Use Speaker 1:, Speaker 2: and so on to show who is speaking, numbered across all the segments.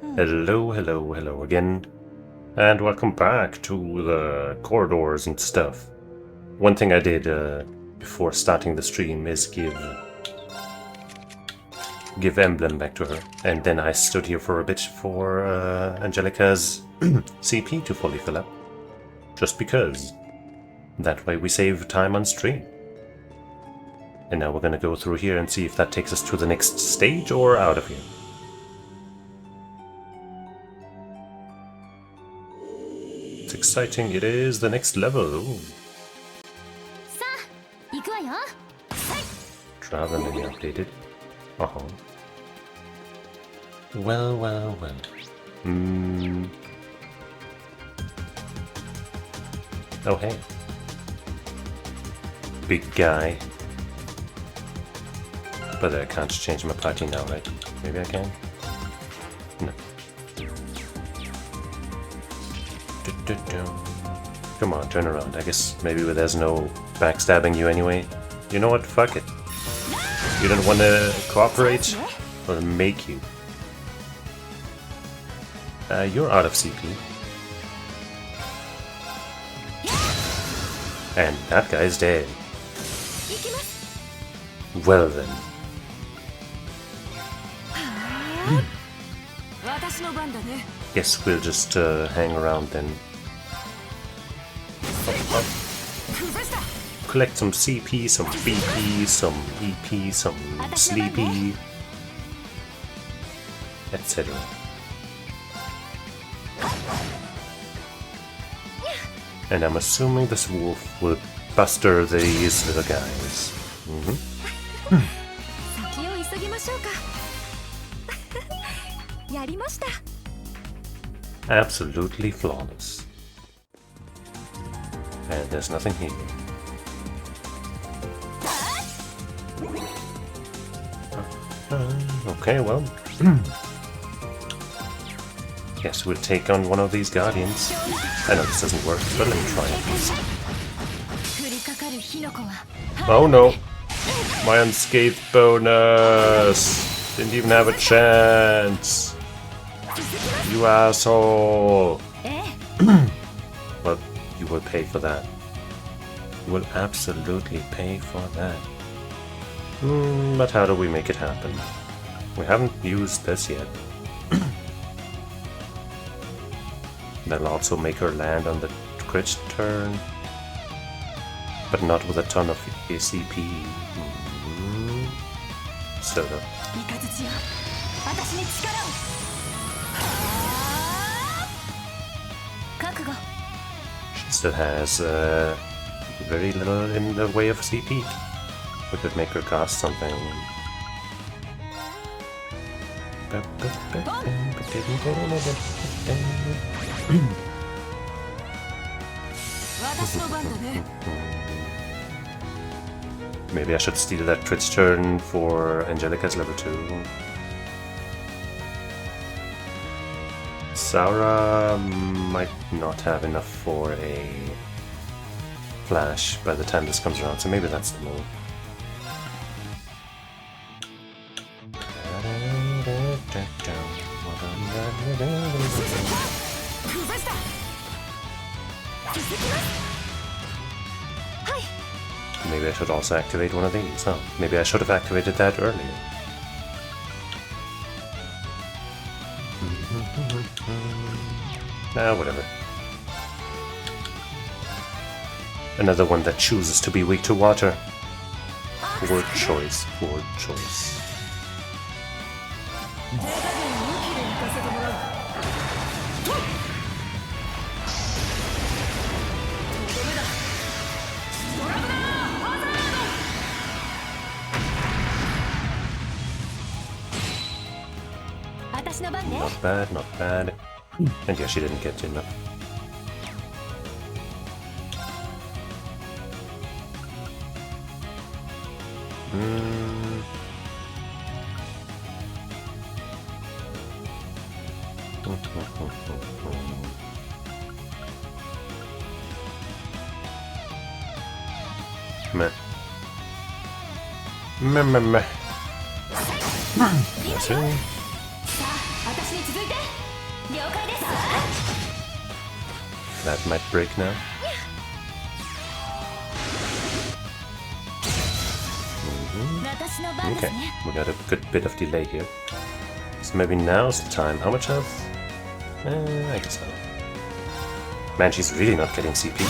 Speaker 1: Hello, hello, hello again, and welcome back to the corridors and stuff. One thing I did before starting the stream is give Emblem back to her, and then I stood here for a bit for Angelica's CP to fully fill up, just because. That way we save time on stream. And now we're gonna go through here and see if that takes us to the next stage or out of here. It's exciting, it is the next level. Ooh. Dreamin updated. Uh-huh. Well, well, well. Oh, hey. Big guy. But I can't change my party now, right? Maybe I can? No. Come on, turn around. I guess maybe there's no backstabbing you anyway. You know what? Fuck it. You don't want to cooperate? I'll make you. You're out of CP. And that guy's dead. Well then. Guess we'll just hang around then. Collect some CP, some BP, some EP, some sleepy, etc. And I'm assuming this wolf will buster these little guys. Absolutely flawless. And there's nothing here. Okay, well. Guess we'll take on one of these guardians. I know this doesn't work, but let me try at least. Oh no! My unscathed bonus! Didn't even have a chance! You asshole! Well, you will pay for that. You will absolutely pay for that. But how do we make it happen? We haven't used this yet. That'll also make her land on the crit turn, but not with a ton of ACP. So she still has very little in the way of CP. We could make her cost something. Maybe I should steal that crit turn for Angelica's level 2. Saura might not have enough for a flash by the time this comes around, so maybe that's the move. Maybe I should also activate one of these, huh? Maybe I should have activated that earlier. Whatever. Another one that chooses to be weak to water. Word choice, word choice. Not bad, not bad. And yeah, she didn't get enough. Meh. Meh, meh, meh. That's it. That might break now. Okay, we got a good bit of delay here. So maybe now's the time. How much health? I guess not. Man, she's really not getting CP.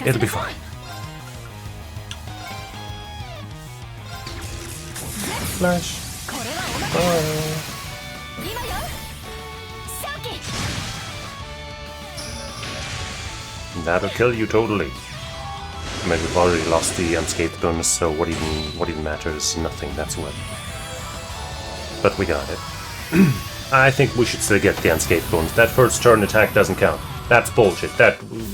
Speaker 1: It'll be fine. Flash. That'll kill you totally. I mean, we've already lost the unscathed bonus, so what even matters? Nothing. That's what. But we got it. I think we should still get the unscathed bonus. That first turn attack doesn't count. That's bullshit.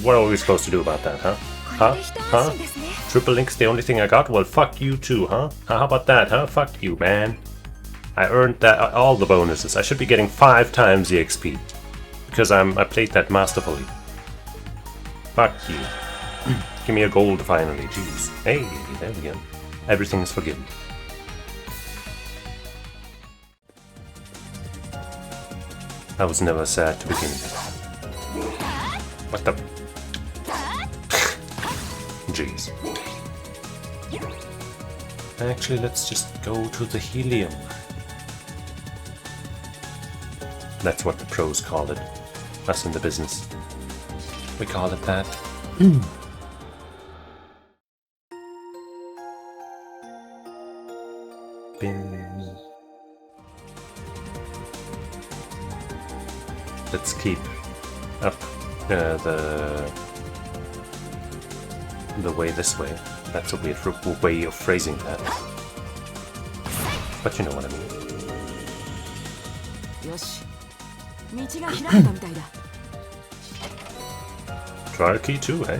Speaker 1: What are we supposed to do about that, huh? Huh? Triple link's the only thing I got? Well, fuck you too, huh? How about that, huh? Fuck you, man. I earned that all the bonuses. I should be getting 5 times the XP. Because I played that masterfully. Fuck you. Give me a gold finally, jeez. Hey, there we go. Everything is forgiven. I was never sad to begin with. What the... Jeez. Actually, let's just go to the helium. That's what the pros call it. Us in the business. We call it that. Bin. Let's keep up the way this way. That's a weird way of phrasing that. But you know what I mean. Trial key too, hey?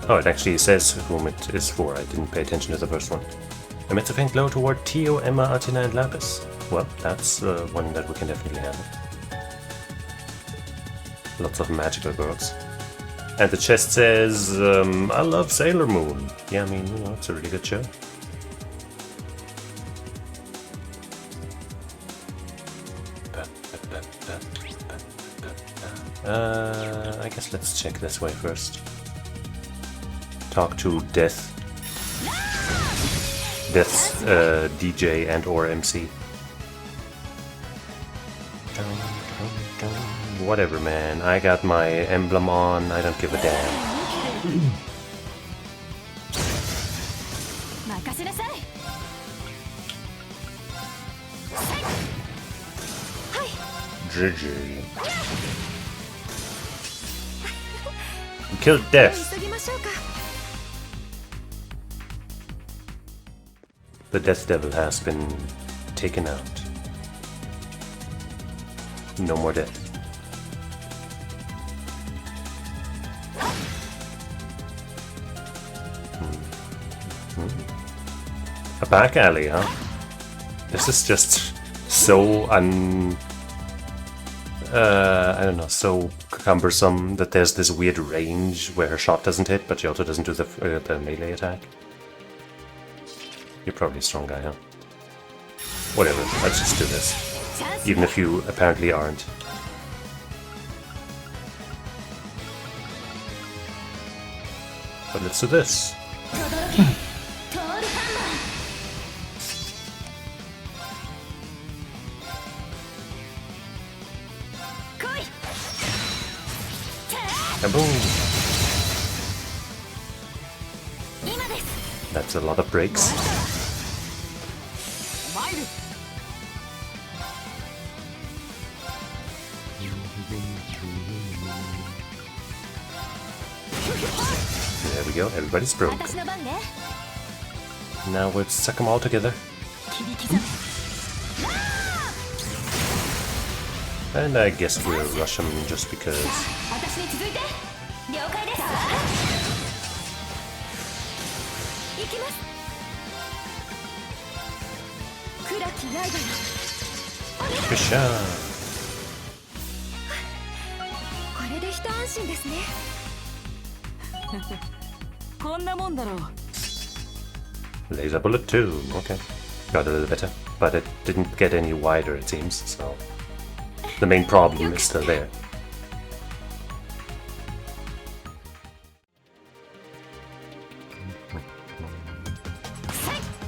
Speaker 1: Oh, it actually says whom it is for. I didn't pay attention to the first one. Emits a faint glow toward Tio, Emma, Atina, and Lapis. Well, that's one that we can definitely handle. Lots of magical girls. And the chest says, I love Sailor Moon. Yeah, I mean, you know, it's a really good show. I guess let's check this way first. Talk to Death's DJ and or MC. Whatever, man. I got my emblem on. I don't give a damn. GG. We killed Death. The Death Devil has been taken out. No more death. A back alley, huh? This is just so I don't know, so cumbersome that there's this weird range where her shot doesn't hit, but she also doesn't do the melee attack. You're probably a strong guy, huh? Whatever, let's just do this. Even if you apparently aren't. But let's do this. Kaboom! That's a lot of breaks. There we go, everybody's broke. Now we'll suck them all together. And I guess we'll rush them just because. Fisha. Laser bullet 2, okay. Got a little better, but it didn't get any wider, it seems, so the main problem is still there.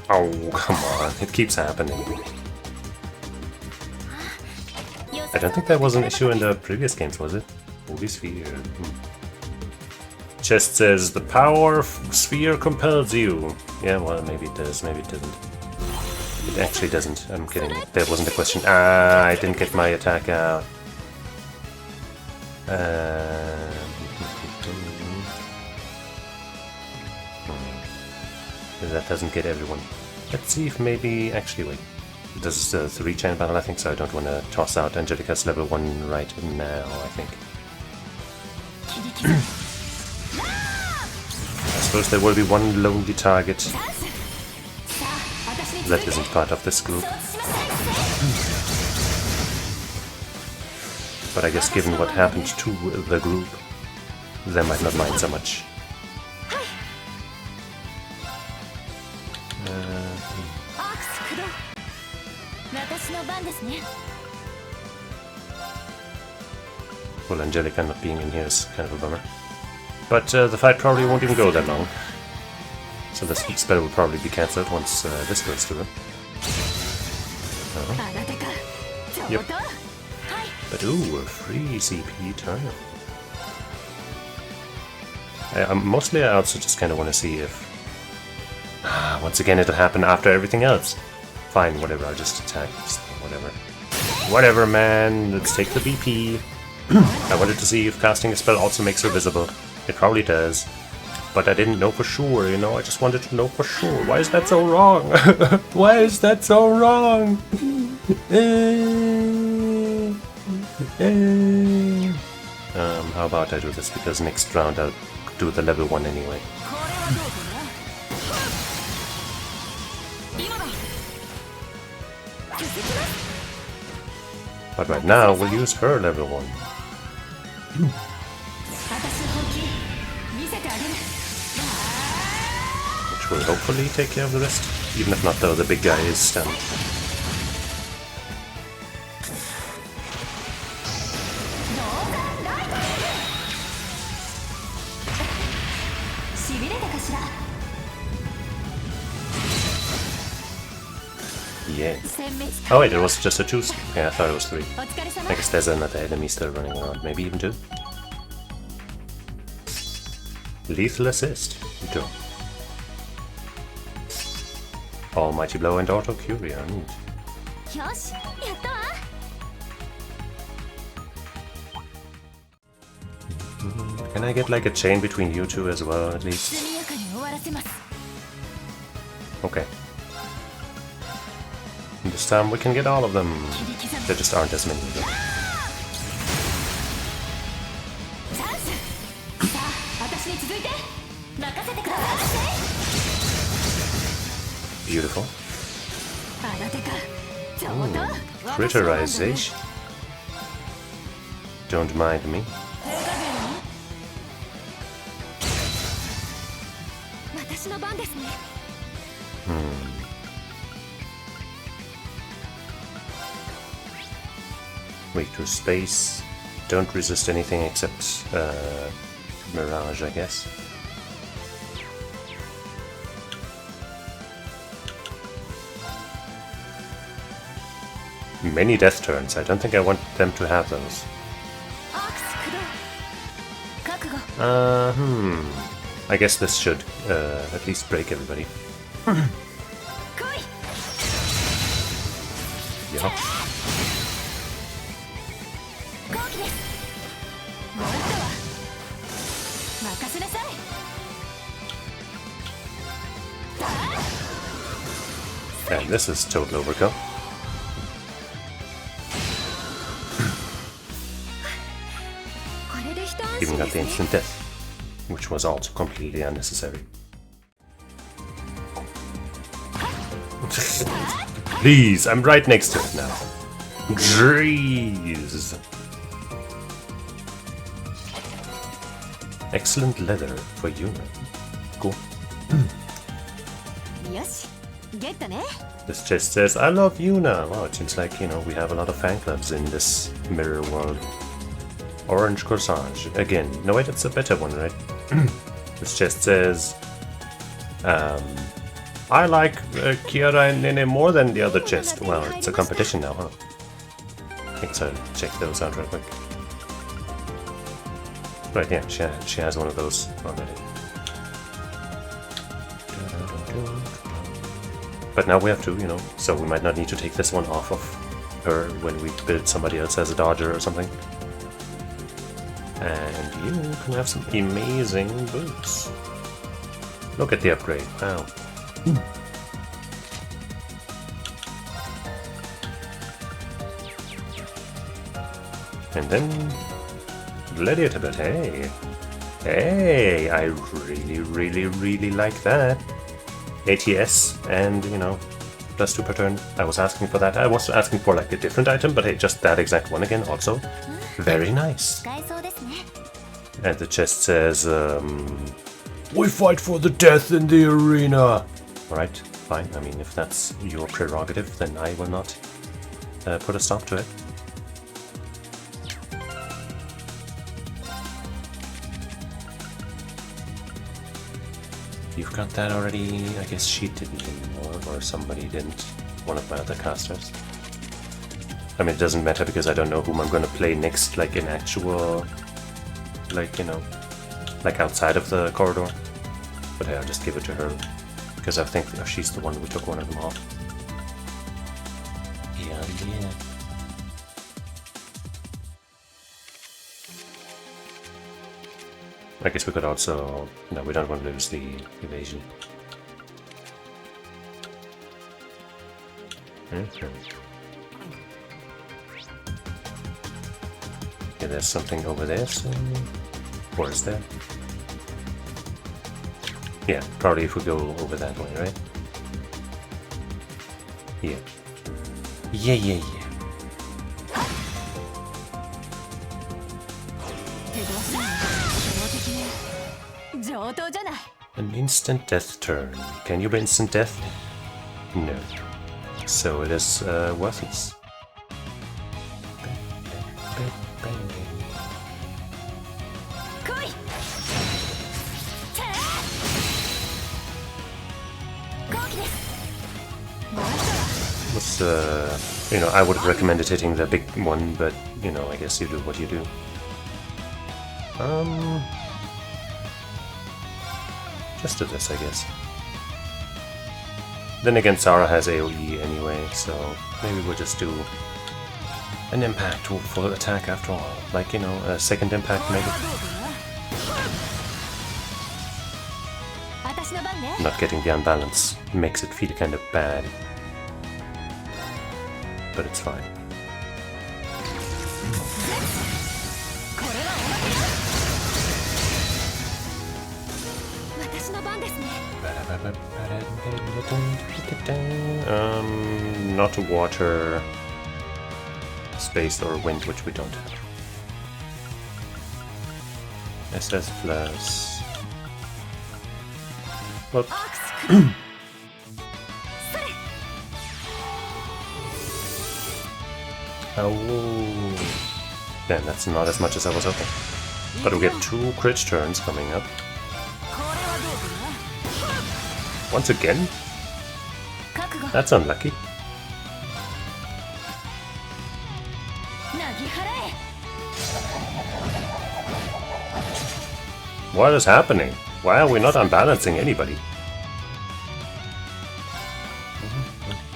Speaker 1: Oh, come on, it keeps happening. I don't think that was an issue in the previous games, was it? Holy sphere. Chest says, the power sphere compels you. Yeah, well, maybe it does, maybe it doesn't. It actually doesn't, I'm kidding. That wasn't a question. Ah, I didn't get my attack out. That doesn't get everyone. Let's see if maybe... Actually, wait. This is the 3-chain battle, I think, so I don't want to toss out Angelica's level 1 right now, I think. I suppose there will be one lonely target that isn't part of this group. But I guess given what happened to the group, they might not mind so much. Well, Angelica not being in here is kind of a bummer. But the fight probably won't even go that long. So this spell will probably be cancelled once this goes through. Yep. But ooh, a free CP turn. Mostly I also just kind of want to see if... once again it'll happen after everything else. Fine, whatever, I'll just attack. Whatever. Whatever, man, let's take the BP. I wanted to see if casting a spell also makes her visible. It probably does. But I didn't know for sure, you know, I just wanted to know for sure. Why is that so wrong? Why is that so wrong? How about I do this, because next round I'll do the level 1 anyway. But right now we'll use her level 1. Which will hopefully take care of the rest. Even if not, though, the big guy is stunned. Yeah. Oh wait, it was just a 2. Yeah, I thought it was 3. I guess there's another enemy still running around, maybe even 2. Lethal assist. Go. Almighty blow and auto curia. Can I get like a chain between you two as well, at least? Okay. And this time we can get all of them. There just aren't as many of them. Beautiful. Ooh, critterization. Don't mind me. Wait to space. Don't resist anything except Mirage, I guess. Many death turns. I don't think I want them to have those. I guess this should at least break everybody. Yeah. And this is total overkill. Even got the instant death, which was also completely unnecessary. Please, I'm right next to it now. Jeez. Excellent leather for Yuna. Cool. This chest says, I love Yuna. Wow, it seems like, you know, we have a lot of fan clubs in this mirror world. Orange corsage. Again, no wait, it's a better one, right? This chest says, I like Kiara and Nene more than the other chest. Well, it's a competition now, huh? I think so. Check those out real quick. Right, yeah, she has one of those already. But now we have two, you know, so we might not need to take this one off of her when we build somebody else as a dodger or something. And you can have some amazing boots. Look at the upgrade, wow. And then Gladiator, hey. Hey, I really like that. ATS and, you know, +2 per turn. I was asking for that. I was asking for like a different item, but hey, just that exact one again also. Very nice. And the chest says, we fight for the death in the arena. Alright, fine. I mean, if that's your prerogative, then I will not put a stop to it. You've got that already. I guess she didn't anymore, or somebody didn't. One of my other casters. I mean, it doesn't matter because I don't know whom I'm gonna play next, like in actual, like, you know, like outside of the corridor. But hey, I'll just give it to her because I think she's the one who took one of them off. Yeah. I guess we could also... No, we don't want to lose the evasion. Okay. Yeah, there's something over there, so... Or is there? Yeah, probably if we go over that way, right? Yeah. Yeah. An instant death turn. Can you be instant death? No. So it is worthless. You know, I would have recommended hitting the big one, but, you know, I guess you do what you do. Just do this, I guess. Then again, Sarah has AoE anyway, so maybe we'll just do an impact full attack after all. Like, you know, a second impact maybe. Not getting the unbalance makes it feel kind of bad. But it's fine. Not water, space, or wind, which we don't have. SS plus. Well. Oh, damn, that's not as much as I was hoping. But we get 2 crit turns coming up. Once again? That's unlucky. What is happening? Why are we not unbalancing anybody?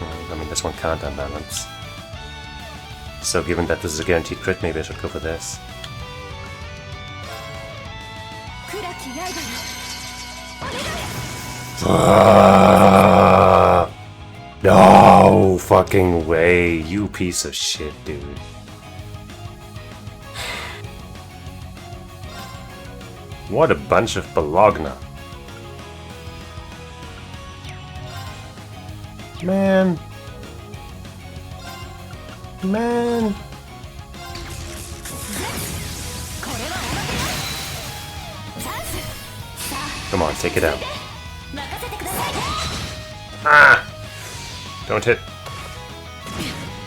Speaker 1: I mean, this one can't unbalance. So given that this is a guaranteed crit, maybe I should go for this. No fucking way, you piece of shit, dude. What a bunch of Bologna. Man. Come on, take it out. Ah! Don't hit.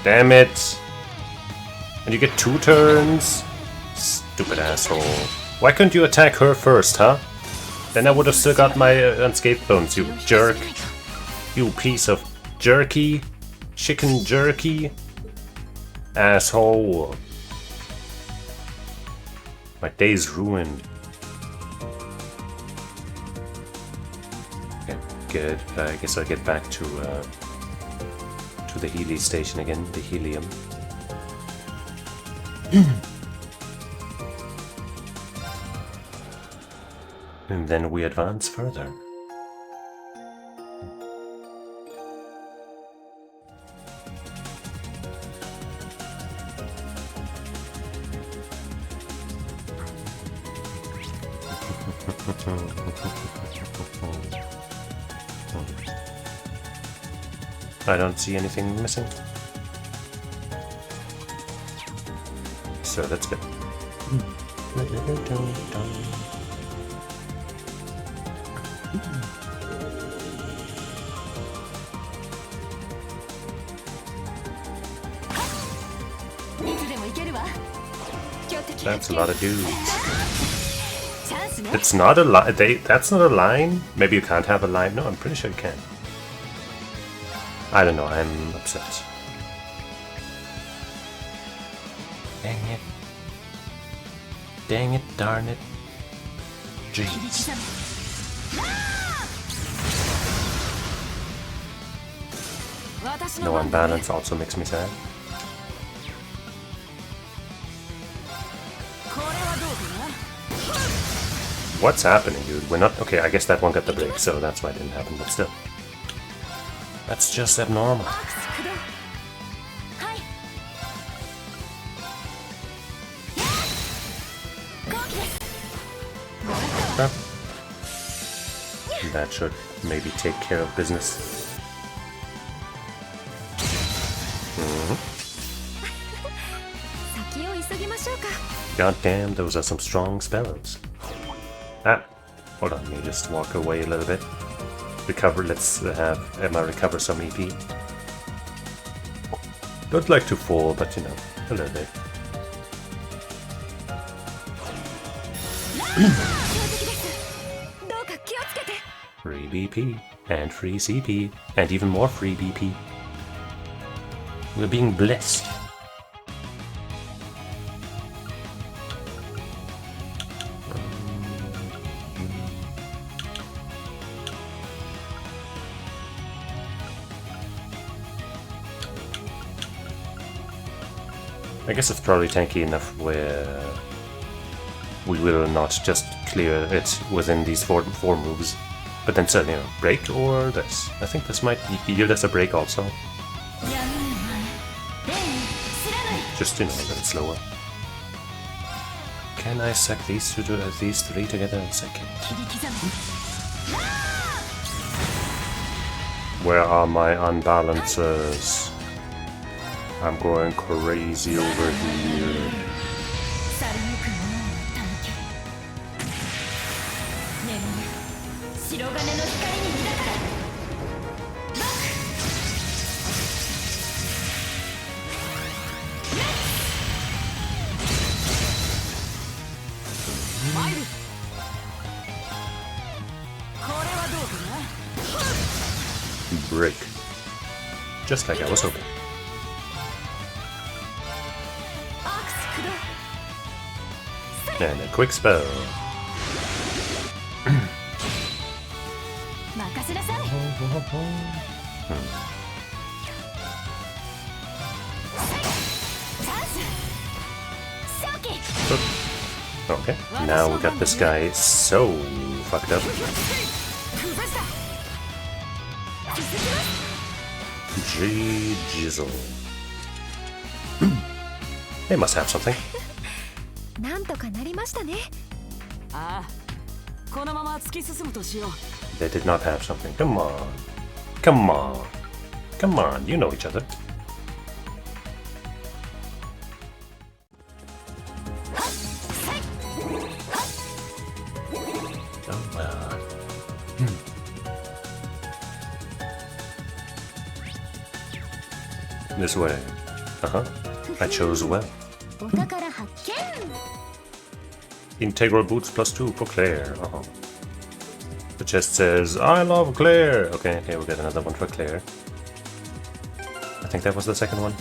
Speaker 1: Damn it! And you get 2 turns? Stupid asshole. Why couldn't you attack her first, huh? Then I would have still got my unscathed bones, you jerk. You piece of jerky. Chicken jerky. Asshole. My day's ruined. Okay, good. I guess I'll get back to the Healy station again, the helium. And then we advance further. I don't see anything missing. So that's good. That's a lot of dudes. It's not a line. That's not a line. Maybe you can't have a line. No, I'm pretty sure you can. I don't know. I'm upset. Dang it. Dang it, darn it. Jeez. No unbalance also makes me sad. What's happening, dude? We're not... Okay, I guess that one got the break, so that's why it didn't happen, but still. That's just abnormal. Okay. That should maybe take care of business. God damn, those are some strong spells. Ah, hold on, let me just walk away a little bit. Recover, let's have Emma recover some EP. Don't like to fall, but you know, a little bit. Free BP, and free CP, and even more free BP. We're being blessed. I guess it's probably tanky enough where we will not just clear it within these four moves, but then certainly, you know, break or this. I think this might yield us a break also. Just, you know, a bit slower. Can I sack these these three together in a second? Where are my unbalances? I'm going crazy over here. Break. Just like I was hoping. And a quick spell. Okay, now we got this guy so fucked up. Jizzle. They must have something. They did not have something. Come on. Come on. Come on, you know each other. Oh well. This way. I chose well. Integral boots +2 for Claire. The chest says, I love Claire! Okay, we'll get another one for Claire. I think that was the second one.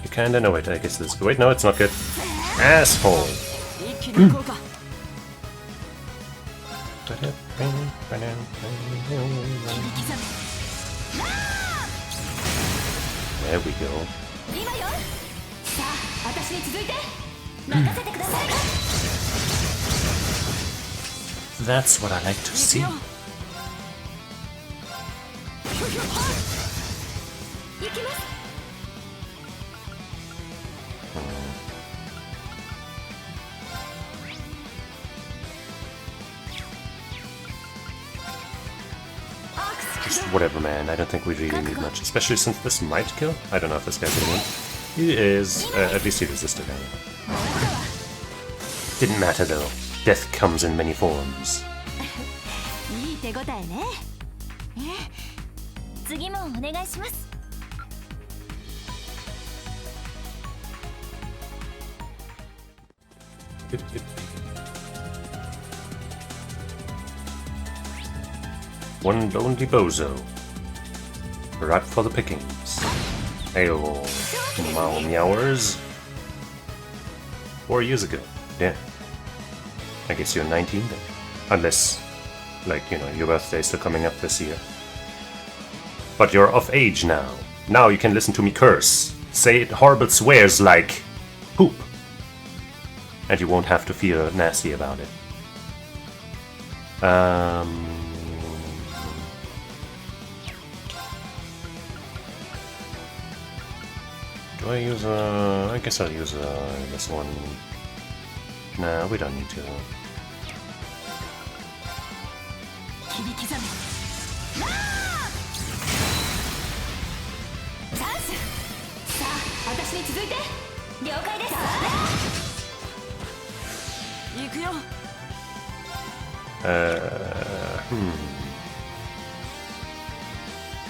Speaker 1: You kinda know it, I guess this is good. Wait, no, it's not good. Asshole! There we go. That's what I like to see. Just whatever, man. I don't think we really need much, especially since this might kill. I don't know if this guy's gonna win. He is. At least he resisted. Didn't matter though. Death comes in many forms. One lonely bozo. Ripe for the pickings. Ayo, meowers. 4 years ago. Yeah. I guess you're 19 then. Unless, like, you know, your birthday's still coming up this year. But you're of age now. Now you can listen to me curse. Say horrible swears like poop. And you won't have to feel nasty about it. Do I use I guess I'll use this one. Nah, we don't need to.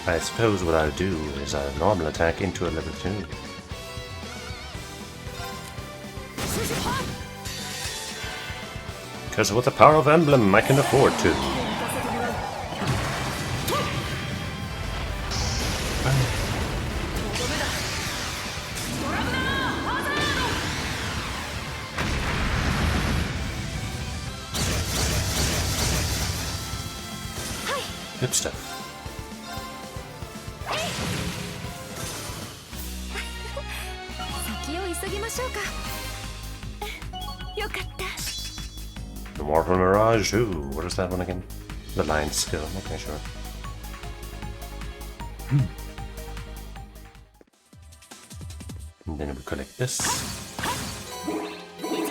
Speaker 1: I suppose what I'll do is I'll normal attack into a level 2. Because with the power of Emblem, I can afford to. Good stuff. The Mortal Mirage, ooh, what is that one again? The Lion's Skill, okay, sure. And then we collect this.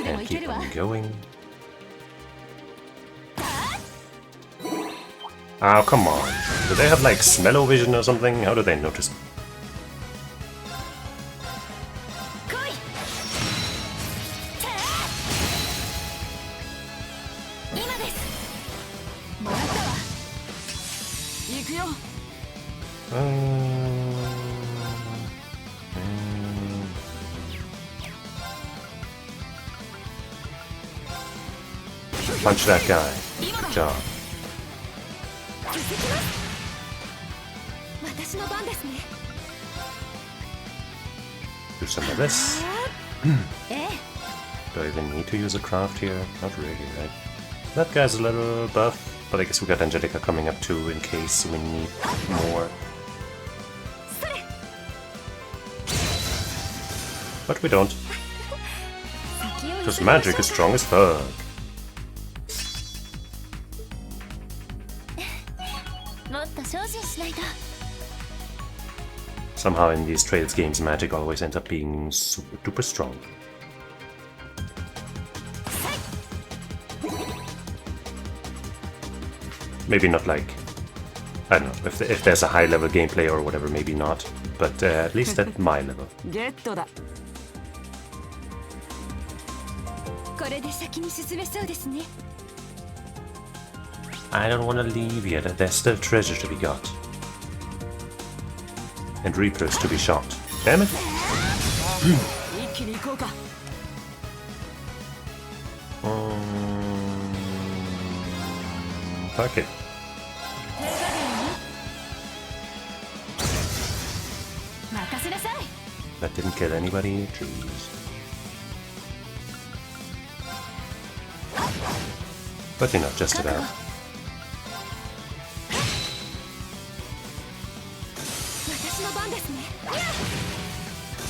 Speaker 1: And keep on going. Oh, come on. Do they have like smell-o-vision or something? How do they notice me? Punch that guy. Good job. Do some of this. Do I even need to use a craft here? Not really, right? That guy's a little buff, but I guess we got Angelica coming up too in case we need more. But we don't. Because magic is strong as fuck. Somehow in these Trails games, magic always ends up being super duper strong. Maybe not like, I don't know, if there's a high level gameplay or whatever, maybe not, but at least at my level. I don't want to leave yet. There's still treasure to be got. And reapers to be shot. Damn it! Fuck it. That didn't kill anybody. Jeez. But you know, just about.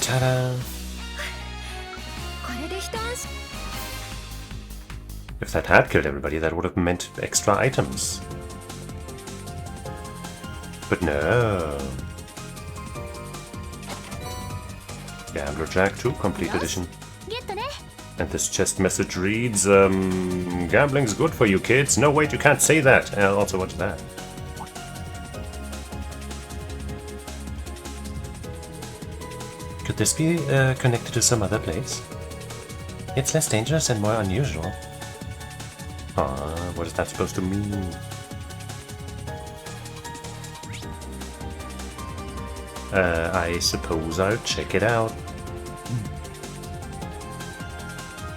Speaker 1: Ta-da! If that had killed everybody, that would have meant extra items. But no. Gambler Jack 2 Complete Edition. And this chest message reads, gambling's good for you kids. No, wait, you can't say that. Also, what's that? Could this be connected to some other place? It's less dangerous and more unusual. What is that supposed to mean? I suppose I'll check it out.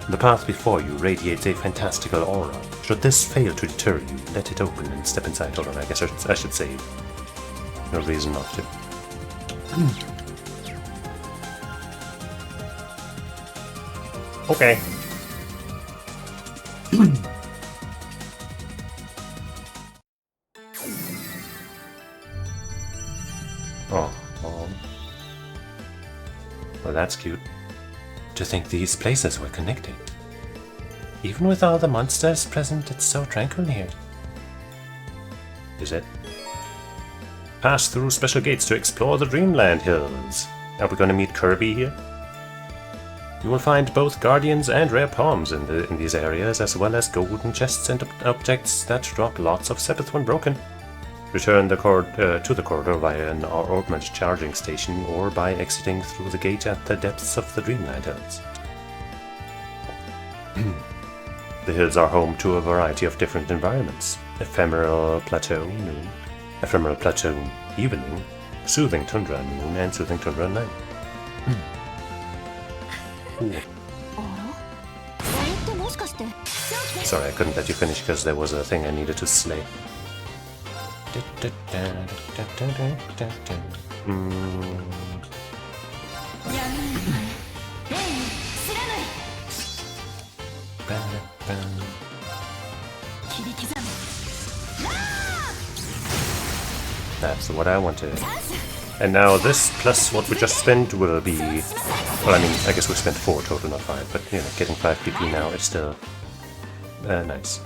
Speaker 1: The path before you radiates a fantastical aura. Should this fail to deter you, let it open and step inside. Hold on, I guess I should save. No reason not to. Okay. Well, that's cute. To think these places were connected. Even with all the monsters present, it's so tranquil here. Is it? Pass through special gates to explore the Dreamland Hills. Are we going to meet Kirby here? You will find both guardians and rare poems in these areas, as well as golden chests and objects that drop lots of Sepith when broken. Return to the corridor via an augment charging station or by exiting through the gate at the depths of the Dreamland Hills. The hills are home to a variety of different environments. Ephemeral plateau noon, ephemeral plateau evening, soothing tundra noon, and soothing tundra night. Sorry, I couldn't let you finish because there was a thing I needed to slay. That's what I wanted. And now this plus what we just spent will be... Well, I mean, I guess we spent 4 total, not 5, but you know, getting 5 PP now is still nice.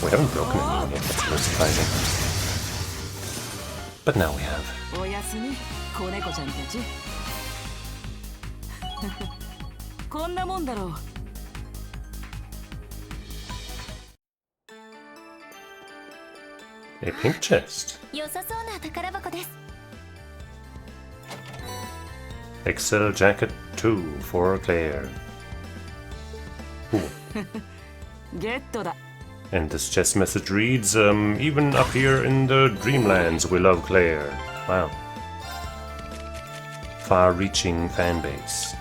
Speaker 1: We haven't broken anyone yet, that's very surprising. But now we have. A pink chest. Excel Jacket 2 for Claire. And this chest message reads, even up here in the Dreamlands we love Claire. Wow. Far-reaching fan base.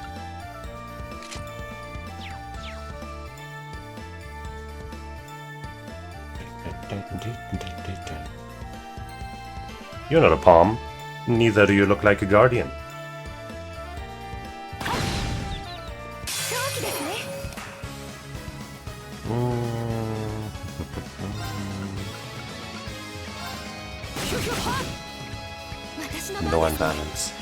Speaker 1: You're not a palm. Neither do you look like a guardian. No unbalance.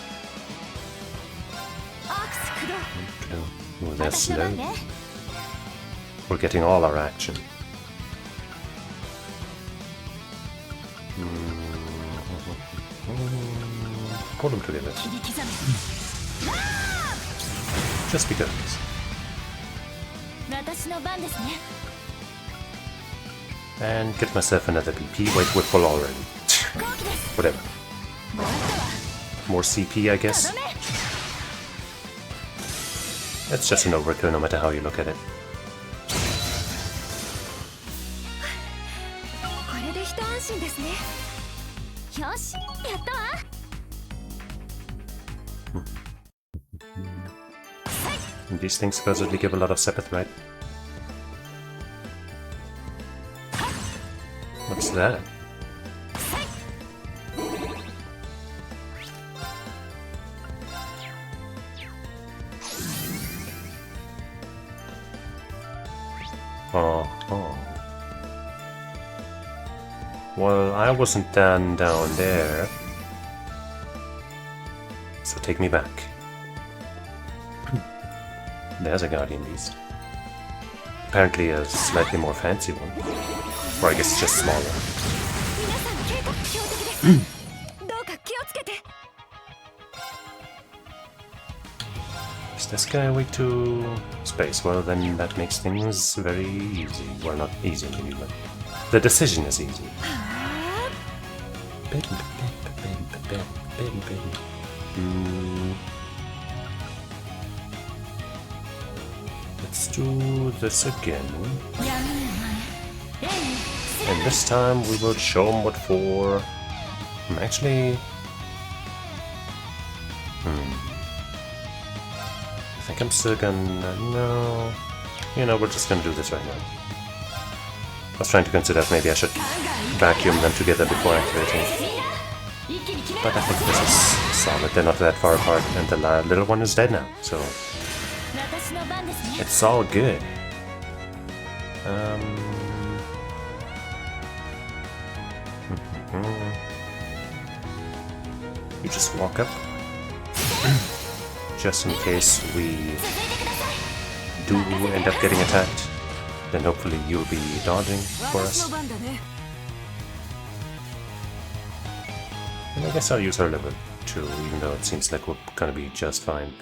Speaker 1: Oh, they're slow. We're getting all our action. Pull them together. Just because. And get myself another PP. Wait, we're full already. Whatever. More CP, I guess. It's just an overkill no matter how you look at it. And these things supposedly give a lot of Sepith, right? What's that? Oh. Well, I wasn't down there. So take me back. There's a Guardian Beast. Apparently a slightly more fancy one. Or I guess it's just smaller. Is this guy weak to space? Well, then that makes things very easy. Well, not easy maybe, but the decision is easy. Let's do this again. And this time we will show him what for. Actually... I think I'm still gonna... No... You know, we're just gonna do this right now. I was trying to consider if maybe I should vacuum them together before activating. But I think this is solid. They're not that far apart, and the little one is dead now, so... It's all good. You just walk up. Just in case we do end up getting attacked, then hopefully you'll be dodging for us. And I guess I'll use her level 2, even though it seems like we're gonna be just fine.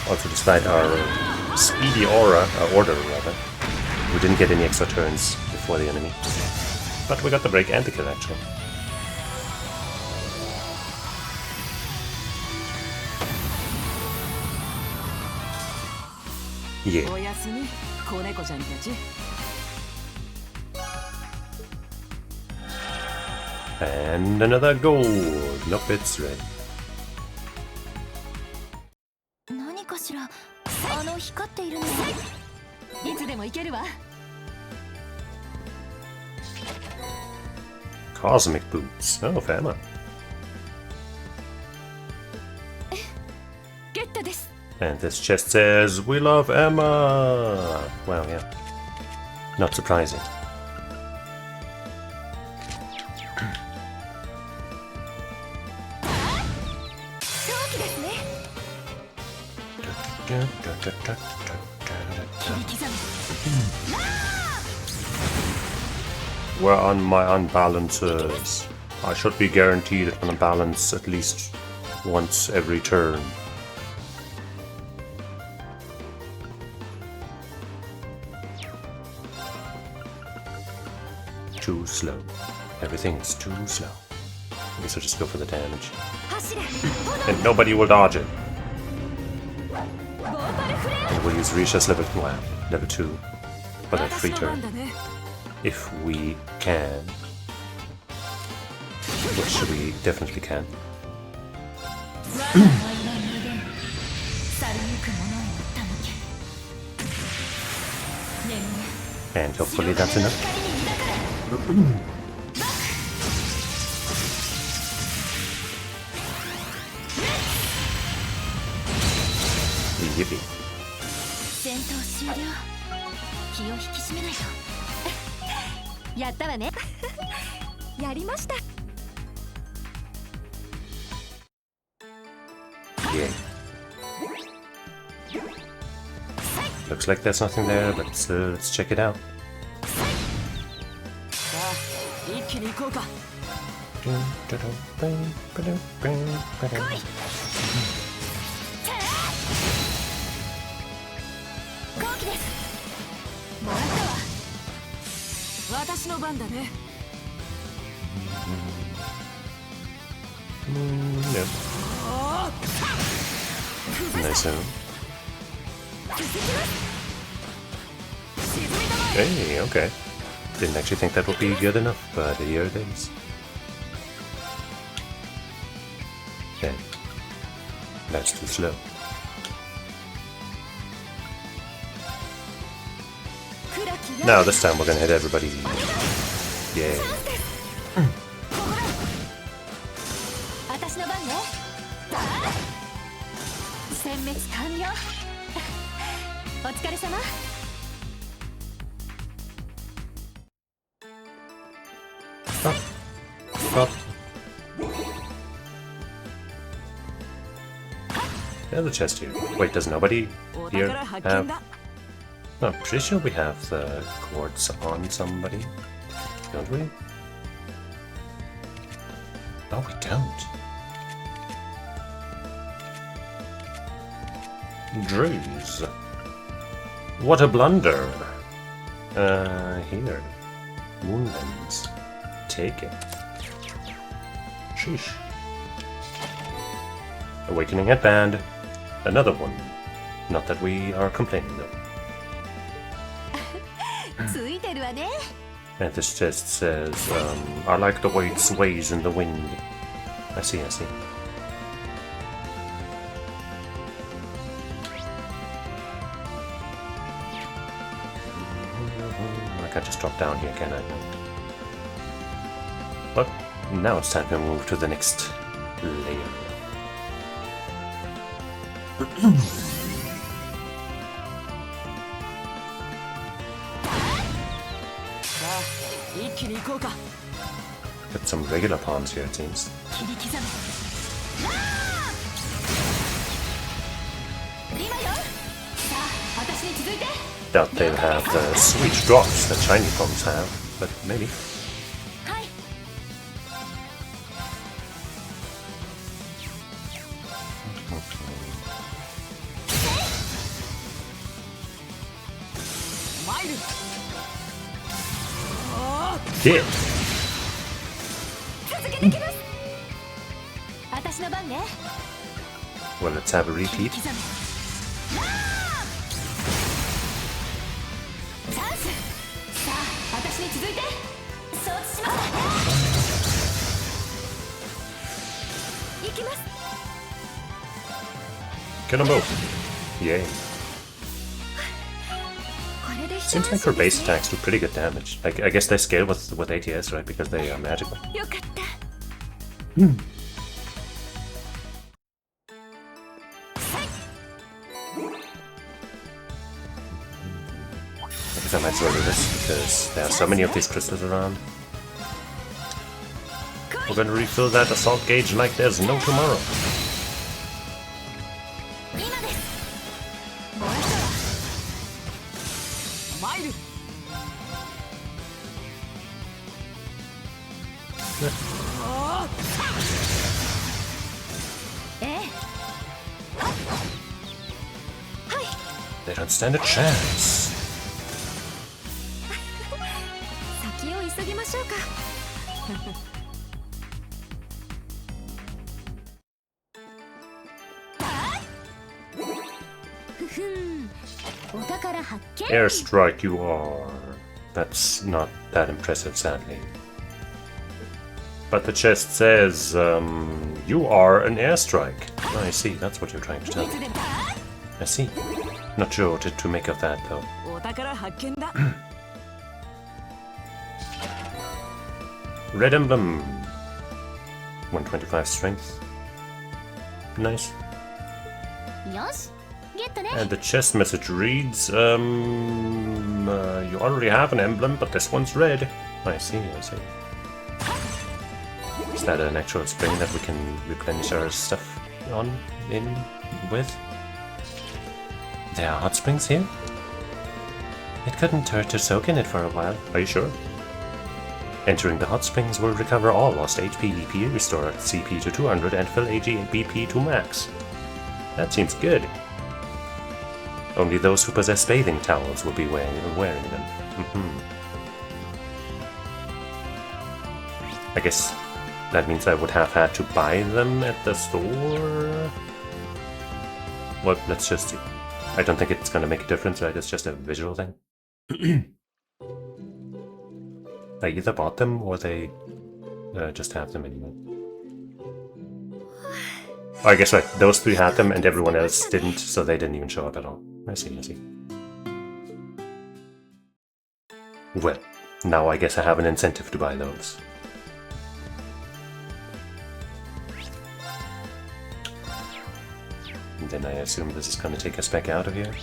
Speaker 1: Also, despite our speedy order rather, we didn't get any extra turns before the enemy. But we got the break and the kill, actually. Yeah. And another gold. Nope, it's red. Cosmic boots. Oh, Fama. And this chest says, "We love Emma." Well, yeah. Not surprising. We're on my unbalances. I should be guaranteed an unbalance at least once every turn. Too slow. Everything is too slow. I guess I'll just go for the damage. And nobody will dodge it. And we'll use Risha's level 2 for that free turn. If we can. Which we definitely can. And hopefully that's enough. Yippee. Yeah. Looks like there's nothing there, but let's check it out. Yep. Nice one. Hey, okay. Didn't actually think that would be good enough, but here it is. Okay. That's too slow. Now this time we're gonna hit everybody. Yeah. Stop. There's a chest here. Wait, does nobody here have... No, I'm pretty sure we have the cords on somebody. Don't we? No, we don't. Drews. What a blunder. Here. Moonlands. Take it. Sheesh. Awakening headband. Another one. Not that we are complaining though. And this just says, I like the way it sways in the wind. I see. I can't just drop down here, can I? But now it's time to move to the next layer. Got some regular palms here, it seems. Doubt they'll have the sweet drops that shiny palms have, but maybe. Hit! Well, let's have a repeat. Kill them both. Yay. Seems like her base attacks do pretty good damage. Like, I guess they scale with ATS, right? Because they are magical. I guess I might as well do this because there are so many of these crystals around. We're gonna refill that assault gauge like there's no tomorrow. They don't stand a chance. Airstrike you are. That's not that impressive, sadly. But the chest says, you are an airstrike. Oh, I see, that's what you're trying to tell me. I see. Not sure what to make of that, though. Red emblem. 125 strength. Nice. And the chest message reads, you already have an emblem, but this one's red. I see. Is that an actual spring that we can replenish our stuff with? There are hot springs here? It couldn't hurt to soak in it for a while. Are you sure? Entering the hot springs will recover all lost HP, EP, restore CP to 200, and fill AG and BP to max. That seems good. Only those who possess bathing towels will be wearing them. I guess that means I would have had to buy them at the store? Well, let's just see. I don't think it's gonna make a difference, right? It's just a visual thing. I either bought them or they just have them anymore. Oh, I guess right. Those three had them and everyone else didn't, so they didn't even show up at all. I see, I see. Well, now I guess I have an incentive to buy those. And then I assume this is going to take us back out of here.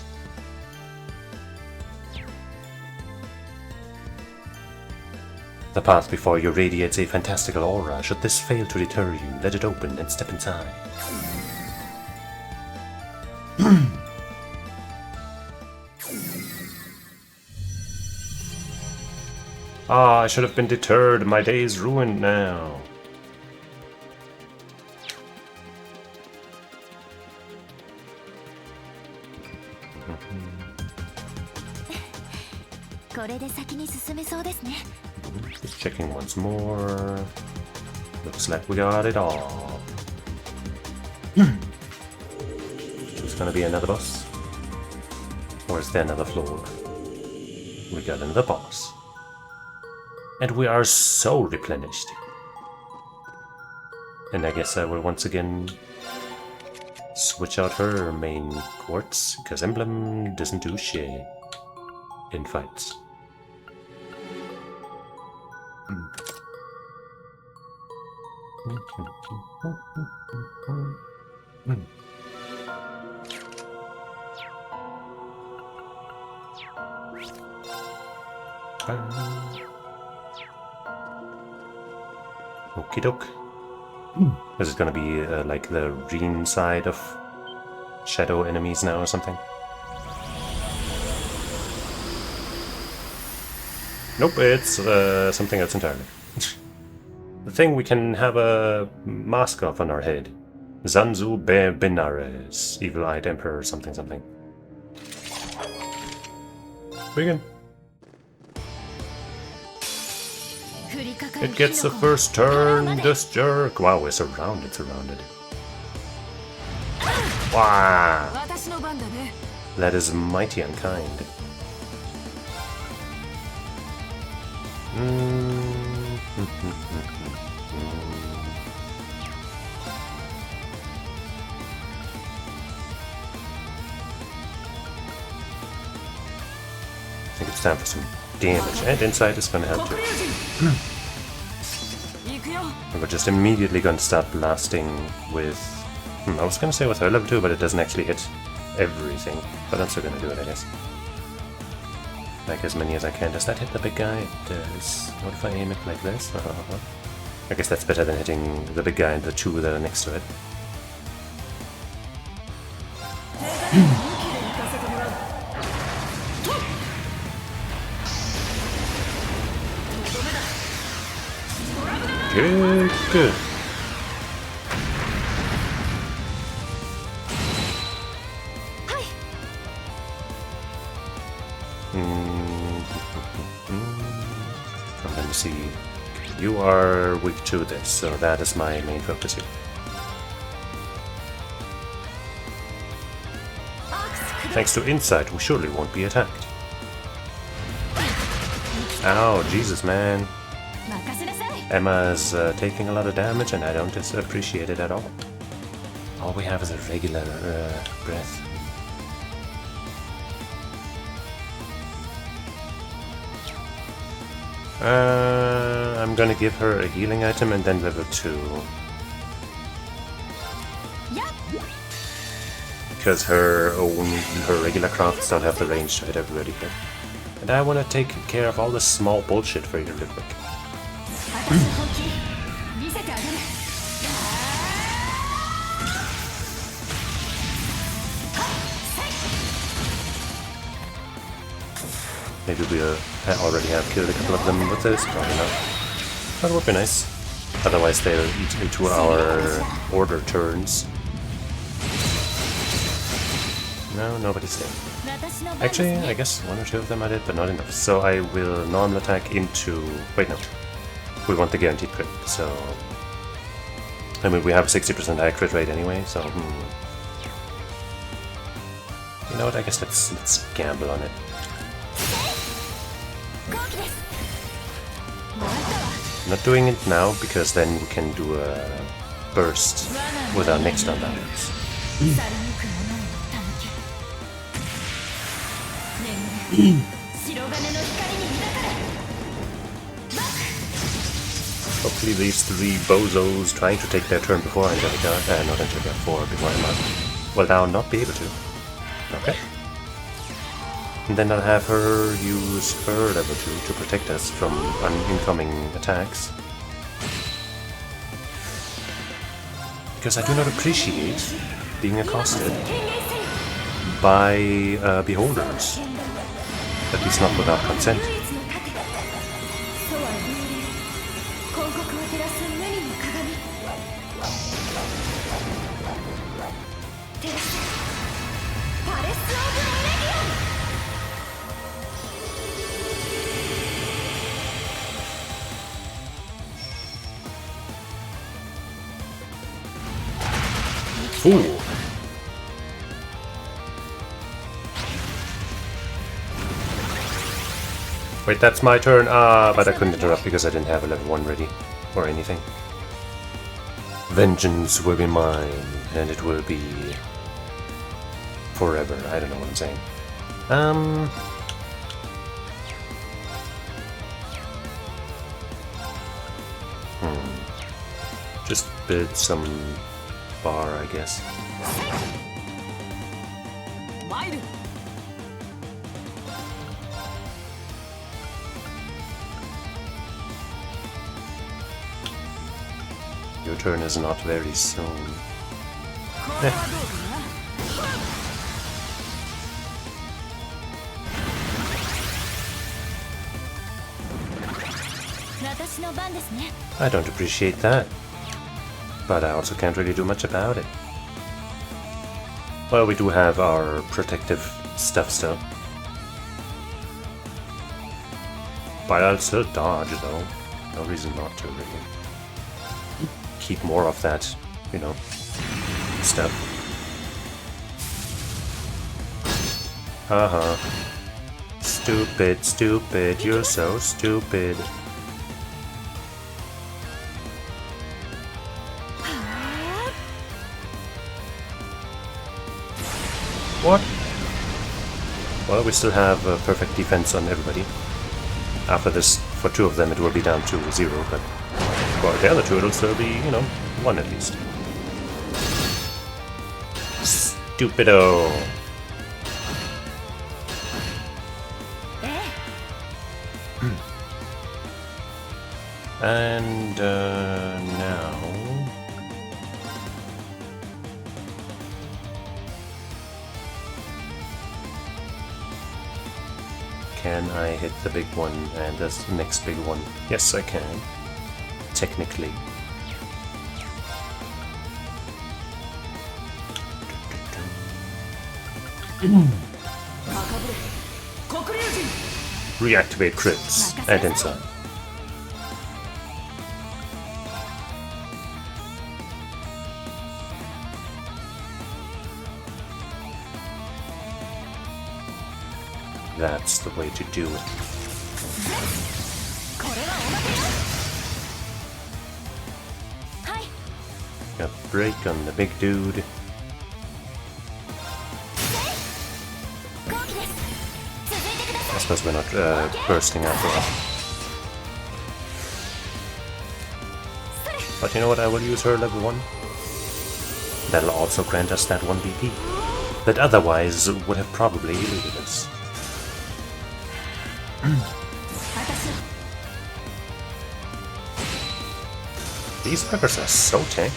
Speaker 1: The path before you radiates a fantastical aura. Should this fail to deter you, let it open and step inside. Ah, I should have been deterred. My day is ruined now. Just checking once more. Looks like we got it all. There's gonna be another boss. Or is there another floor? We got another boss. And we are so replenished. And I guess I will once again switch out her main quartz, because Emblem doesn't do shit in fights. Okie doke. This is gonna be like the green side of shadow enemies now or something. Nope, it's something else entirely. The thing we can have a mask of on our head. Zanzu Benares, evil-eyed emperor, something something. Begin. It gets the first turn, this jerk. Wow, we're surrounded. Wow. That is mighty unkind. I think it's time for some damage, and Insight is gonna help too. And we're just immediately gonna start blasting with... I was gonna say with her level 2, but it doesn't actually hit everything. But I'm still gonna do it, I guess. Like as many as I can. Does that hit the big guy? It does. What if I aim it like this? I guess that's better than hitting the big guy and the two that are next to it. Good. I'm going to see. You are weak to this, so that is my main focus here. Thanks to Insight, we surely won't be attacked. Ow, Jesus, man. Emma's taking a lot of damage, and I don't appreciate it at all. All we have is a regular breath. I'm gonna give her a healing item and then level 2. Because her regular crafts don't have the range to hit everybody here. And I wanna take care of all this small bullshit for you real quick. Maybe we already have killed a couple of them with this, probably not. That would be nice. Otherwise they'll eat into our order turns. No, nobody's dead. Actually, I guess one or two of them I did, but not enough. So I will normal attack into... Wait, no. we want the guaranteed crit, so... I mean, we have a 60% high crit rate anyway, so... You know what, I guess let's gamble on it. Not doing it now, because then we can do a burst with our next unbalance. Hopefully these three bozos trying to take their turn before Angelica, not Angelica, before Emma, will now not be able to. Okay. And then I'll have her use her level 2 to protect us from incoming attacks. Because I do not appreciate being accosted by beholders. At least not without consent. Ooh. Wait, that's my turn. But I couldn't interrupt because I didn't have a level 1 ready or anything. Vengeance will be mine, and it will be forever. I don't know what I'm saying. Just build some bar, I guess. Your turn is not very soon. I don't appreciate that. But I also can't really do much about it. Well, we do have our protective stuff still. But I'll still dodge, though. No reason not to, really. Keep more of that, you know, stuff. Stupid, stupid, you're so stupid. What? Well, we still have perfect defense on everybody. After this, for 2 of them it will be down to 0, but for the other 2 it'll still be, you know, 1 at least. Stupido! And now... Can I hit the big one and the next big one? Yes, I can. Technically. Reactivate crits and inside. That's the way to do it. Got break on the big dude. I suppose we're not bursting after all. But you know what? I will use her level 1. That'll also grant us that 1 BP. That otherwise would have probably eluded us. These fuckers are so tanky.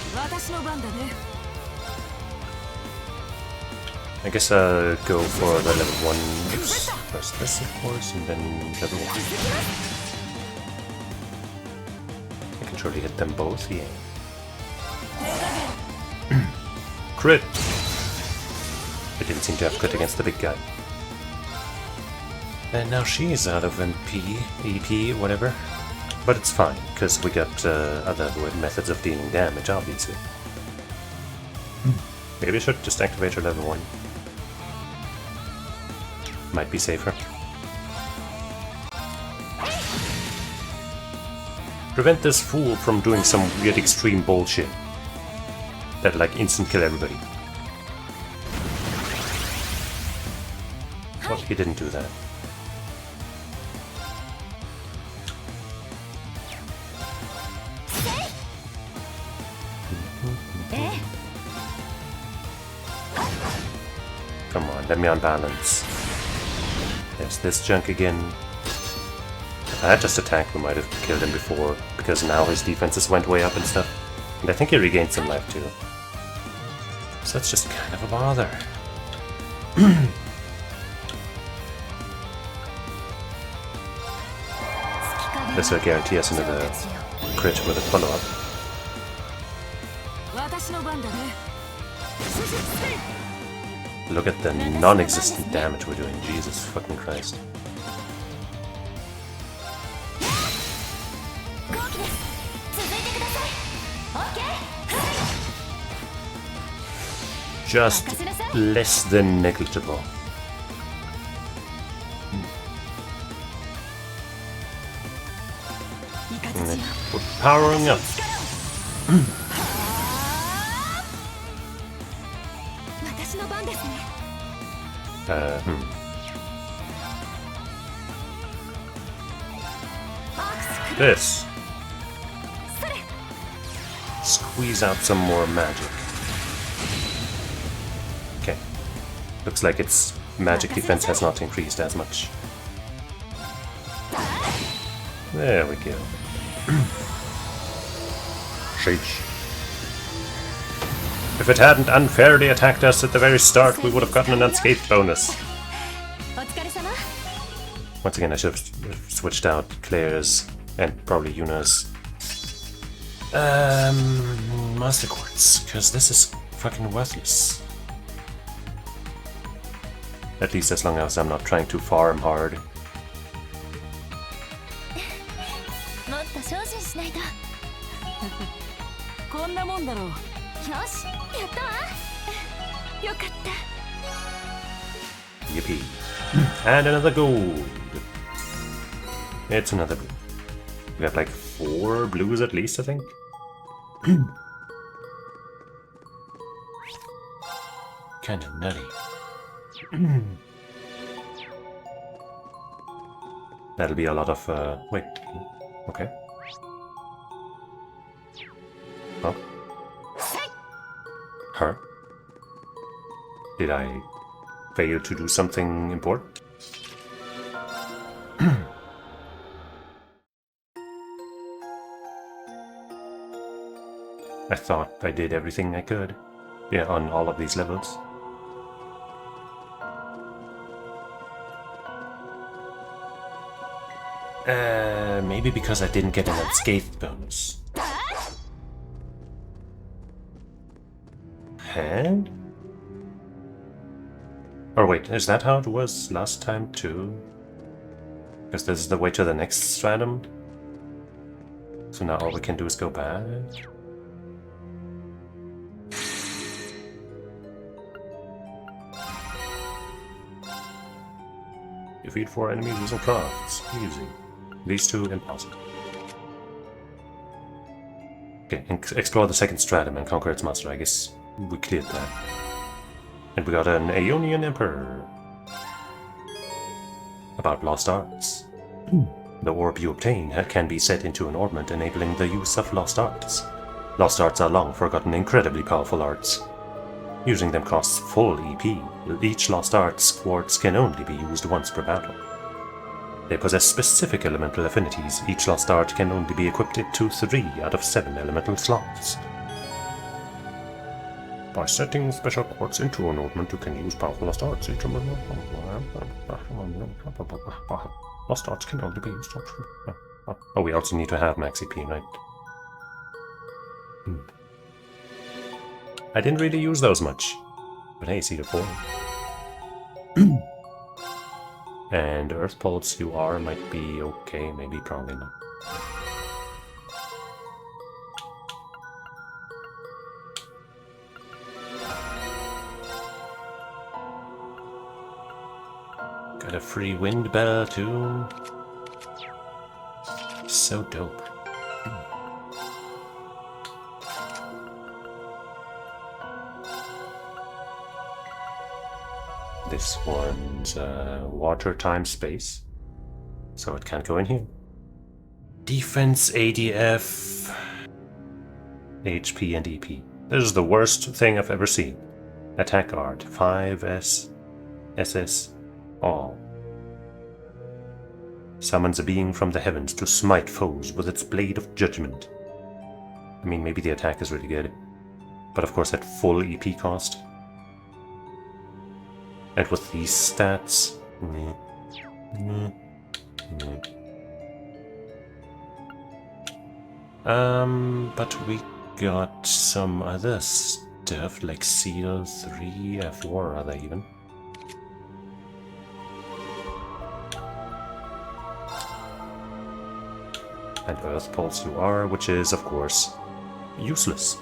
Speaker 1: I guess I'll go for the level 1 use. First this, of course, and then level 1. I can surely hit them both, yeah. Crit! It didn't seem to have crit against the big guy. And now she's out of MP, EP, whatever. But it's fine, because we got other methods of dealing damage, obviously. Maybe I should just activate her level 1. Might be safer. Prevent this fool from doing some weird extreme bullshit that like instant kill everybody. Well, he didn't do that. Come on, let me unbalance. There's this junk again. If I had just attacked, we might have killed him before, because now his defenses went way up and stuff. And I think he regained some life too. So that's just kind of a bother. This will guarantee us another crit with a follow-up. Look at the non-existent damage we're doing, Jesus fucking Christ. Just less than negligible. We're powering up. This. Squeeze out some more magic. Okay. Looks like its magic defense has not increased as much. There we go. Sheesh. If it hadn't unfairly attacked us at the very start, we would have gotten an unscathed bonus. Once again, I should have switched out Claire's and probably Yuna's Master Quartz, because this is fucking worthless. At least as long as I'm not trying to farm hard. Yippee. And another gold. It's another blue. We got like 4 blues at least, I think. Kinda nutty. That'll be a lot of, wait. Okay. Oh. Her? Did I fail to do something important? I thought I did everything I could. Yeah, on all of these levels. Maybe because I didn't get an unscathed bonus. Hand? Or wait, is that how it was last time too? Because this is the way to the next stratum. So now all we can do is go back. Defeat 4 enemies using crafts. Easy. These 2 impossible. Okay, explore the second stratum and conquer its monster. I guess we cleared that. And we got an Aeonian Emperor. About lost arts. The orb you obtain can be set into an orbment, enabling the use of lost arts. Lost arts are long forgotten, incredibly powerful arts. Using them costs full EP. Each lost art's quartz can only be used once per battle. They possess specific elemental affinities. Each lost art can only be equipped to 3 out of 7 elemental slots. By setting special quartz into an ornament, you can use powerful lost arts. Lost arts can only be used. Oh, we also need to have max EP, right? I didn't really use those much. But hey, Cedar 4. And Earth Pulse UR might be okay, maybe, probably not. Got a free wind bell too. So dope. This one's water times space, so it can't go in here. Defense, ADF, HP, and EP. This is the worst thing I've ever seen. Attack art, 5S, SS, all. Summons a being from the heavens to smite foes with its blade of judgment. I mean, maybe the attack is really good, but of course at full EP cost. And with these stats... but we got some other stuff, like Seal 3, F4 rather even. And Earth Pulse UR, which is, of course, useless.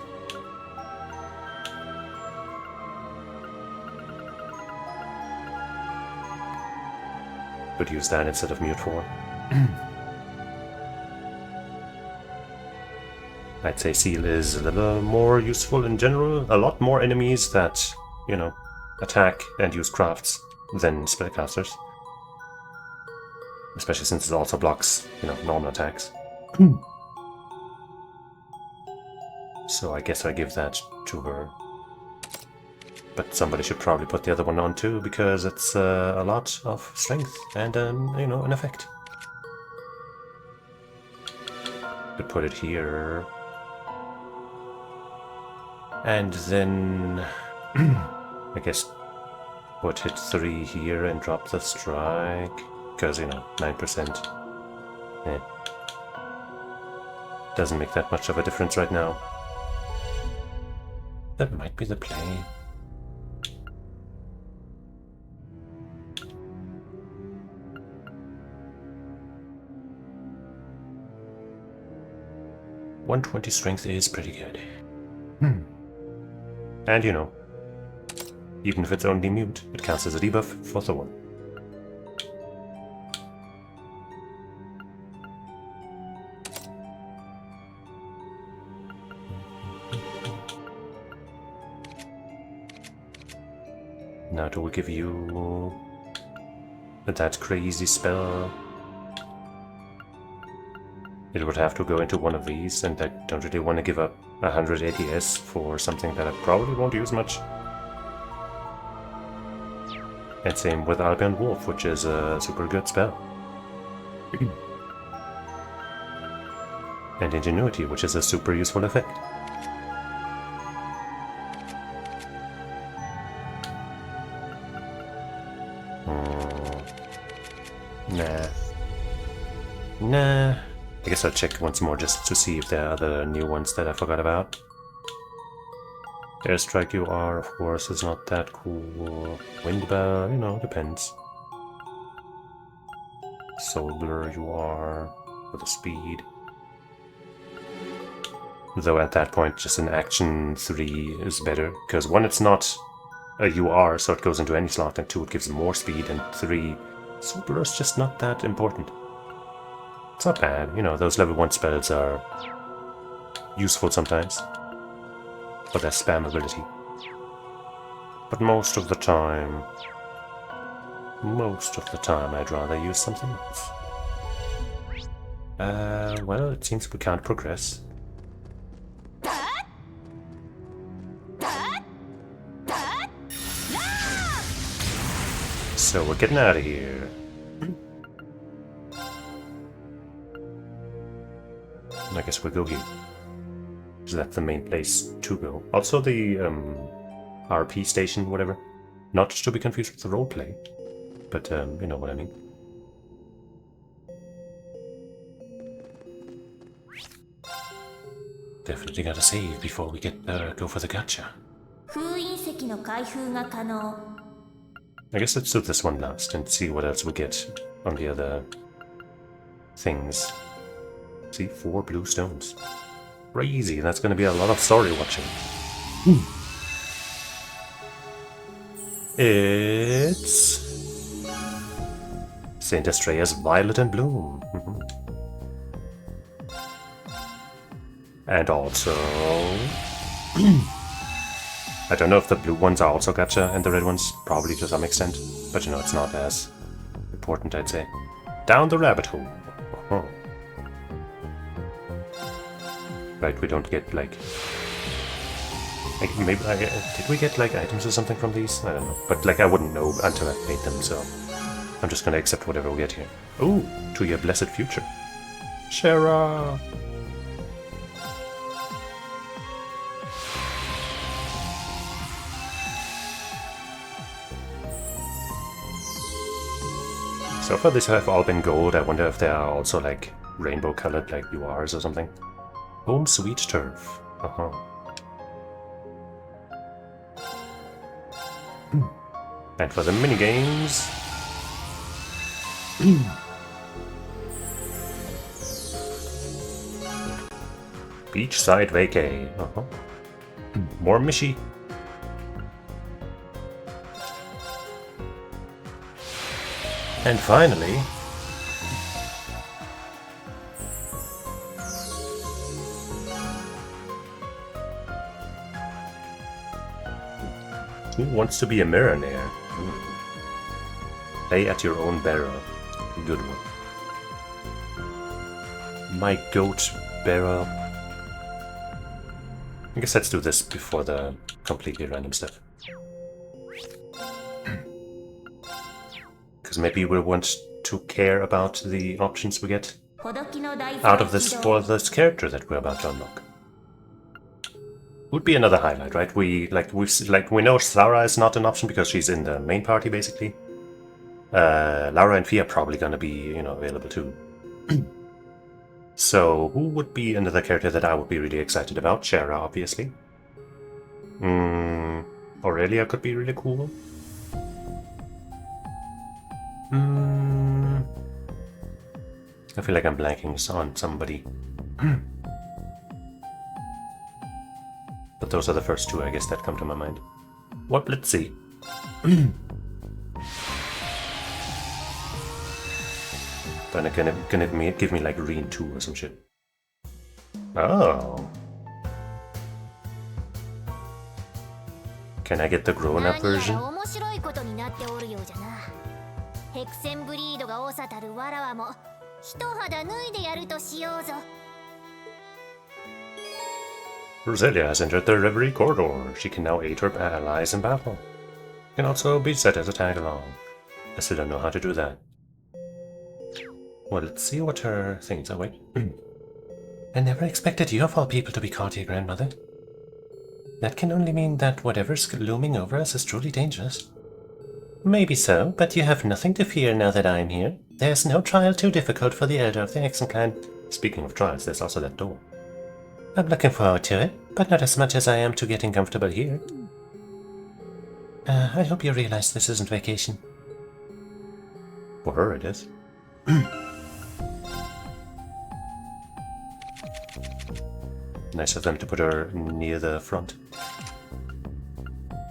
Speaker 1: Could use that instead of Mute 4. I'd say Seal is a little more useful in general. A lot more enemies that, you know, attack and use crafts than spellcasters. Especially since it also blocks, you know, normal attacks. So I guess I give that to her. But somebody should probably put the other one on too, because it's a lot of strength and, you know, an effect. Could put it here. And then, I guess, put hit 3 here and drop the strike. Because, you know, 9%. Eh. Doesn't make that much of a difference right now. That might be the play. .120 strength is pretty good. And you know, even if it's only mute, it counts as a debuff for Thorn. Now it will give you that crazy spell. It would have to go into one of these, and I don't really want to give up 100 ADS for something that I probably won't use much. And same with Albion Wolf, which is a super good spell. And Ingenuity, which is a super useful effect. Nah. I guess I'll check once more just to see if there are other new ones that I forgot about. Airstrike UR, of course, is not that cool. Windbell, you know, depends. Solar UR for the speed. Though at that point, just an action 3 is better, because 1, it's not a UR, so it goes into any slot, and 2, it gives more speed, and 3, Super is just not that important. It's not bad, you know, those level 1 spells are useful sometimes for their spam ability. But most of the time, I'd rather use something else. Well, it seems we can't progress. So we're getting out of here. I guess we'll go here. So that's the main place to go. Also the RP station, whatever. Not to be confused with the roleplay, but you know what I mean. Definitely gotta save before we get go for the gacha. I guess let's do this one last and see what else we get on the other things. See, 4 blue stones. Crazy, that's gonna be a lot of story watching. It's Saint Estrea's Violet and Bloom. And also... I don't know if the blue ones are also gacha and the red ones, probably to some extent. But you know, it's not as important, I'd say. Down the rabbit hole. Right, we don't get like maybe did we get like items or something from these? I don't know. But like I wouldn't know until I made them, so I'm just gonna accept whatever we get here. Ooh, to your blessed future. Shara! So far these have all been gold. I wonder if they are also like rainbow colored like URs or something. Home sweet turf. And for the minigames... Beachside vacay. More Mishi. And finally... Who wants to be a marinator? Play at your own barrel. Good one. My goat barrel. I guess let's do this before the completely random stuff. Because maybe we'll want to care about the options we get out of this for this character that we're about to unlock. Would be another highlight, right? We know Sarah is not an option because she's in the main party basically. Laura and Fia are probably gonna be, you know, available too. So who would be another character that I would be really excited about? Shara, obviously. Aurelia could be really cool. I feel like I'm blanking on somebody. But those are the first two, I guess, that come to my mind. What? Let's see. Then it's gonna give me like Reen 2 or some shit. Oh. Can I get the grown-up version? Roselia has entered the Reverie corridor. She can now aid her allies in battle. Can also be set as a tag-along. I still don't know how to do that. Well, let's see what her things are. Wait. I never expected you of all people to be called your grandmother. That can only mean that whatever's looming over us is truly dangerous. Maybe so, but you have nothing to fear now that I'm here. There's no trial too difficult for the elder of the Hexen clan. Speaking of trials, there's also that door. I'm looking forward to it, but not as much as I am to getting comfortable here. I hope you realize this isn't vacation. For her it is. Nice of them to put her near the front.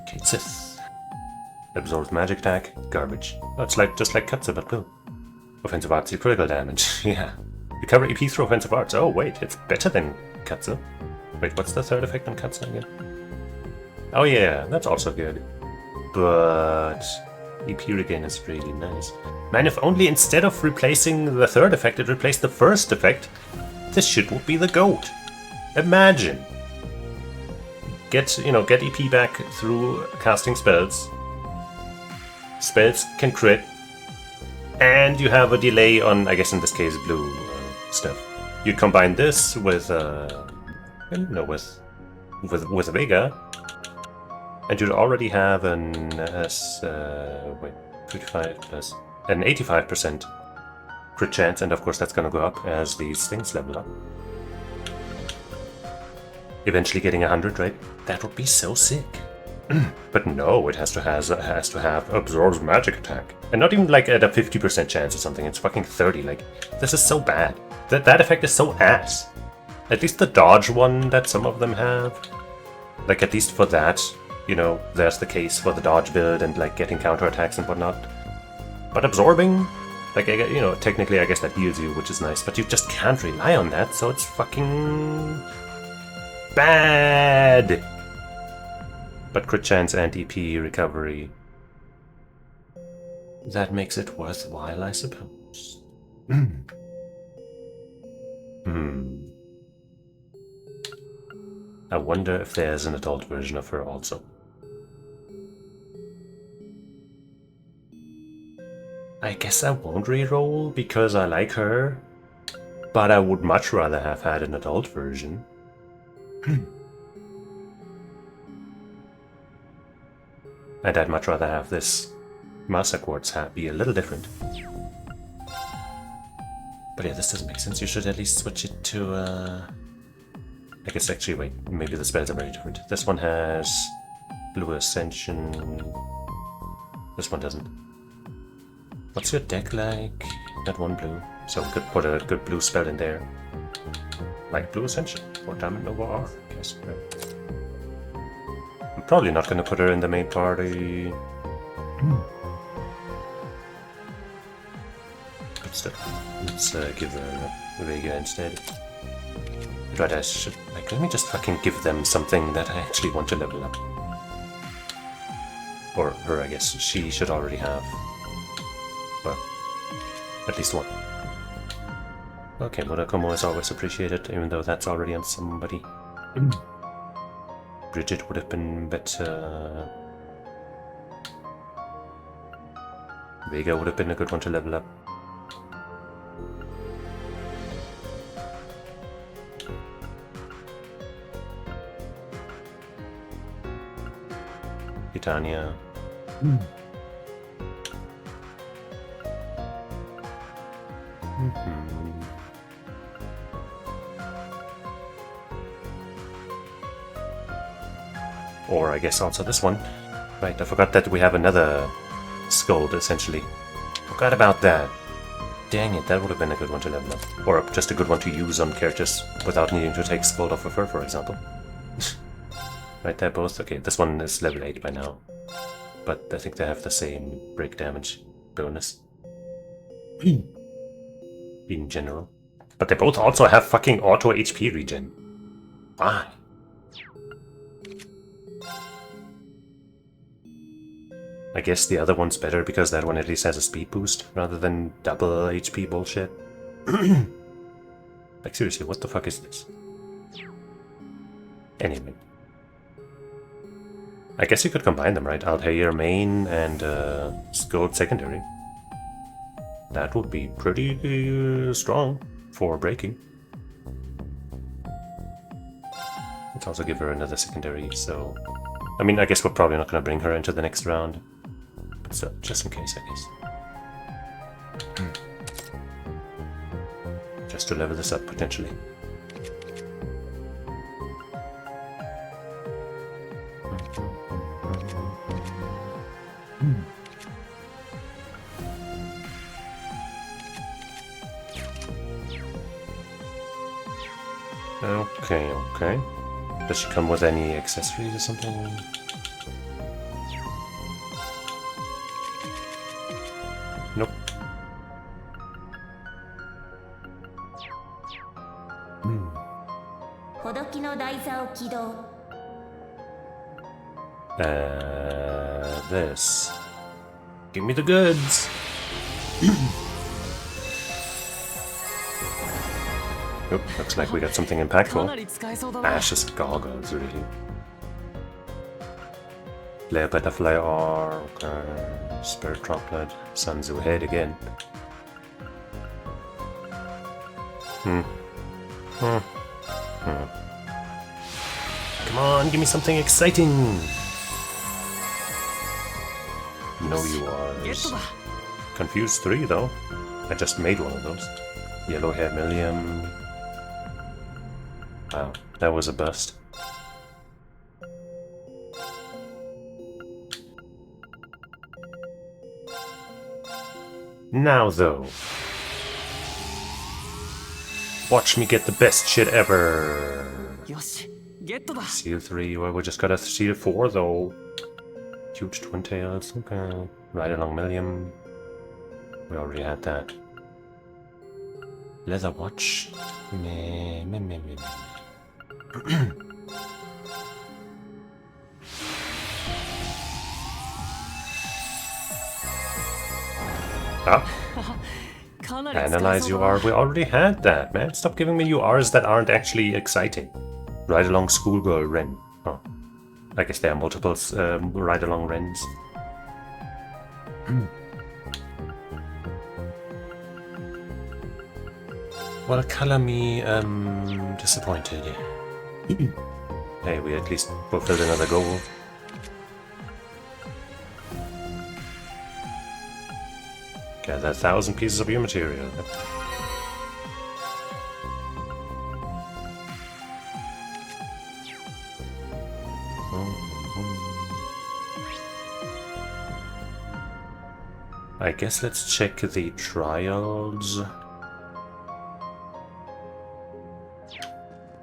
Speaker 1: Cheesus. Absorbs magic attack, garbage. Oh, it's like just like Katsu but blue. Offensive arts, do critical damage. Yeah. Recover EP through offensive arts. Oh wait, it's better than Katsu. Wait, what's the third effect on Katsu again? Oh yeah, that's also good. But EP regain is really nice. Man, if only instead of replacing the third effect, it replaced the first effect, this shit would be the GOAT. Imagine. Get EP back through casting spells. Spells can crit. And you have a delay on, I guess in this case, blue stuff. You combine this with, with Vega, and you'd already have an 35 plus an 85% crit chance, and of course that's gonna go up as these things level up. Eventually getting 100, right? That would be so sick. But no, it has to have absorbs magic attack, and not even like at a 50% chance or something. It's fucking 30. Like, this is so bad. That effect is so ass. At least the dodge one that some of them have, like at least for that, you know, there's the case for the dodge build and like getting counterattacks and whatnot. But absorbing, Like, you know, technically I guess that heals you, which is nice, but you just can't rely on that, so it's fucking bad! But crit chance and EP recovery. That makes it worthwhile, I suppose. I wonder if there's an adult version of her also. I guess I won't reroll because I like her, but I would much rather have had an adult version. And I'd much rather have this Master Quartz hat be a little different. But yeah, this doesn't make sense. You should at least switch it to, I guess actually, wait, maybe the spells are very different. This one has Blue Ascension. This one doesn't. What's your deck like? Not one blue, so we could put a good blue spell in there. Like Blue Ascension, or Damage Nova R, I guess. I'm probably not going to put her in the main party. But still, let's give her Vega instead. Right, I should, like, let me just fucking give them something that I actually want to level up. Or her, I guess. She should already have. Well, at least one. Okay, Murakumo is always appreciated, even though that's already on somebody. Bridget would have been better. Vega would have been a good one to level up. Titania. Or I guess also this one. Right, I forgot that we have another Scold, essentially. Forgot about that. Dang it, that would have been a good one to level up. Or just a good one to use on characters without needing to take Scold off of her, for example. Right, they're both. Okay, this one is level 8 by now. But I think they have the same break damage bonus. In general. But they both also have fucking auto HP regen. Why? I guess the other one's better because that one at least has a speed boost rather than double HP bullshit. Like seriously, what the fuck is this? Anyway. I guess you could combine them, right? Altair main and Scold secondary. That would be pretty strong for breaking. Let's also give her another secondary, so... I mean, I guess we're probably not going to bring her into the next round. But still, just in case, I guess. Just to level this up, potentially. Okay, okay. Does she come with any accessories or something? Nope. This. Give me the goods! Oop, looks like we got something impactful. Ashes goggles, really. Flare butterfly R, okay. Spirit droplet, Sanzu head again. Come on, give me something exciting! No, you are. Confused 3 though. I just made one of those. Yellow hair Millium. Wow, that was a bust. Now though, watch me get the best shit ever. Seal 3, well we just got a Seal 4 though. Huge Twin Tails, okay. Right along Millium. We already had that. Leather watch. Meh, meh, meh, meh, meh. Ah. Analyze UR. We already had that, man. Stop giving me URs that aren't actually exciting. Ride along schoolgirl Ren. Oh. I guess there are multiple ride along Rens. Well, color me disappointed. Hey, we at least fulfilled another goal. Gather 1,000 pieces of your material. I guess let's check the trials.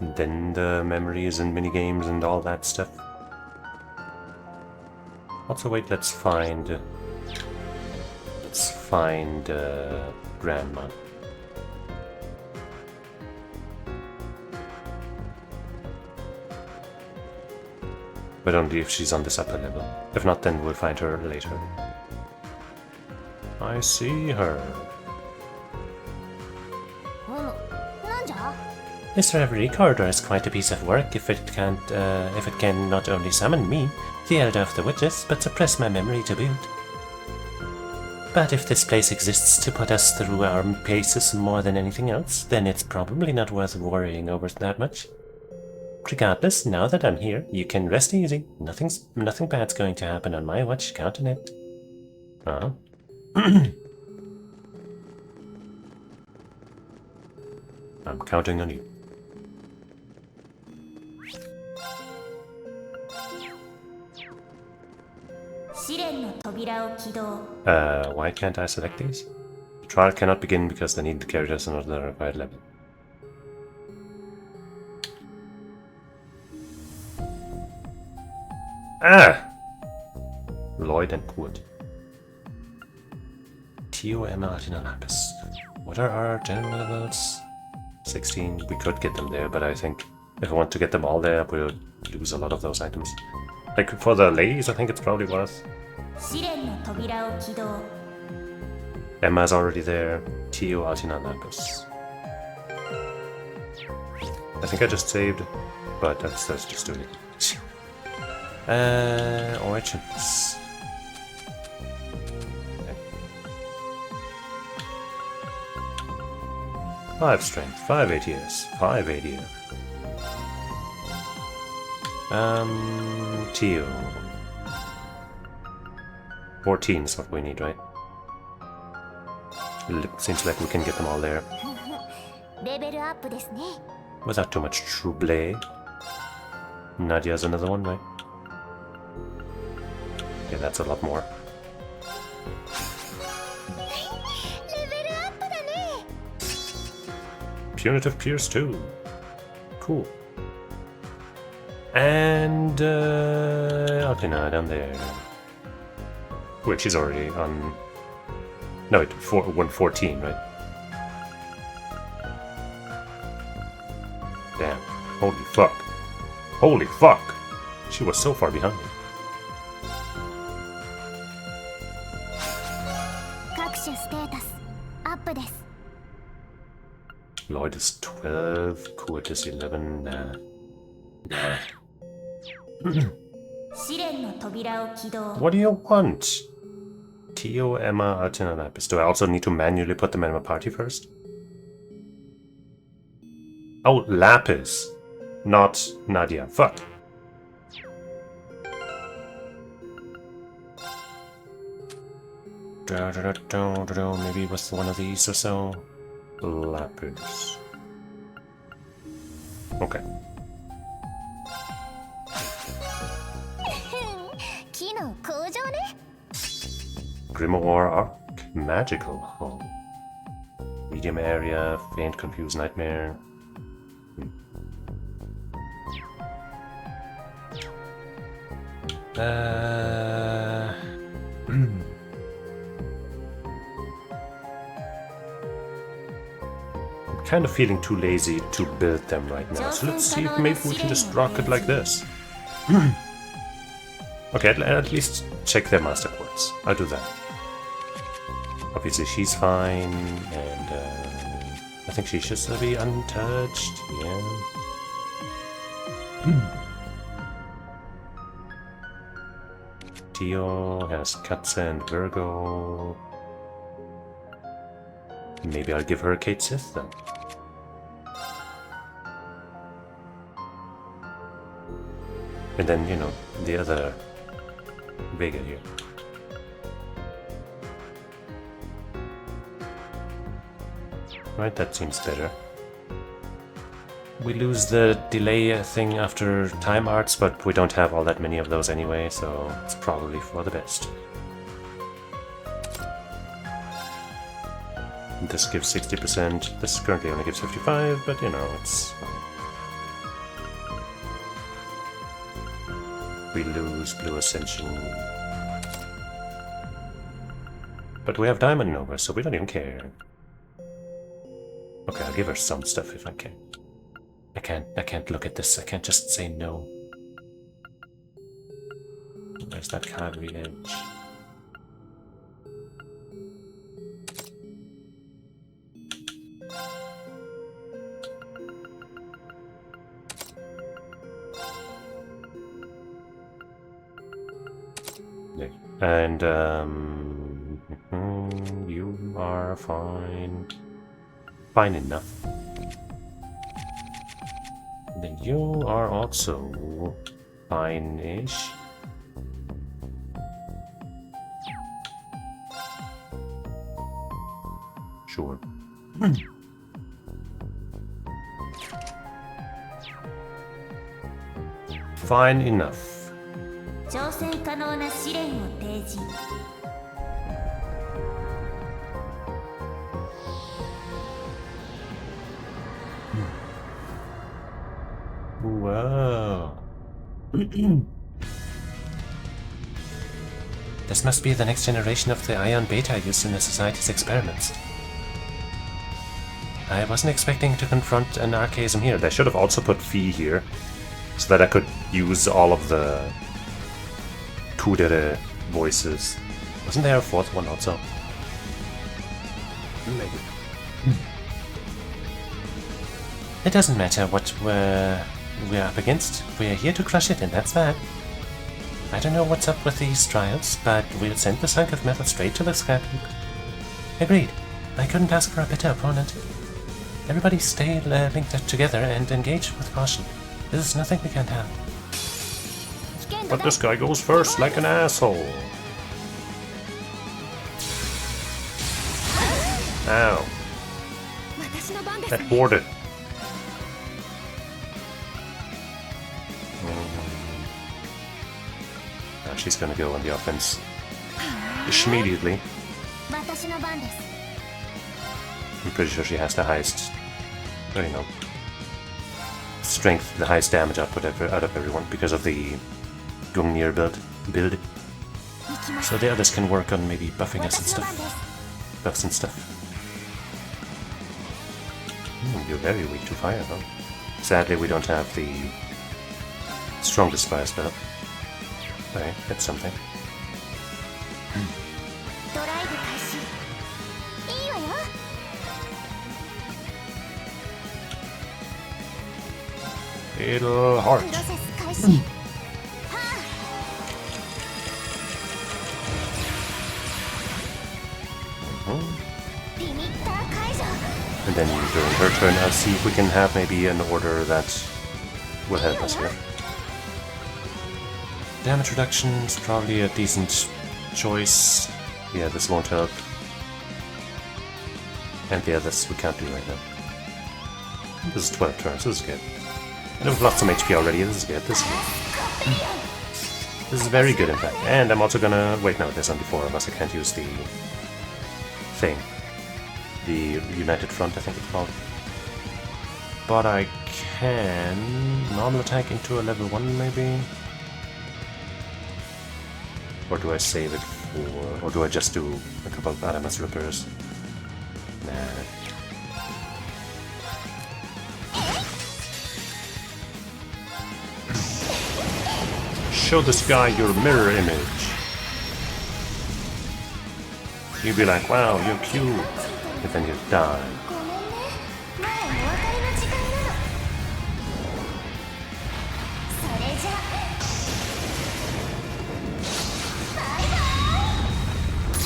Speaker 1: And then the memories and minigames and all that stuff. Also, wait, let's find Grandma. But only if she's on this upper level. If not, then we'll find her later. I see her. This Reverie corridor is quite a piece of work if it can not only summon me, the Elder of the Witches, but suppress my memory to boot. But if this place exists to put us through our paces more than anything else, then it's probably not worth worrying over that much. Regardless, now that I'm here, you can rest easy. Nothing bad's going to happen on my watch, count on it. Oh. I'm counting on you. Why can't I select these? The trial cannot begin because the needed characters are not at the required level. Ah! Lloyd and Wood. Tio, Emma, Altina, Lapis. What are our general levels? 16. We could get them there, but I think if I want to get them all there, we'll lose a lot of those items. Like for the ladies, I think it's probably worth. Emma's already there. Tio, Altina, Lapis. I think I just saved, but that's just doing it. Origins. Okay. 5 strength, 5 ATS, 5 ADF. Tio. 14 is what we need, right? Seems like we can get them all there. Without too much trouble. Nadia's another one, right? Yeah, that's a lot more. Punitive Pierce 2. Cool. And Alpina down there. Wait, she's already on. No, wait, 114, right? Damn. Holy fuck. Holy fuck! She was so far behind. Lloyd is 12, Kurt is 11, nah. What do you want? Tio, Emma, Altina, Lapis. Do I also need to manually put them in my party first? Oh, Lapis. Not Nadia. Fuck. Maybe it was one of these or so. Lapis. Okay. Grimoire Arc. Magical Home. Medium area. Faint, confused nightmare. kind of feeling too lazy to build them right now. So let's see if maybe we can just rock it like this. Okay, at least check their master quartz. I'll do that. Obviously she's fine, and I think she should still be untouched. Yeah. Tio has Katze and Virgo. Maybe I'll give her a Kate Sith then. And then, you know, the other Vega here. Right, that seems better. We lose the delay thing after time arts, but we don't have all that many of those anyway, so it's probably for the best. This gives 60%, this currently only gives 55%, but you know, it's fine. We lose Blue Ascension. But we have Diamond Nova, so we don't even care. Okay, I'll give her some stuff if I can. I can't look at this, I can't just say no. Where's that cavalry edge? And, you are fine. Fine enough. Then you are also fine-ish. Sure. Fine enough. Whoa. This must be the next generation of the ion beta used in the Society's experiments. I wasn't expecting to confront an archaism here. They should have also put Phi here, so that I could use all of the Kudere voices. Wasn't there a fourth one also? Maybe. It doesn't matter what we're up against. We're here to crush it, and that's that. I don't know what's up with these trials, but we'll send the hunk of metal straight to the scrap heap. Agreed. I couldn't ask for a better opponent. Everybody stay linked together and engage with caution. There's nothing we can't have. But this guy goes first like an asshole. Ow. That boarded. Now she's gonna go on the offense immediately. I'm pretty sure she has the highest, you know, strength, the highest damage output out of everyone because of the Gungnir build. So the others can work on maybe buffing us and stuff. Buffs and stuff. You're very weak to fire, though. Sadly, we don't have the strongest fire spell. Okay, that's something. It'll heart. And then during her turn, I'll see if we can have maybe an order that will help us here. Damage reduction is probably a decent choice. Yeah, this won't help. And yeah, this we can't do right now. This is 12 turns, this is good. And we've lost some HP already, this is good, this is good. This is very good in fact. And I'm also gonna... wait, no, there's only 4 of us, I can't use the thing. The United Front, I think it's called. But I can normal attack into a level 1 maybe? Or do I save it for... or do I just do a couple of Adamas Rippers? Nah. show this guy your mirror image. You'd be like, wow, you're cute. And then you die.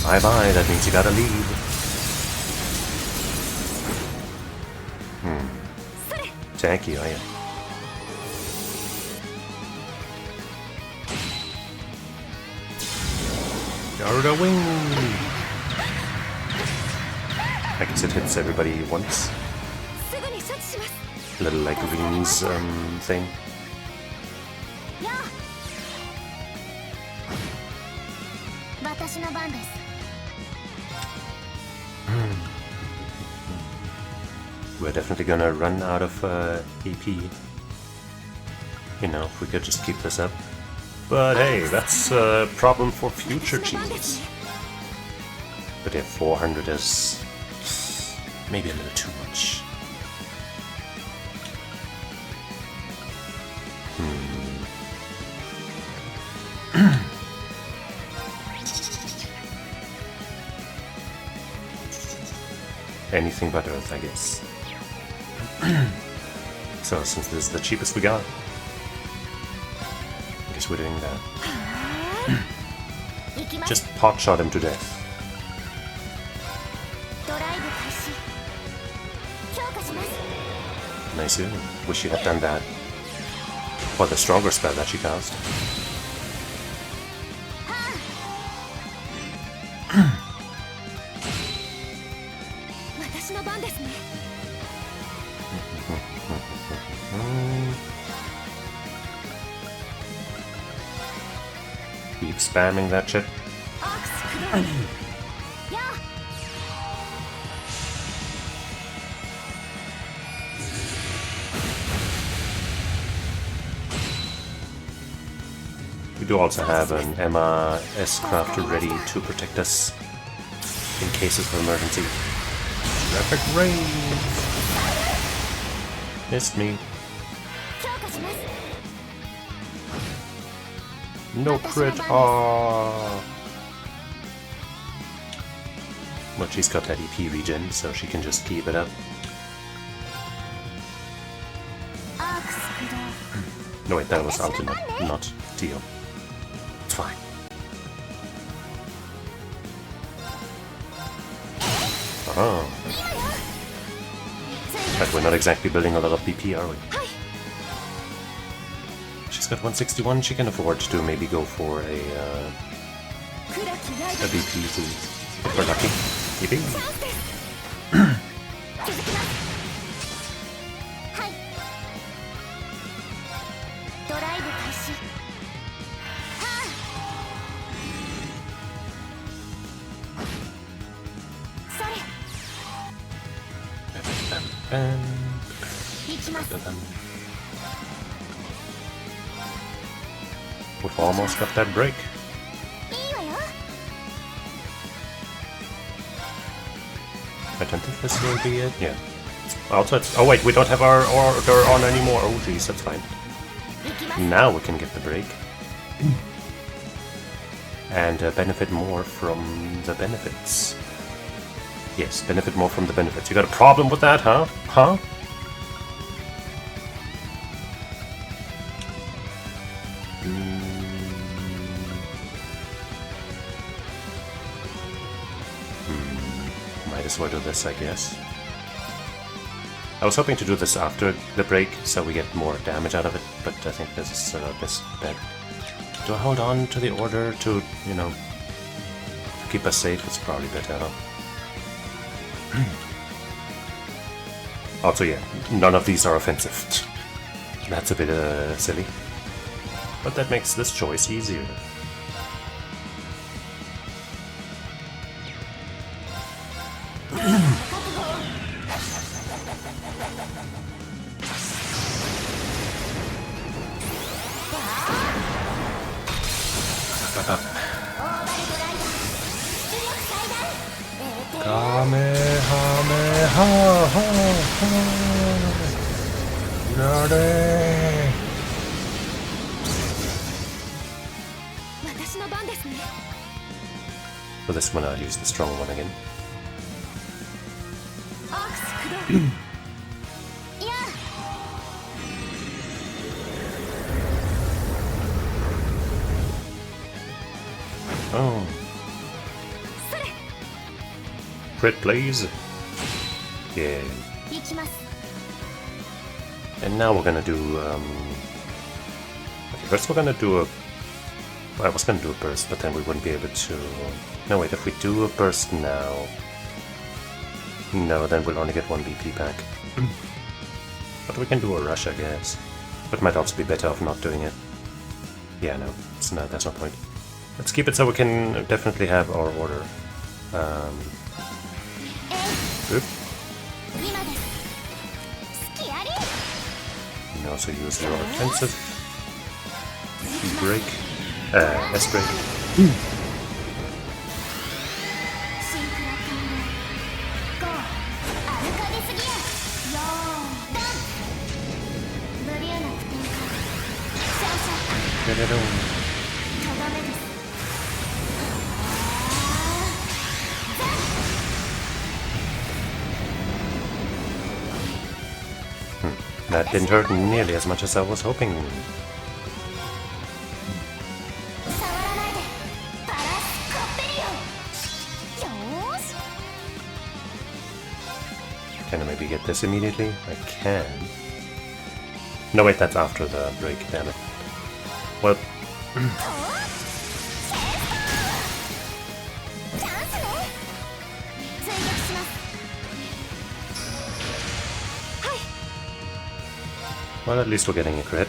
Speaker 1: Bye bye, that means you gotta leave. Janky, are you? Garuda wing! I guess it hits everybody once. Little like rings thing. We're definitely gonna run out of AP. You know, if we could just keep this up. But hey, that's a problem for future Cheesus. But yeah, 400 is maybe a little too much. Anything but Earth, I guess. So, since this is the cheapest we got, I guess we're doing that. Just potshot him to death. Nice. Wish you had done that. For the stronger spell that she cast. Keep spamming that shit. We do also have an Emma S-Craft ready to protect us in cases of emergency. Rapid rain! Missed me. No crit. Aww. Well, she's got that EP regen, so she can just keep it up. No wait, that was ultimate, not Teal. It's fine. Oh. But we're not exactly building a lot of BP, are we? She's got 161, she can afford to maybe go for a BP if we're lucky. Yippee! We've almost got that break. I don't think this will be it. Yeah. Also, it's, oh wait, we don't have our order on anymore. Oh geez, that's fine. Now we can get the break. And benefit more from the benefits. Yes, benefit more from the benefits. You got a problem with that, huh? Huh? Might as well do this, I guess. I was hoping to do this after the break, so we get more damage out of it, but I think this is a best bet. Do I hold on to the order to, you know, to keep us safe? It's probably better, huh? Also, yeah, none of these are offensive. That's a bit silly. But that makes this choice easier. For this one, I'll use the strong one again. Oh. Crit, please. Yeah. And now we're gonna do, okay, first we're gonna do a... I was gonna do a burst, but then we wouldn't be able to... No, wait, if we do a burst now... No, then we'll only get one BP back. But we can do a rush, I guess. But might also be better off not doing it. Yeah, no, there's no point. Let's keep it so we can definitely have our order. Oop. You can also use your offensive. Break. S-break. Get it on. That didn't hurt nearly as much as I was hoping. Can I maybe get this immediately? I can. No, wait, that's after the break, damn it. Well... Well, at least we're getting a crit.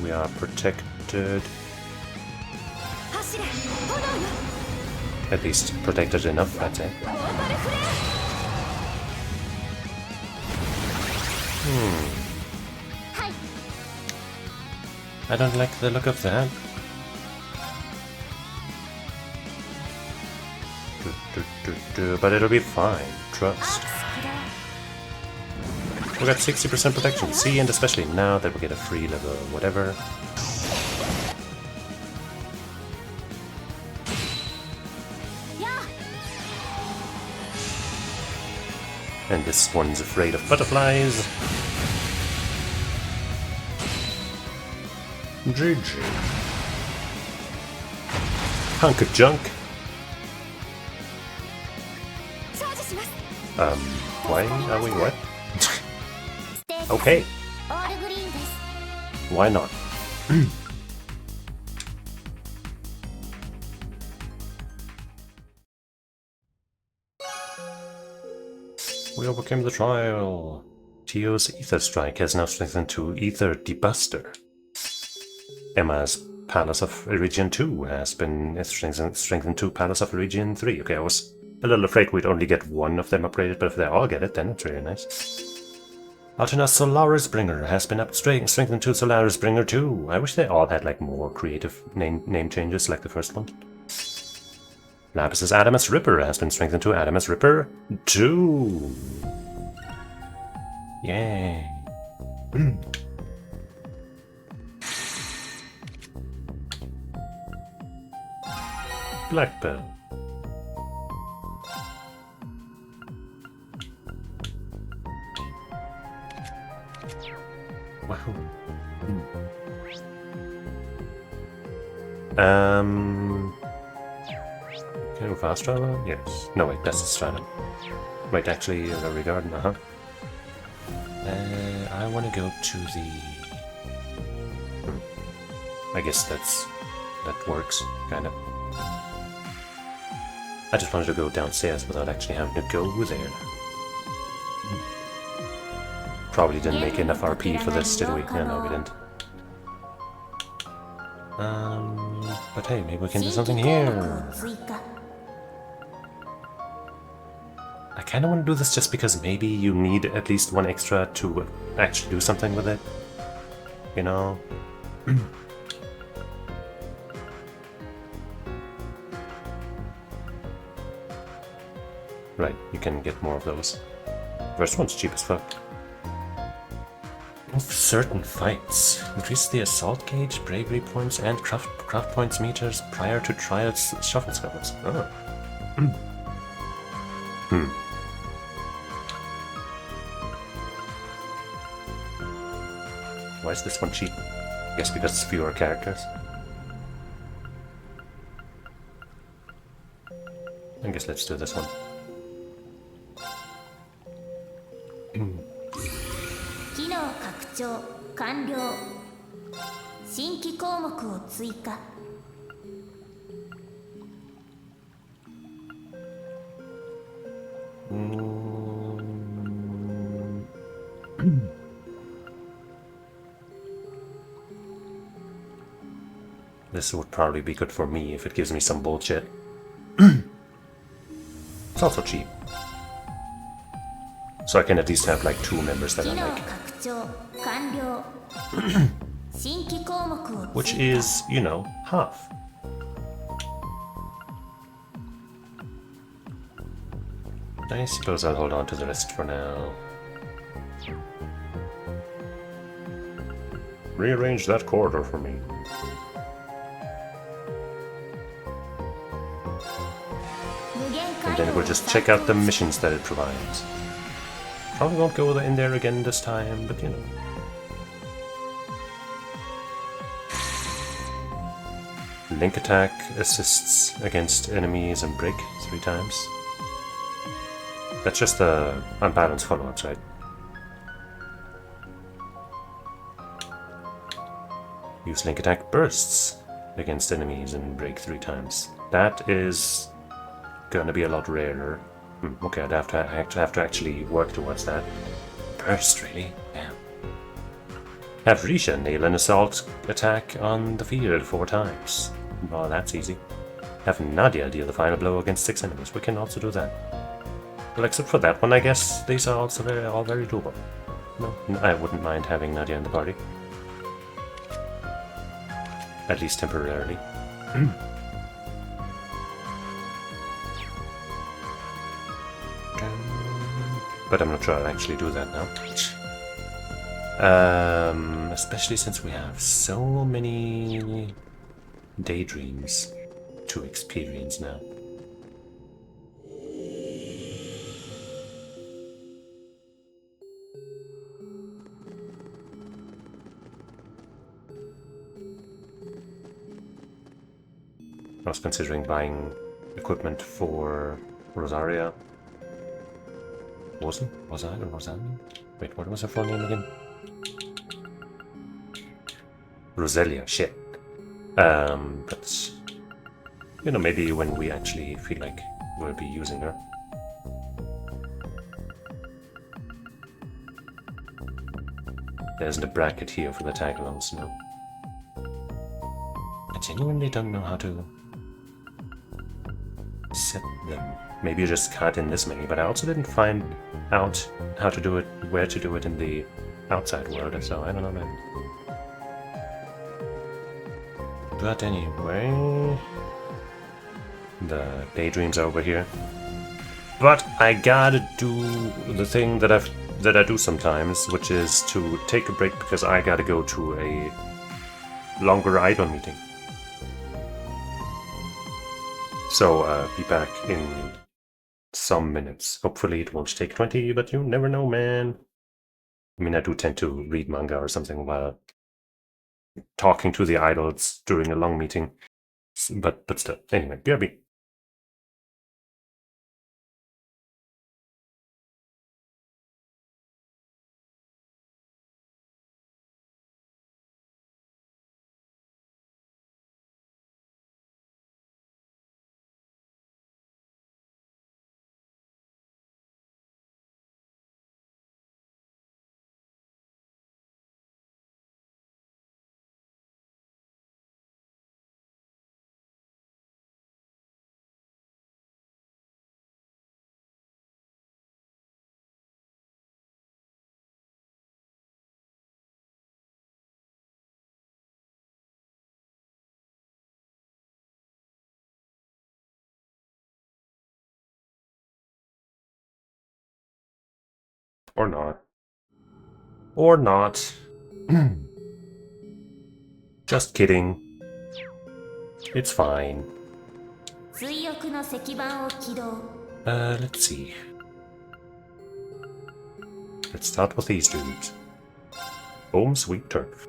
Speaker 1: We are protected. At least protected enough, I'd say. I don't like the look of that. But it'll be fine, trust. We got 60% protection, see, and especially now that we get a free level whatever. And this one's afraid of butterflies. GG. Hunk of junk. Why are we what? Okay. Why not? We overcame the trial. Tio's Ether Strike has now strengthened to Ether Debuster. Emma's Palace of Iridian 2 has been strengthened to Palace of Iridian 3. Okay, I was a little afraid we'd only get one of them upgraded, but if they all get it, then it's really nice. Alterna's Solaris Bringer has been strengthened to Solaris Bringer 2. I wish they all had like more creative name changes like the first one. Lapis's Adamus Ripper has been strengthened to Adamus Ripper 2. Yay. Black Belt. Wow. Can we fast travel? Yes. No, wait, that's the stratum. Wait, actually, Reverie Garden, I want to go to the... I guess that works, kind of. I just wanted to go downstairs without actually having to go there. Probably didn't make enough RP for this, did we? Yeah, no, we didn't. But hey, maybe we can do something here. I kind of want to do this just because maybe you need at least one extra to actually do something with it. You know? Right, you can get more of those. First one's cheap as fuck. Of certain fights. Increase the assault gauge, bravery points, and craft points meters prior to trials shuffle scuffles. Oh. Why is this one cheap? I guess because it's fewer characters. I guess let's do this one.
Speaker 2: 機能拡張完了。新規項目を追加。
Speaker 1: This would probably be good for me if it gives me some bullshit. It's also cheap. So I can at least have like 2 members that I like. Which is, you know, half. I suppose I'll hold on to the rest for now. Rearrange that corridor for me. And then we'll just check out the missions that it provides. Probably won't go in there again this time, but you know. Link attack assists against enemies and break 3 times. That's just the unbalanced follow-ups, right? Use link attack bursts against enemies and break 3 times. That is gonna be a lot rarer. Okay, I'd have to actually work towards that. Burst, really? Damn. Have Risha nail an assault attack on the field 4 times. Oh, that's easy. Have Nadia deal the final blow against 6 enemies. We can also do that. Well, except for that one, I guess these are also all very doable. No, I wouldn't mind having Nadia in the party. At least temporarily. But I'm not sure I'll actually do that now. Especially since we have so many daydreams to experience now. I was considering buying equipment for Rosaria. Was I or Rosalia? Wait, what was her full name again? Roselia, shit. But you know, maybe when we actually feel like we'll be using her. There isn't a bracket here for the tag-alongs, no. I genuinely don't know how to set them. Maybe you just cut in this many, but I also didn't find out how to do it, where to do it in the outside world, so I don't know, man. But anyway, the daydreams are over here. But I gotta do the thing that I do sometimes, which is to take a break because I gotta go to a longer idol meeting. So be back in some minutes. Hopefully it won't take 20, but you never know, man. I mean, I do tend to read manga or something while talking to the idols during a long meeting. But still. Anyway, BRB. Or not. Or not. Just kidding. It's fine. Let's see. Let's start with these dudes. Home sweet turf.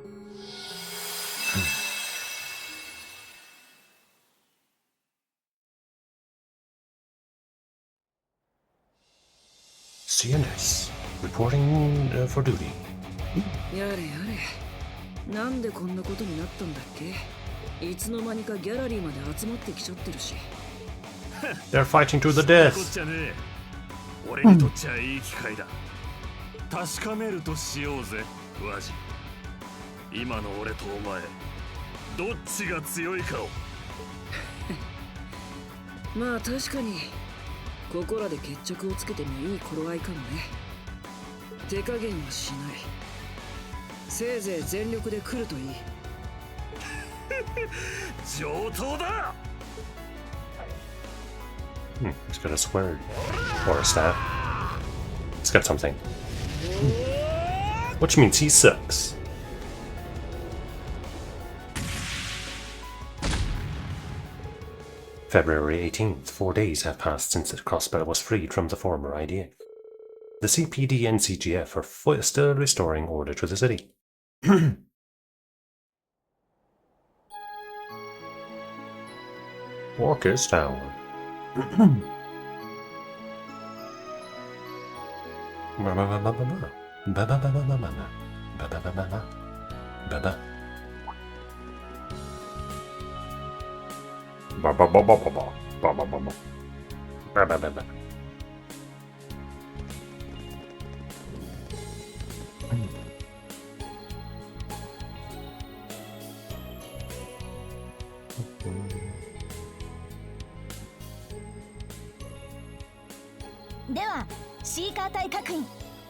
Speaker 1: CNS, reporting for duty.
Speaker 3: やれやれ。なんでこんなことになったんだっけ？いつの間にかギャラリーまで集まってきちゃってるし。
Speaker 1: They're fighting to the death.
Speaker 4: 俺にとっちゃいい機会だ。確かめるとしようぜ、ワジ。今の俺とお前、どっちが強いかを。
Speaker 3: まあ確かに、ここらで決着をつけてもいい頃合いかもね。手加減はしない。せいぜい全力で来るといい。
Speaker 4: 上等だ。
Speaker 1: He's got a sword. Or a staff. He's got something. Which means he sucks. February 18th. 4 days have passed since the crossbow was freed from the former IDF. The CPD and CGF are still restoring order to the city. Walker's Tower.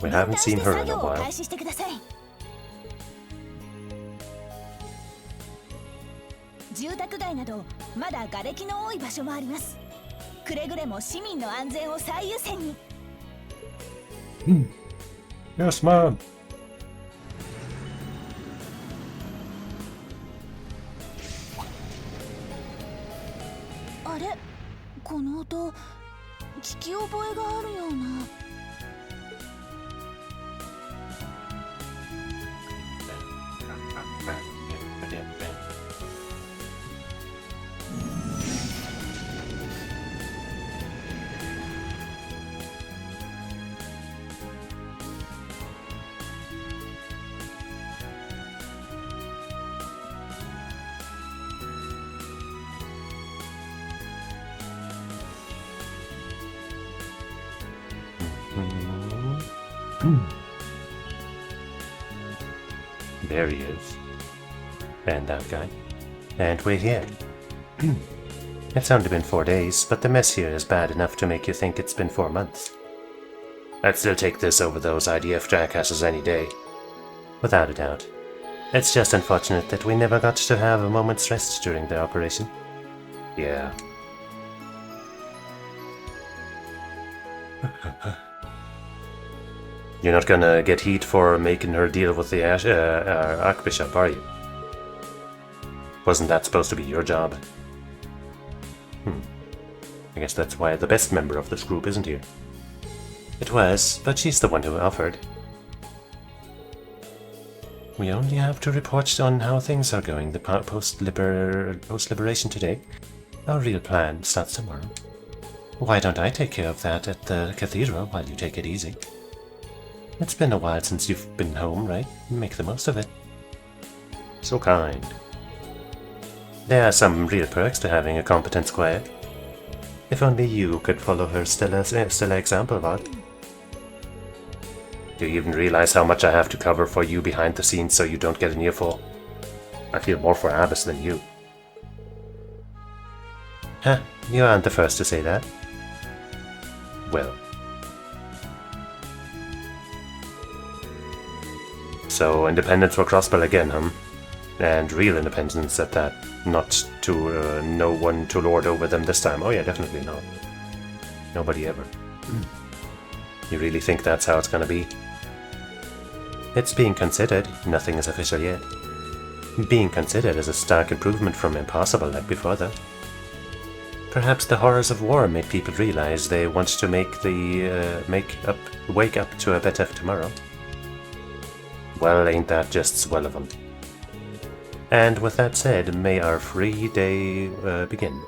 Speaker 1: We haven't seen her in a while.
Speaker 2: 住宅街などまだ瓦礫の多い場所もあります。くれぐれも市民の安全を最優先に。
Speaker 1: Yes, ma'am.
Speaker 2: あれ、この音、聞き覚えがあるような。
Speaker 1: There he is. And that guy. And we're here. It's only been 4 days, but the mess here is bad enough to make you think it's been 4 months. I'd still take this over those IDF jackasses any day. Without a doubt. It's just unfortunate that we never got to have a moment's rest during the operation. Yeah. You're not gonna get heat for making her deal with the Archbishop, are you? Wasn't that supposed to be your job? I guess that's why the best member of this group isn't here. It was, but she's the one who offered. We only have to report on how things are going the post-liberation today. Our real plan starts tomorrow. Why don't I take care of that at the cathedral while you take it easy? It's been a while since you've been home, right? Make the most of it. So kind. There are some real perks to having a competent squire. If only you could follow her stellar example, Vod. Do you even realize how much I have to cover for you behind the scenes so you don't get an earful? I feel more for Abbas than you. Huh, you aren't the first to say that. Well. So, independence for Crossbell again, huh? And real independence at that. Not to no one to lord over them this time. Oh yeah, definitely not. Nobody ever. You really think that's how it's gonna be? It's being considered. Nothing is official yet. Being considered is a stark improvement from impossible like before, though. Perhaps the horrors of war made people realize they want to wake up to a better tomorrow. Well, ain't that just swell of 'em? And with that said, may our free day begin.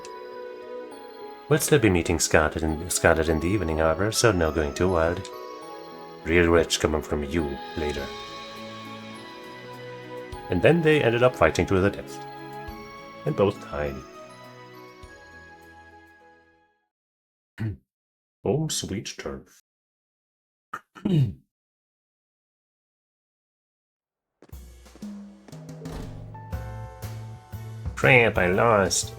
Speaker 1: We'll still be meeting Scarlet in the evening, however, so no going too wild. Real rich coming from you later. And then they ended up fighting to the death. And both died. Home sweet turf. Crap, I lost.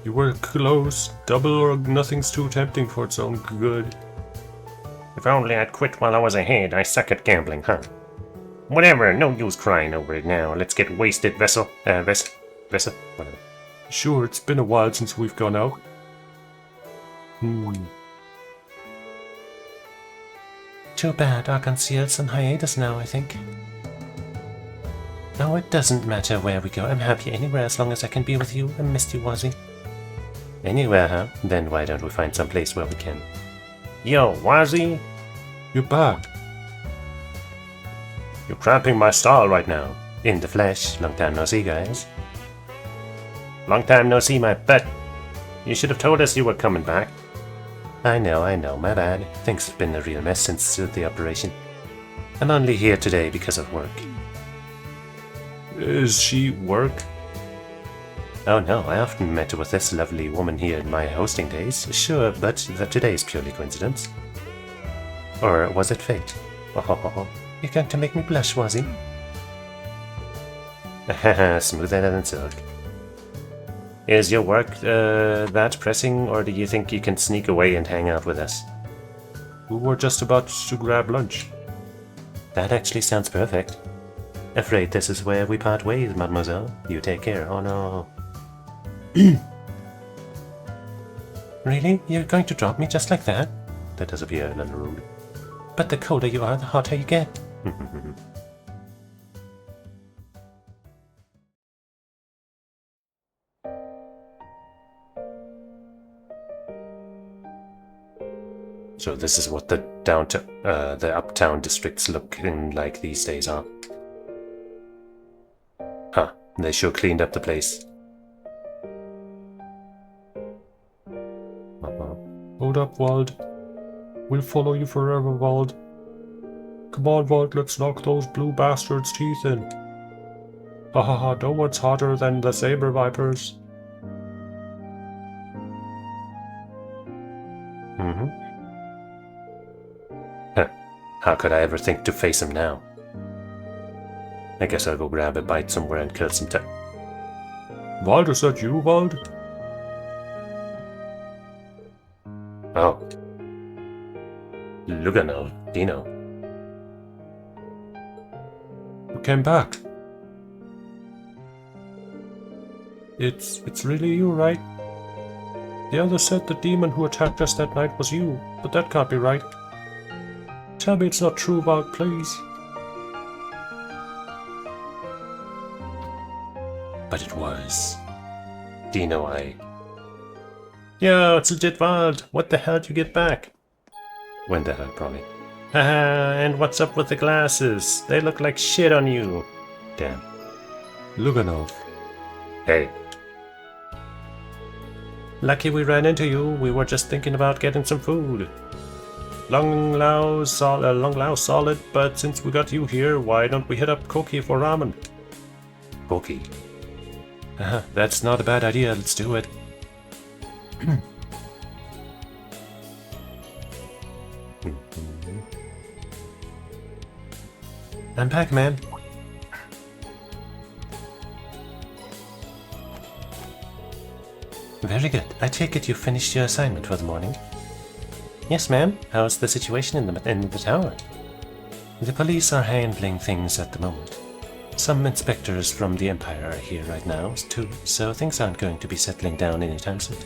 Speaker 1: You were close. Double or nothing's too tempting for its own good. If only I'd quit while I was ahead. I suck at gambling, huh? Whatever, no use crying over it now. Let's get wasted, Vessel. Vessel? Whatever. Sure, it's been a while since we've gone out. Too bad, Arconceal's on hiatus now, I think. No, it doesn't matter where we go. I'm happy anywhere as long as I can be with you. I missed you, Wazzy. Anywhere, huh? Then why don't we find some place where we can? Yo, Wazzy! You're back. You're cramping my style right now. In the flesh. Long time no see, guys. Long time no see, my butt. You should have told us you were coming back. I know, my bad. Things have been a real mess since the operation. I'm only here today because of work. Is she work? Oh no, I often met with this lovely woman here in my hosting days. Sure, but today's purely coincidence. Or was it fate? Oh, you're going to make me blush, Wazzy. Smoother than silk. Is your work that pressing, or do you think you can sneak away and hang out with us? We were just about to grab lunch. That actually sounds perfect. Afraid this is where we part ways, mademoiselle. You take care. Oh no. Really? You're going to drop me just like that? That does appear a little rude. But the colder you are, the hotter you get. So this is what the uptown districts looking like these days, huh? Huh, they sure cleaned up the place. Hold up, Wald. We'll follow you forever, Wald. Come on, Wald, let's knock those blue bastards' teeth in. Ha ha ha, no one's hotter than the saber vipers. How could I ever think to face him now? I guess I'll go grab a bite somewhere and kill some time. Wald, is that you, Wald? Oh. Luganov, Dino. You came back. It's really you, right? The others said the demon who attacked us that night was you, but that can't be right. Tell me it's not true, Wald, please. But it was. Dino, Yo, it's legit, Wald. What the hell did you get back? When the hell, probably. Haha, and what's up with the glasses? They look like shit on you. Damn. Luganov. Hey. Lucky we ran into you. We were just thinking about getting some food. Long Lao solid, but since we got you here, why don't we hit up Koki for ramen? Koki. That's not a bad idea. Let's do it. I'm back, man. Very good. I take it you finished your assignment for the morning. Yes, ma'am. How's the situation in the tower? The police are handling things at the moment. Some inspectors from the Empire are here right now, too, so things aren't going to be settling down anytime soon.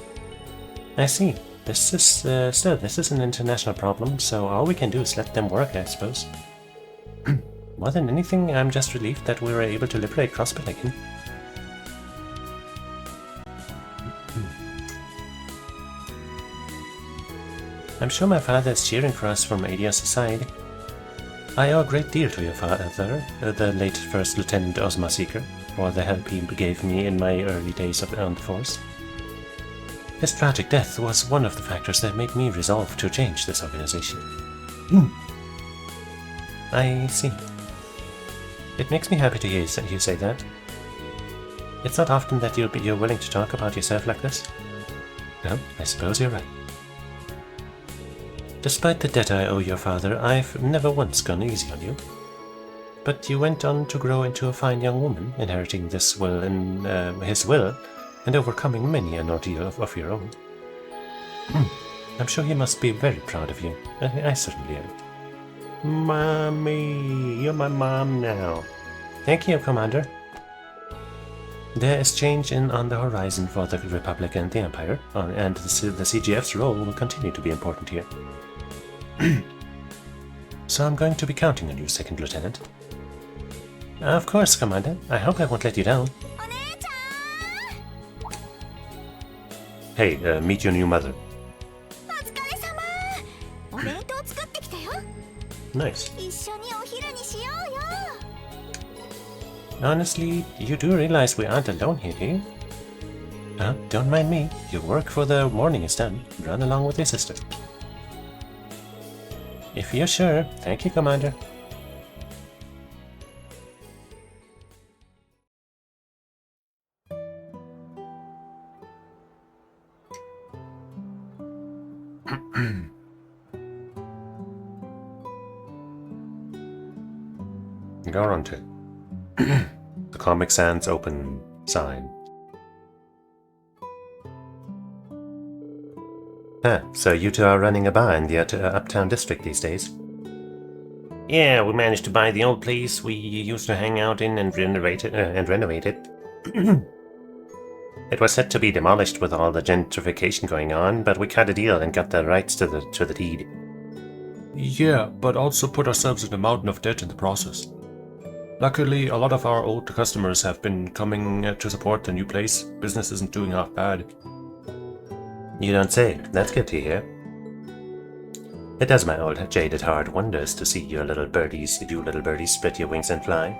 Speaker 1: I see. This is an international problem, so all we can do is let them work, I suppose. More than anything, I'm just relieved that we were able to liberate Crossbell again. I'm sure my father is cheering for us from Adios Society. I owe a great deal to your father, the late First Lieutenant Ozma Seeker, for the help he gave me in my early days on the force. His tragic death was one of the factors that made me resolve to change this organization. I see. It makes me happy to hear you say that. It's not often that you're willing to talk about yourself like this. No, I suppose you're right. Despite the debt I owe your father, I've never once gone easy on you. But you went on to grow into a fine young woman, inheriting his will and overcoming many an ordeal of your own. I'm sure he must be very proud of you. I certainly am. Mommy, you're my mom now. Thank you, Commander. There is change on the horizon for the Republic and the Empire, and the CGF's role will continue to be important here. So I'm going to be counting on you, Second Lieutenant. Of course, Commander. I hope I won't let you down. Hey, meet your new mother. Nice. Honestly, you do realize we aren't alone here, do you? Don't mind me. Your work for the morning is done. Run along with your sister. If you're sure. Thank you, Commander. Guaranteed. The Comic Sans open sign. So you two are running a bar in the Uptown District these days? Yeah, we managed to buy the old place we used to hang out in and renovate it. It was set to be demolished with all the gentrification going on, but we cut a deal and got the rights to the deed.
Speaker 5: Yeah, but also put ourselves in a mountain of debt in the process. Luckily, a lot of our old customers have been coming to support the new place. Business isn't doing half bad.
Speaker 1: You don't say. That's good to hear. It does my old jaded heart wonders to see you little birdies split your wings and fly.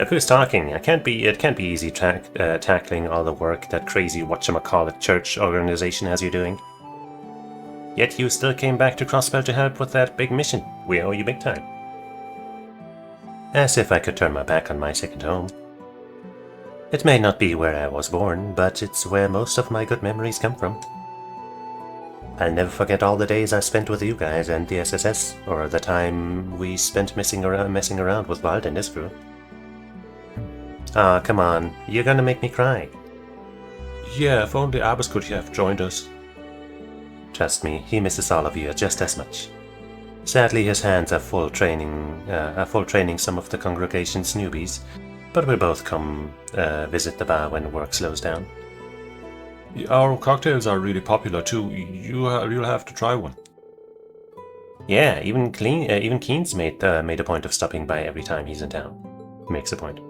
Speaker 1: If who's talking, it can't be easy tackling all the work that crazy whatchamacallit church organization has you doing. Yet you still came back to Crossbell to help with that big mission. We owe you big time. As if I could turn my back on my second home. It may not be where I was born, but it's where most of my good memories come from. I'll never forget all the days I spent with you guys and the SSS, or the time we spent messing around with Wald and his crew. Ah, come on, you're gonna make me cry.
Speaker 5: Yeah, if only Abbas could have joined us.
Speaker 1: Trust me, he misses all of you just as much. Sadly, his hands are full training some of the congregation's newbies, but we'll both come visit the bar when work slows down.
Speaker 5: Our cocktails are really popular too. You'll have to try one.
Speaker 1: Yeah, even Keen's made a point of stopping by every time he's in town. Makes a point.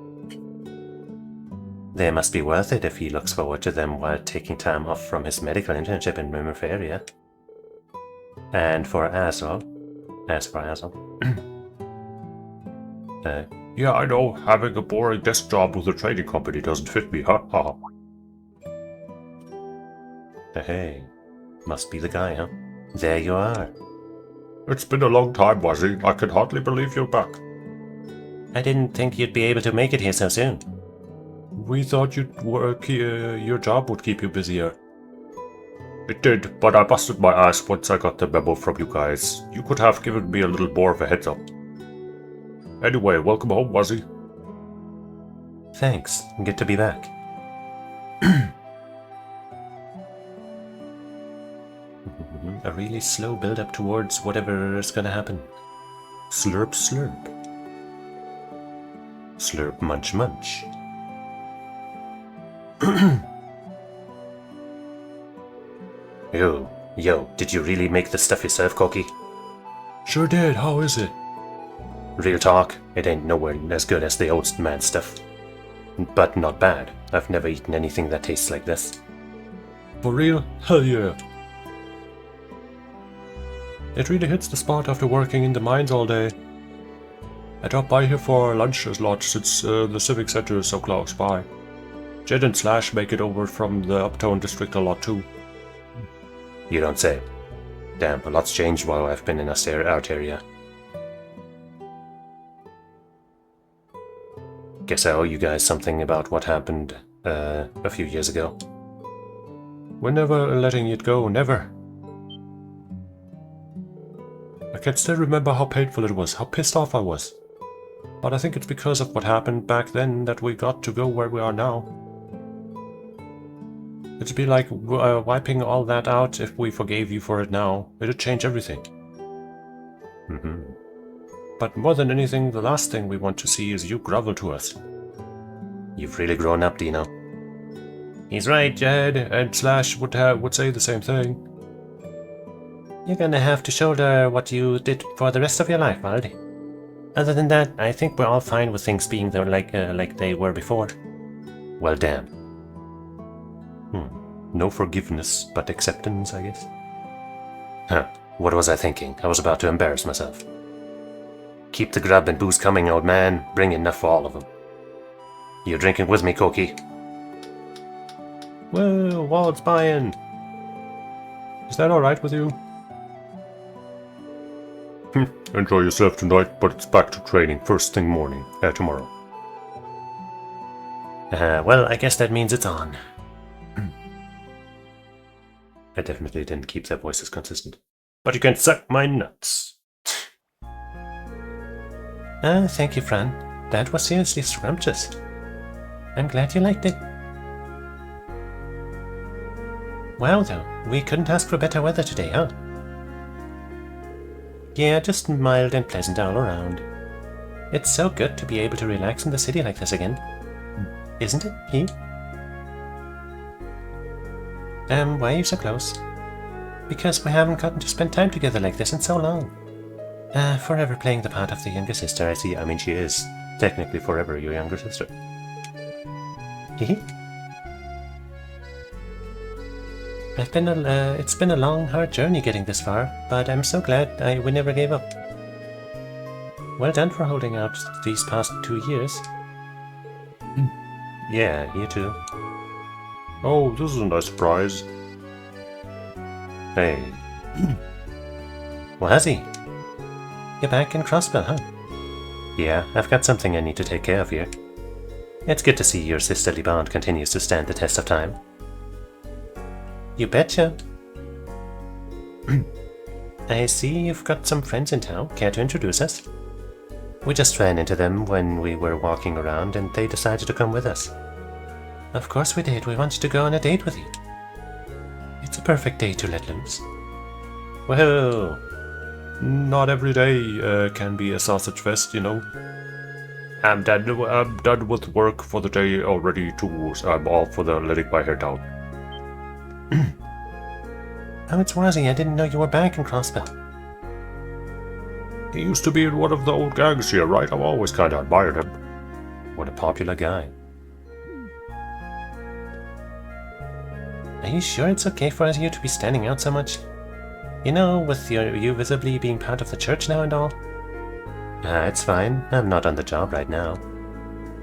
Speaker 1: They must be worth it if he looks forward to them while taking time off from his medical internship in Reverie. And for Asel.
Speaker 5: Yeah, I know. Having a boring desk job with a trading company doesn't fit me, ha ha.
Speaker 1: Hey, must be the guy, huh? There you are.
Speaker 5: It's been a long time, Wazzy. I can hardly believe you're back.
Speaker 1: I didn't think you'd be able to make it here so soon.
Speaker 5: We thought your job would keep you busier. It did, but I busted my ass once I got the memo from you guys. You could have given me a little more of a heads up. Anyway, welcome home, Wazzy.
Speaker 1: Thanks. Good to be back. A really slow build-up towards whatever is gonna happen. Slurp, slurp. Slurp, munch, munch. Yo, did you really make this stuff yourself, Koki?
Speaker 5: Sure did. How is it? Real talk, it ain't nowhere as good as the old man stuff. But not bad. I've never eaten anything that tastes like this.
Speaker 1: For real? Hell yeah. It really hits the spot after working in the mines all day. I drop by here for lunch a lot since the Civic Center is so close by. Jed and Slash make it over from the Uptown district a lot too.
Speaker 5: You don't say. Damn, a lot's changed while I've been in our area. Guess I owe you guys something about what happened a few years ago.
Speaker 1: We're never letting it go, never. I can still remember how painful it was, how pissed off I was. But I think it's because of what happened back then that we got to go where we are now. It'd be like wiping all that out if we forgave you for it now. It'd change everything. But more than anything, the last thing we want to see is you grovel to us.
Speaker 5: You've really grown up, Dino.
Speaker 1: He's right, Jed, and Slash would say the same thing.
Speaker 5: You're gonna have to shoulder what you did for the rest of your life, Valdi. Other than that, I think we're all fine with things being there like they were before. Well, damn. No forgiveness, but acceptance, I guess. Huh. What was I thinking? I was about to embarrass myself. Keep the grub and booze coming, old man. Bring enough for all of them. You drinking with me, Koki?
Speaker 1: Well, Wald's buying. Is that alright with you? Enjoy yourself tonight, but it's back to training first thing morning, tomorrow.
Speaker 5: Well, I guess that means it's on. I definitely didn't keep their voices consistent.
Speaker 1: But you can suck my nuts.
Speaker 5: Thank you, Fran. That was seriously scrumptious. I'm glad you liked it. Wow, though, we couldn't ask for better weather today, huh? Yeah, just mild and pleasant all around. It's so good to be able to relax in the city like this again. Isn't it, he? Why are you so close? Because we haven't gotten to spend time together like this in so long. Forever playing the part of the younger sister, I see. I mean, she is technically forever your younger sister. Hee. It's been a long, hard journey getting this far, but I'm so glad we never gave up. Well done for holding out these past 2 years. Yeah, you too.
Speaker 1: Oh, this is a nice surprise.
Speaker 5: Hey. Well, has he? You're back in Crossbell, huh? Yeah, I've got something I need to take care of here. It's good to see your sisterly bond continues to stand the test of time. You betcha. I see you've got some friends in town. Care to introduce us? We just ran into them when we were walking around and they decided to come with us. Of course we did. We wanted to go on a date with you. It's a perfect day to let loose.
Speaker 1: Well, not every day can be a sausage fest, you know. I'm done with work for the day already too, so I'm all for the letting my hair down.
Speaker 5: Oh, it's Wazzy. I didn't know you were back in Crossbell.
Speaker 1: He used to be in one of the old gangs here, right? I've always kinda admired him.
Speaker 5: What a popular guy. Are you sure it's okay for you to be standing out so much? You know, with you visibly being part of the church now and all? It's fine. I'm not on the job right now.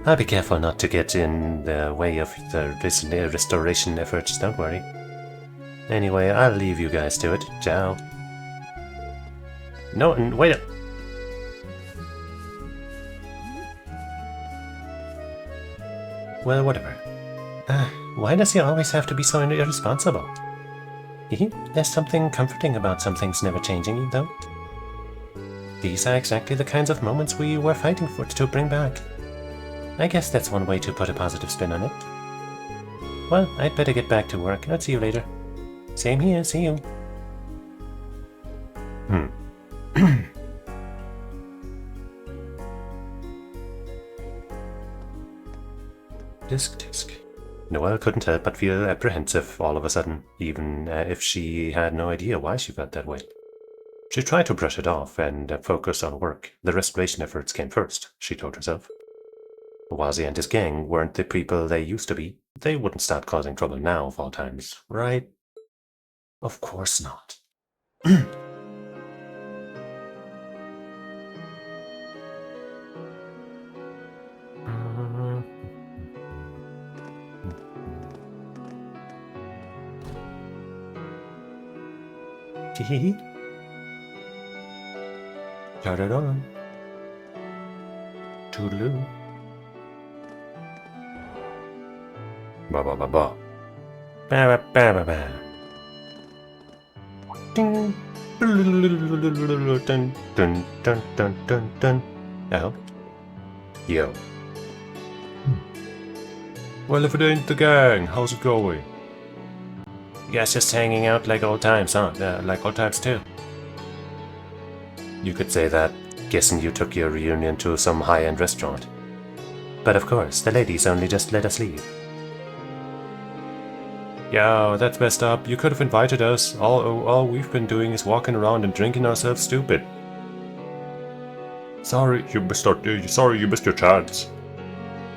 Speaker 5: I'll be careful not to get in the way of the restoration efforts, don't worry. Anyway, I'll leave you guys to it. Ciao. No, wait up! Well, whatever. Why does he always have to be so irresponsible? There's something comforting about some things never changing, though. These are exactly the kinds of moments we were fighting for to bring back. I guess that's one way to put a positive spin on it. Well, I'd better get back to work. I'll see you later. Same here, see you. Disc. Noelle couldn't help but feel apprehensive all of a sudden, even if she had no idea why she felt that way. She tried to brush it off and focus on work. The restoration efforts came first, she told herself. Wazi and his gang weren't the people they used to be. They wouldn't start causing trouble now of all times, right? Of course not. Hee. Ta-da-da. Toodaloo. Ba-ba-ba-ba. Ba-ba-ba-ba-ba. Ding. Dun, dun, dun, dun, dun, dun. Oh. Yo. Well, if it ain't the gang, how's it going? You guys just hanging out like old times, huh? Like old times too. You could say that, guessing you took your reunion to some high-end restaurant. But of course, the ladies only just let us leave. Yo, that's messed up. You could have invited us. All we've been doing is walking around and drinking ourselves stupid. Sorry, you missed your chance.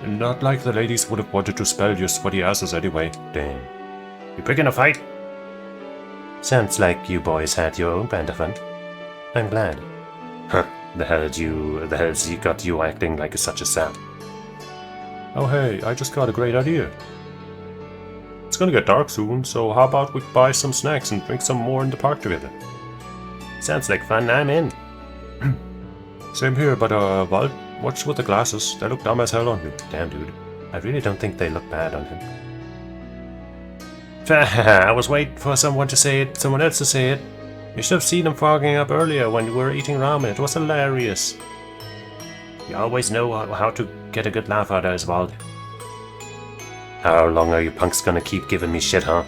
Speaker 5: Not like the ladies would have wanted to spell your sweaty asses anyway. Damn. You picking a fight? Sounds like you boys had your own band of fun. I'm glad. Huh, the hell's you got you acting like such a sap? Oh hey, I just got a great idea. It's gonna get dark soon, so how about we buy some snacks and drink some more in the park together? Sounds like fun, I'm in. Same here, but Walt, what's with the glasses? They look dumb as hell on you. Damn, dude. I really don't think they look bad on him. I was waiting for someone else to say it. You should have seen him fogging up earlier when we were eating ramen. It was hilarious. You always know how to get a good laugh out of us, Wald. How long are you punks gonna keep giving me shit, huh?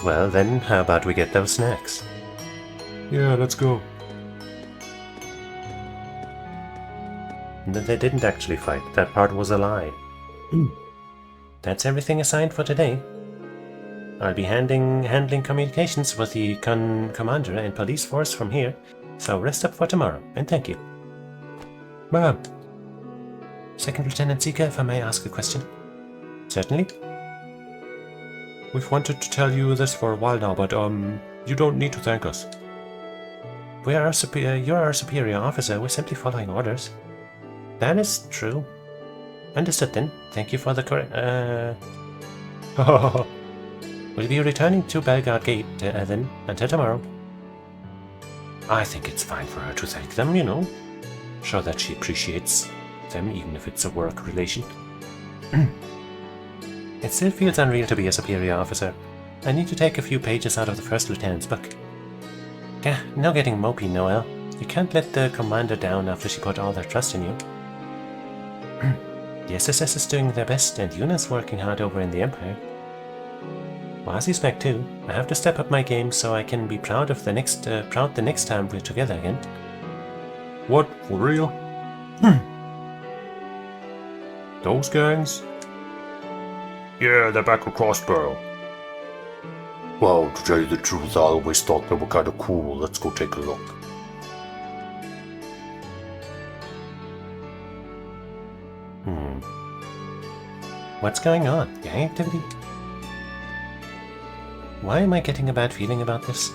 Speaker 5: Well then, how about we get those snacks? Yeah, let's go. They didn't actually fight. That part was a lie. That's everything assigned for today. I'll be handling communications with the commander and police force from here, so rest up for tomorrow, and thank you. Ma'am. Second Lieutenant Zika, if I may ask a question. Certainly. We've wanted to tell you this for a while now, but you don't need to thank us. You're our superior officer. We're simply following orders. That is true. Understood then. Thank you for the We'll be returning to Belgard Gate then until tomorrow. I think it's fine for her to thank them, you know. Show that she appreciates them, even if it's a work relation. It still feels unreal to be a superior officer. I need to take a few pages out of the First Lieutenant's book. Yeah, no getting mopey, Noel. You can't let the commander down after she put all their trust in you. The SSS is doing their best, and Yuna's working hard over in the Empire. Wazi's back too. I have to step up my game so I can be proud the next time we're together again. What, for real? Those gangs? Yeah, they're back with Crossbow. Well, to tell you the truth, I always thought they were kind of cool. Let's go take a look. What's going on? Gang activity? Why am I getting a bad feeling about this?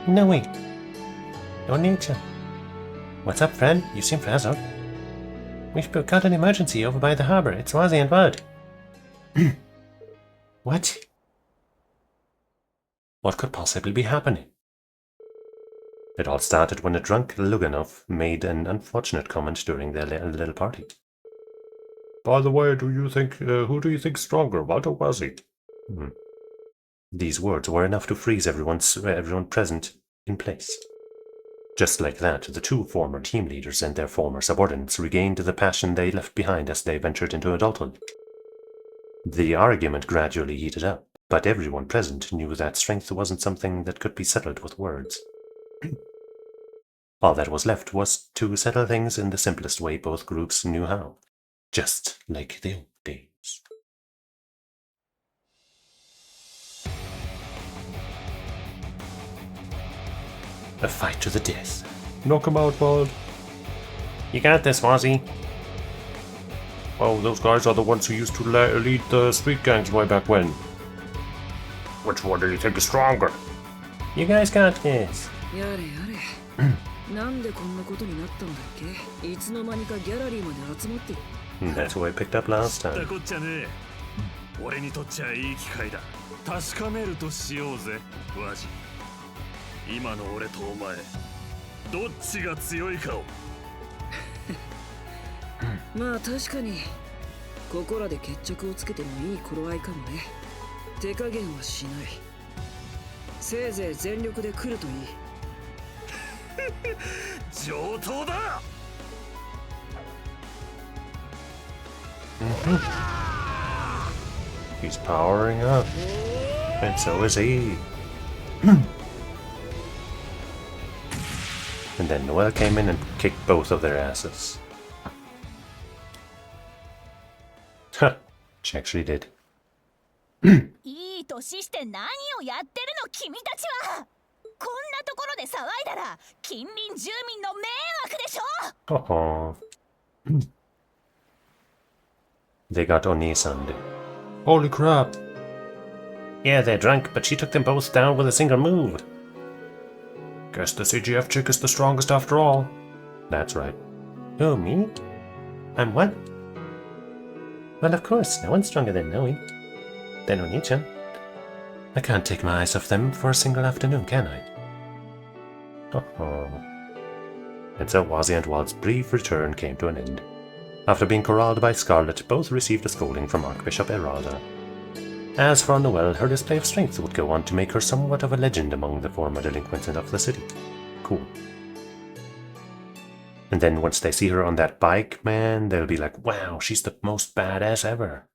Speaker 5: No, wait. No nature. What's up, friend? You seem frazzled. We've got an emergency over by the harbor. It's Wazi and Bud. What? What could possibly be happening? It all started when a drunk Luganov made an unfortunate comment during their little party. By the way, who do you think stronger, Walt or Wazi? These words were enough to freeze everyone present in place. Just like that, the two former team leaders and their former subordinates regained the passion they left behind as they ventured into adulthood. The argument gradually heated up, but everyone present knew that strength wasn't something that could be settled with words. All that was left was to settle things in the simplest way both groups knew how, just like the old days. A fight to the death.
Speaker 1: Knock him out, bud.
Speaker 5: You got this, Wazzy.
Speaker 1: Oh, those guys are the ones who used to lead the street gangs way back when. Which one do you think is stronger?
Speaker 5: You guys got this.
Speaker 3: やれやれなんでこんなことになったんだっけいつの間にかギャラリーまで集まってる
Speaker 5: That's what I picked up last
Speaker 4: だ
Speaker 5: time.
Speaker 4: こっちゃねえ俺にとっちゃいい機会だ確かめるとしようぜワジ今の俺とお前どっちが強いかを
Speaker 3: まあ確かにここらで決着をつけてもいい頃合いかもね手加減はしないせいぜい全力で来るといい
Speaker 4: 上等だ
Speaker 5: He's powering up. And so is he. And then Noelle came in and kicked both of their asses. Huh. She actually did.
Speaker 2: いい年して何をやってるの君たちは。こんなところで騒いだら近隣住民の迷惑でしょ。
Speaker 5: Oh. They got Oni-sande.
Speaker 1: Holy crap.
Speaker 5: Yeah, they're drunk, but she took them both down with a single move.
Speaker 1: Guess the CGF chick is the strongest after all.
Speaker 5: That's right. Who, me? I'm what? Well, of course, no one's stronger than Noe. Then Oni-chan. I can't take my eyes off them for a single afternoon, can I? Oh. And so Wazzy and Wald's brief return came to an end. After being corralled by Scarlet, both received a scolding from Archbishop Eralda. As for Noelle, her display of strength would go on to make her somewhat of a legend among the former delinquents of the city. Cool. And then once they see her on that bike, man, they'll be like, wow, she's the most badass ever.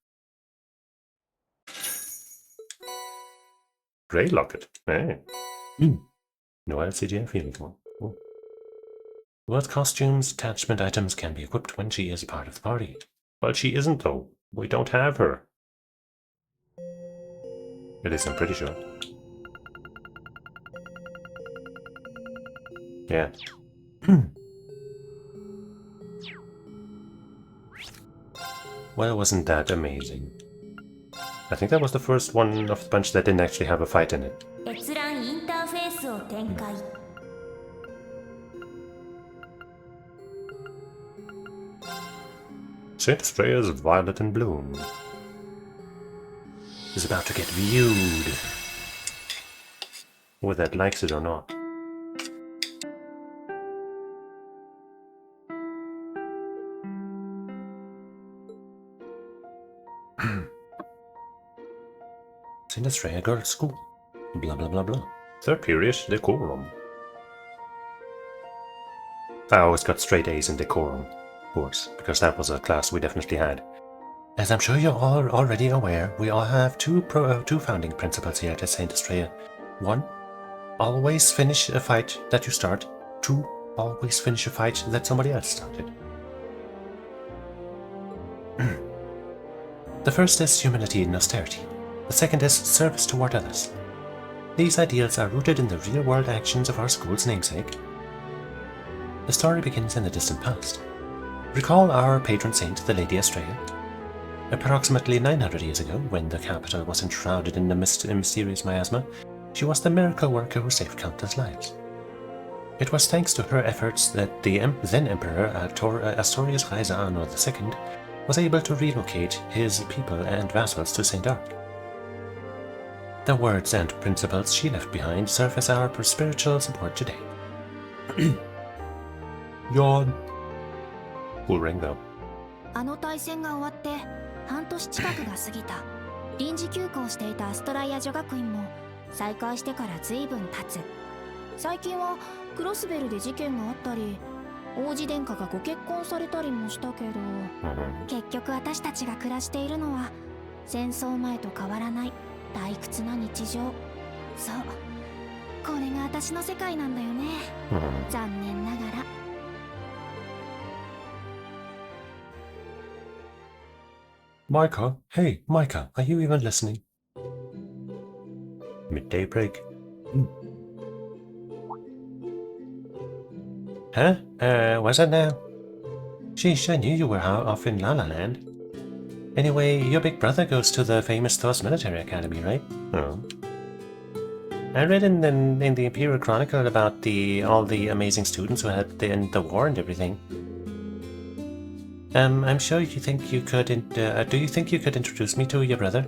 Speaker 1: Grey locket. Hey.
Speaker 5: Noelle CGF uniform. Cool. What costumes, attachment items can be equipped when she is part of the party?
Speaker 1: Well, she isn't though. We don't have her.
Speaker 5: It is, I'm pretty sure. Yeah. Well, wasn't that amazing? I think that was the first one of the bunch that didn't actually have a fight in it.
Speaker 2: 閲覧インターフェースを展開。
Speaker 5: Saint Estrea's Violet and Bloom is about to get viewed, whether it likes it or not. Saint Estrea Girls' School. Blah blah blah blah.
Speaker 1: Third period, decorum.
Speaker 5: I always got straight A's in decorum, of course, because that was a class we definitely had. As I'm sure you're all already aware, we all have two founding principles here at Saint Estrea. 1. Always finish a fight that you start. 2. Always finish a fight that somebody else started. The first is humility and austerity. The second is service toward others. These ideals are rooted in the real-world actions of our school's namesake. The story begins in the distant past. Recall our patron saint, the Lady Estrella. Approximately 900 years ago, when the capital was enshrouded in a mysterious miasma, she was the miracle worker who saved countless lives. It was thanks to her efforts that the then Emperor Astorius Raizano II was able to relocate his people and vassals to St. Ark. The words and principles she left behind serve as our spiritual support today.
Speaker 1: Yawn.
Speaker 5: Cool ring though.
Speaker 2: あの大戦が終わって半年近くが過ぎた。臨時休校していたアストライア女学院も再開してから随分経つ。最近はクロスベルで事件があったり、王子殿下がご結婚されたりもしたけど、結局私たちが暮らしているのは戦争前と変わらない退屈な日常。そう、これが私の世界なんだよね。残念ながら。
Speaker 5: Micah? Hey, Micah, are you even listening? Midday break. Huh? Was it now? Sheesh, I knew you were off in La La Land. Anyway, your big brother goes to the famous TLOH military academy, right? Oh. I read in the Imperial Chronicle about all the amazing students who had in the war and everything. I'm sure you think you could. Do you think you could introduce me to your brother?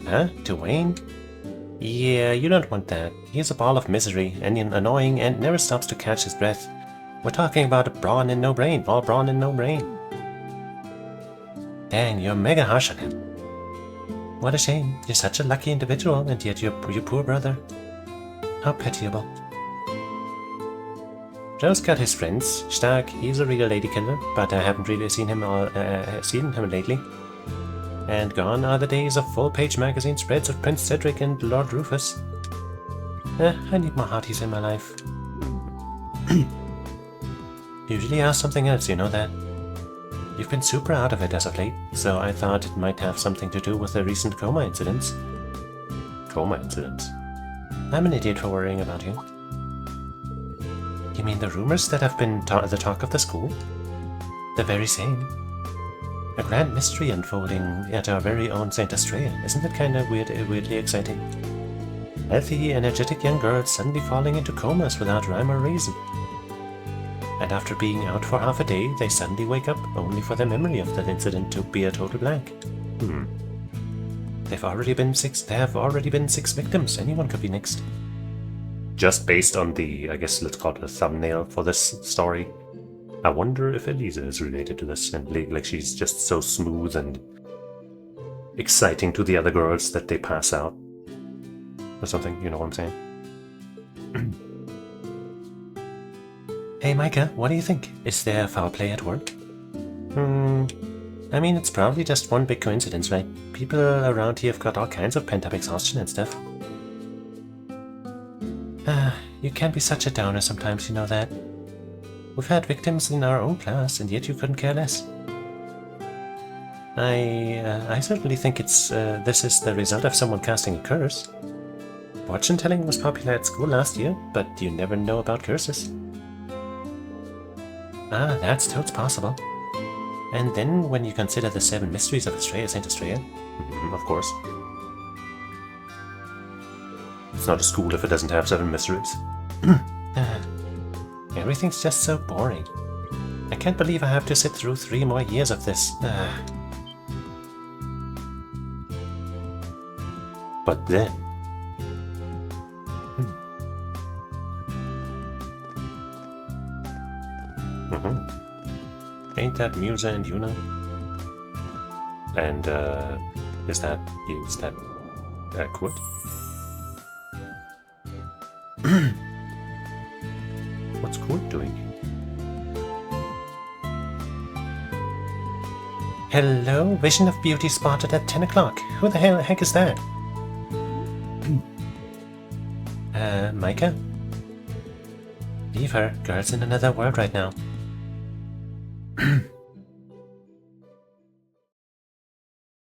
Speaker 5: Huh? To Wayne? Yeah, you don't want that. He's a ball of misery, and annoying, and never stops to catch his breath. We're talking about a brawn and no brain, all brawn and no brain. Dang, you're mega harsh on him. What a shame. You're such a lucky individual, and yet your poor brother. How pitiable. Joe's got his friends. Stark, he's a real lady killer, but I haven't really seen him lately. And gone are the days of full-page magazine spreads of Prince Cedric and Lord Rufus. I need more hotties in my life. Usually ask something else, you know that. You've been super out of it as of late, so I thought it might have something to do with the recent coma incidents. Coma incidents? I'm an idiot for worrying about you. You mean the rumors that have been the talk of the school? The very same. A grand mystery unfolding at our very own St. Estrella. Isn't it kind of weirdly exciting? Healthy, energetic young girls suddenly falling into comas without rhyme or reason. And after being out for half a day, they suddenly wake up only for their memory of that incident to be a total blank. There have already been 6 victims. Anyone could be next. Just based on the, I guess let's call it a thumbnail for this story, I wonder if Elisa is related to this, and like she's just so smooth and exciting to the other girls that they pass out. Or something, you know what I'm saying? Hey Micah, what do you think? Is there foul play at work? I mean, it's probably just one big coincidence, right? People around here have got all kinds of pent-up exhaustion and stuff. You can be such a downer sometimes, you know that. We've had victims in our own class, and yet you couldn't care less. I certainly think this is the result of someone casting a curse. Fortune telling was popular at school last year, but you never know about curses. That's totes possible. And then when you consider the 7 mysteries of St. Estrella, of course. It's not a school if it doesn't have 7 mysteries. Everything's just so boring. I can't believe I have to sit through 3 more years of this. But then... Ain't that Musa and Yuna? And, is that Kurt? What's Kurt doing? Hello, vision of beauty spotted at 10 o'clock. Who the heck is that? Micah? Leave her. Girl's in another world right now.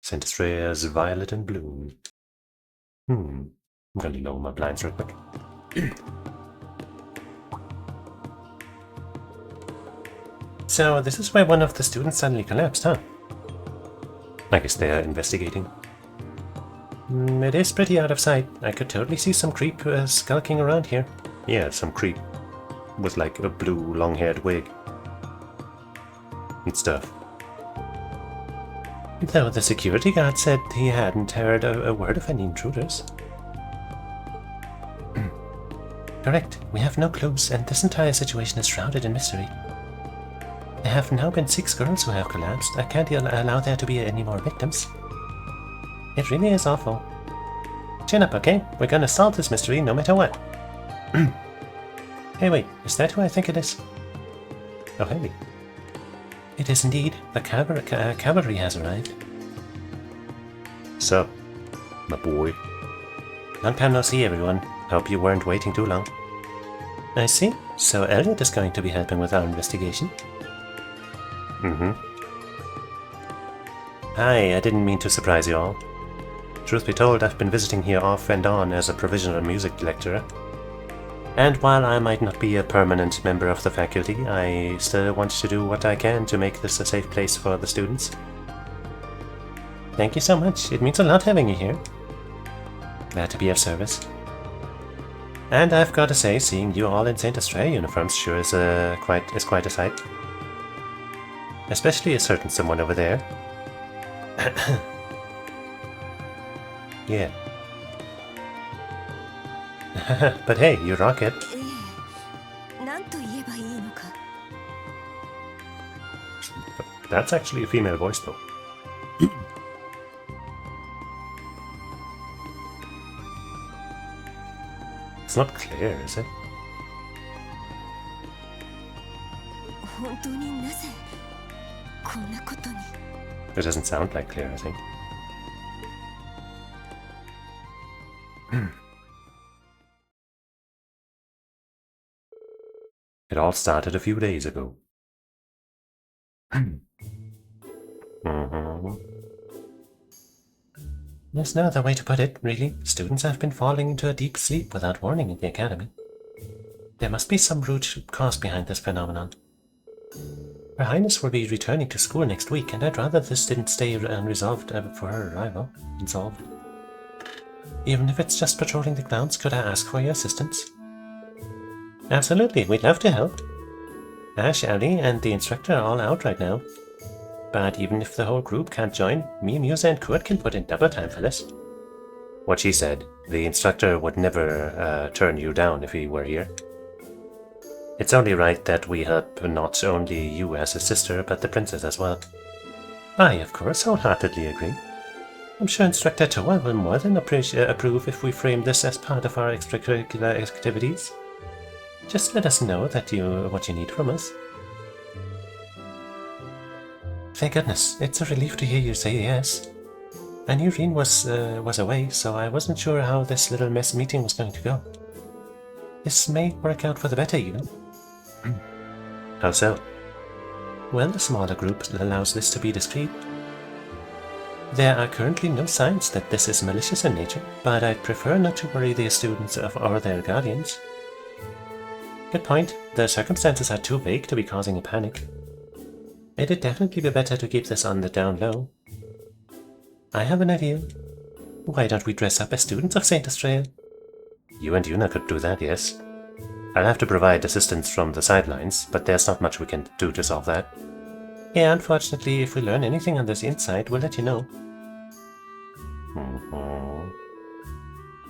Speaker 5: St. Estrella's violet and bloom. I'm gonna lower my blinds real quick. So, this is where one of the students suddenly collapsed, huh? I guess they're investigating. It is pretty out of sight. I could totally see some creep skulking around here. Yeah, some creep with like a blue long-haired wig and stuff. Though the security guard said he hadn't heard a word of any intruders. Correct. We have no clues, and this entire situation is shrouded in mystery. There have now been 6 girls who have collapsed. I can't allow there to be any more victims. It really is awful. Chin up, okay? We're gonna solve this mystery no matter what. Hey, wait. Is that who I think it is? Oh, hey. It is indeed. The cavalry has arrived. So, my boy. Long time no see, everyone. Hope you weren't waiting too long. I see. So Elliot is going to be helping with our investigation. Hi, I didn't mean to surprise you all. Truth be told, I've been visiting here off and on as a provisional music lecturer.
Speaker 1: And while I might not be a permanent member of the faculty, I still want to do what I can to make this a safe place for the students. Thank you so much. It means a lot having you here. Glad to be of service. And I've got to say, seeing you all in Saint Estrella uniforms sure is quite a sight. Especially a certain someone over there. Yeah. But hey, you rock it.
Speaker 2: なんと言えばいいのか。
Speaker 1: That's actually a female voice though. It's not clear, is it?
Speaker 2: 本当になぜこんなことに。
Speaker 1: It doesn't sound like Claire, I think. It all started a few days ago. There's no other way to put it, really. Students have been falling into a deep sleep without warning in the academy. There must be some root cause behind this phenomenon. Her Highness will be returning to school next week, and I'd rather this didn't stay unresolved for her arrival. Unsolved. Even if it's just patrolling the grounds, could I ask for your assistance? Absolutely, we'd love to help. Ash, Ali, and the instructor are all out right now. But even if the whole group can't join, me, Musa, and Kurt can put in double time for this. What she said, the instructor would never turn you down if he were here. It's only right that we help not only you as a sister, but the princess as well. I, of course, wholeheartedly agree. I'm sure Instructor Toa will more than approve if we frame this as part of our extracurricular activities. Just let us know what you need from us. Thank goodness, it's a relief to hear you say yes. I knew Reen was away, so I wasn't sure how this little mess meeting was going to go. This may work out for the better, even. How so? Well, the smaller group allows this to be discreet. There are currently no signs that this is malicious in nature, but I'd prefer not to worry the students or their guardians. Good point. The circumstances are too vague to be causing a panic. It'd definitely be better to keep this on the down low. I have an idea. Why don't we dress up as students of Saint Estrella? You and Yuna could do that, yes. I'll have to provide assistance from the sidelines, but there's not much we can do to solve that. Yeah, unfortunately, if we learn anything on this inside, we'll let you know.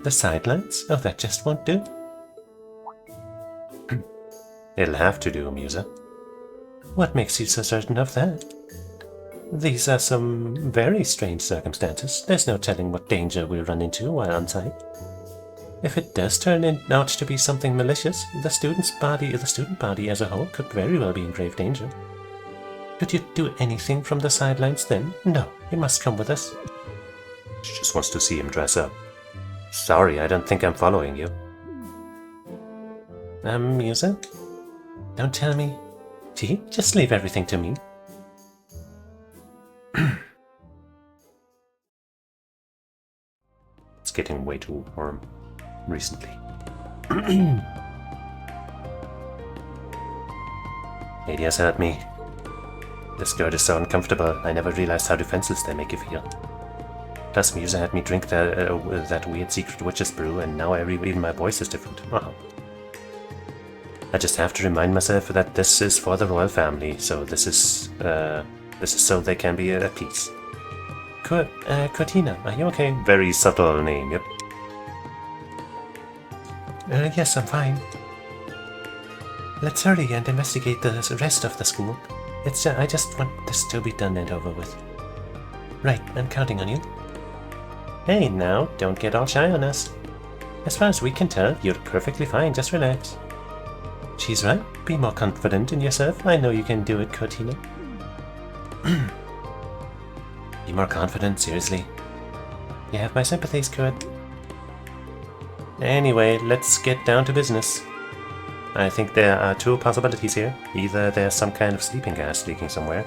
Speaker 1: The sidelines? Oh, that just won't do. It'll have to do, Musa. What makes you so certain of that? These are some very strange circumstances. There's no telling what danger we'll run into while on site. If it does turn out to be something malicious, the student body as a whole could very well be in grave danger. Could you do anything from the sidelines then? No, you must come with us. She just wants to see him dress up. Sorry, I don't think I'm following you. Musa? Don't tell me. Gee, just leave everything to me. It's getting way too warm recently. Adia's helped me. This skirt is so uncomfortable, I never realized how defenseless they make you feel. Plus, Musa had me drink that weird secret witch's brew, and now even my voice is different. Wow. I just have to remind myself that this is for the royal family, so this is so they can be at peace. Cortina, are you okay? Very subtle name, yep. Yes, I'm fine. Let's hurry and investigate the rest of the school. I just want this to be done and over with. Right, I'm counting on you. Hey, now, don't get all shy on us. As far as we can tell, you're perfectly fine, just relax. She's right. Be more confident in yourself. I know you can do it, Cortina. Be more confident, seriously. You have my sympathies, Kurt. Anyway, let's get down to business. I think there are two possibilities here. Either there's some kind of sleeping gas leaking somewhere,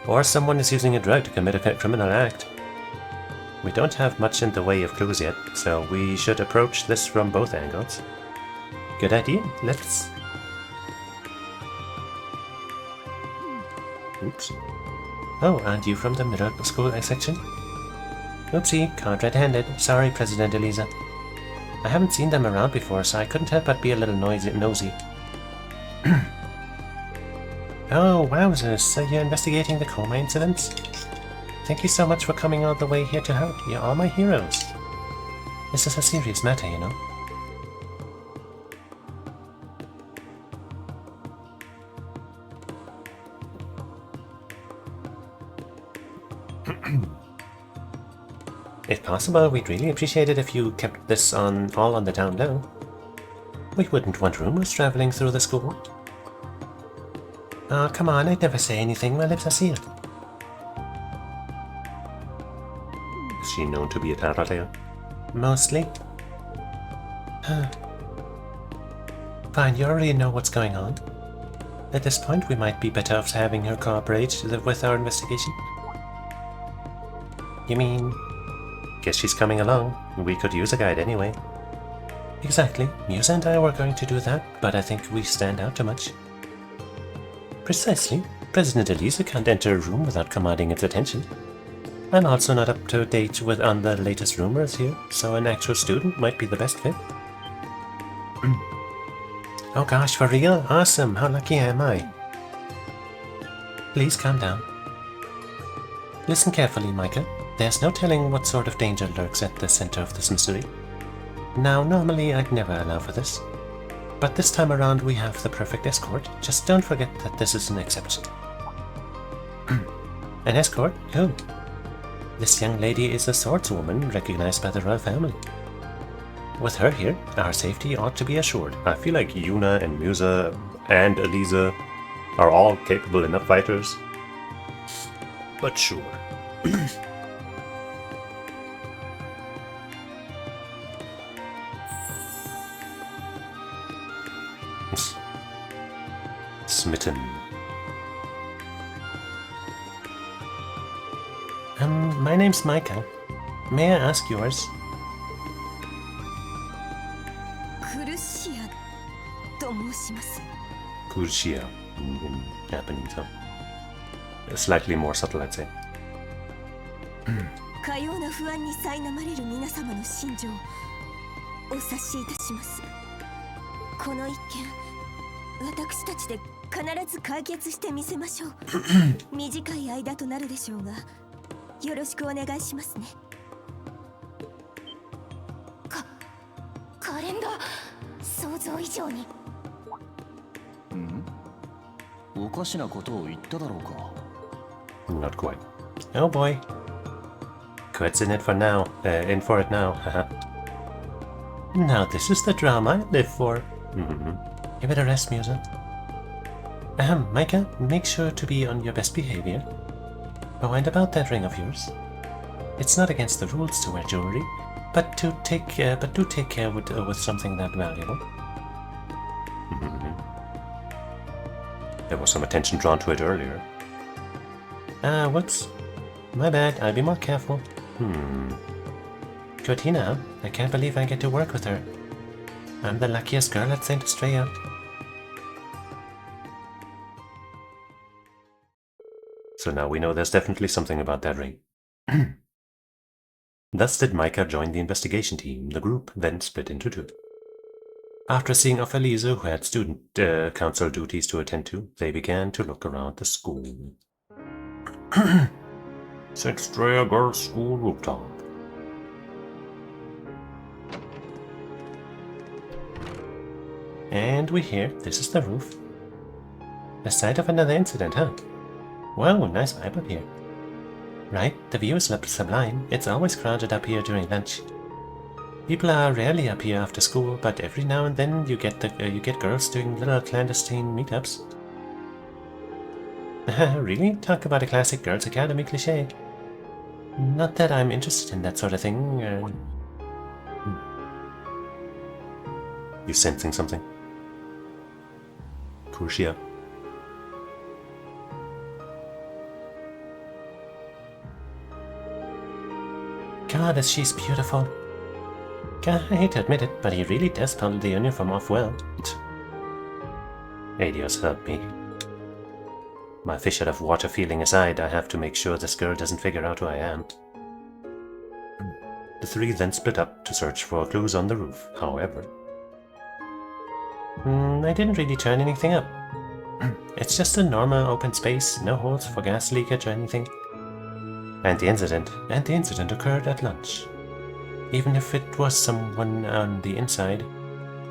Speaker 1: or someone is using a drug to commit a criminal act. We don't have much in the way of clues yet, so we should approach this from both angles. Good idea. Let's... Oops. Oh, aren't you from the middle school section? Oopsie, caught red-handed. Sorry, President Eliza. I haven't seen them around before, so I couldn't help but be a little nosy. Oh, wowzers, so you're investigating the coma incidents? Thank you so much for coming all the way here to help. You're all my heroes. This is a serious matter, you know. If possible, we'd really appreciate it if you kept this all on the down low. We wouldn't want rumors traveling through the school. Oh, come on, I'd never say anything. My lips are sealed. Is she known to be a tattletale? Mostly. Fine, you already know what's going on. At this point, we might be better off having her cooperate with our investigation. You mean... Guess she's coming along. We could use a guide anyway. Exactly. Musa and I were going to do that, but I think we stand out too much. Precisely. President Eliza can't enter a room without commanding its attention. I'm also not up to date on the latest rumors here, so an actual student might be the best fit. Oh gosh, for real? Awesome! How lucky am I? Please calm down. Listen carefully, Micah. There's no telling what sort of danger lurks at the center of this mystery. Now, normally I'd never allow for this. But this time around we have the perfect escort. Just don't forget that this is an exception. An escort? Who? This young lady is a swordswoman recognized by the royal family. With her here, our safety ought to be assured.
Speaker 5: I feel like Yuna and Musa and Eliza are all capable enough fighters. But sure. Smitten.
Speaker 1: My name's Micah. May I ask yours?
Speaker 5: Kurshia in Japanese, huh? Slightly more subtle, I'd say.
Speaker 6: かような不安に苛まれる皆様の心情お察しいたします。この一件私たちで必ず解決してみせましょう。短い間となるでしょうがよろしくお願いしますね。
Speaker 2: 可憐だ。想像以上に。
Speaker 7: おかしなことを言っただろうか。
Speaker 5: Not quite.
Speaker 1: Oh boy. Quits in it for now. In for it now. Haha. Now this is the drama I live for. Give it a rest, Musa. Micah, make sure to be on your best behavior. Oh, and about that ring of yours. It's not against the rules to wear jewelry, but do take care with something that valuable.
Speaker 5: There was some attention drawn to it earlier.
Speaker 1: Whoops. My bad, I'll be more careful. Cortina, I can't believe I get to work with her. I'm the luckiest girl at St. Estrella.
Speaker 5: So now we know there's definitely something about that ring. Thus did Micah join the investigation team. The group then split into two. After seeing off Eliza, who had student council duties to attend to, they began to look around the school. St. Estrella Girls' School rooftop.
Speaker 1: And we're here. This is the roof. The site of another incident, huh? Wow, nice vibe up here. Right, the view is sublime. It's always crowded up here during lunch. People are rarely up here after school, but every now and then you get girls doing little clandestine meetups. Really? Talk about a classic Girls' Academy cliché. Not that I'm interested in that sort of thing.
Speaker 5: You sensing something? Kurshia.
Speaker 1: God, she's beautiful. I hate to admit it, but he really does pull the uniform off well. Adios, help me. My fish out of water feeling aside, I have to make sure this girl doesn't figure out who I am. The three then split up to search for clues on the roof, however. I didn't really turn anything up. It's just a normal open space, no holes for gas leakage or anything. And the incident occurred at lunch. Even if it was someone on the inside,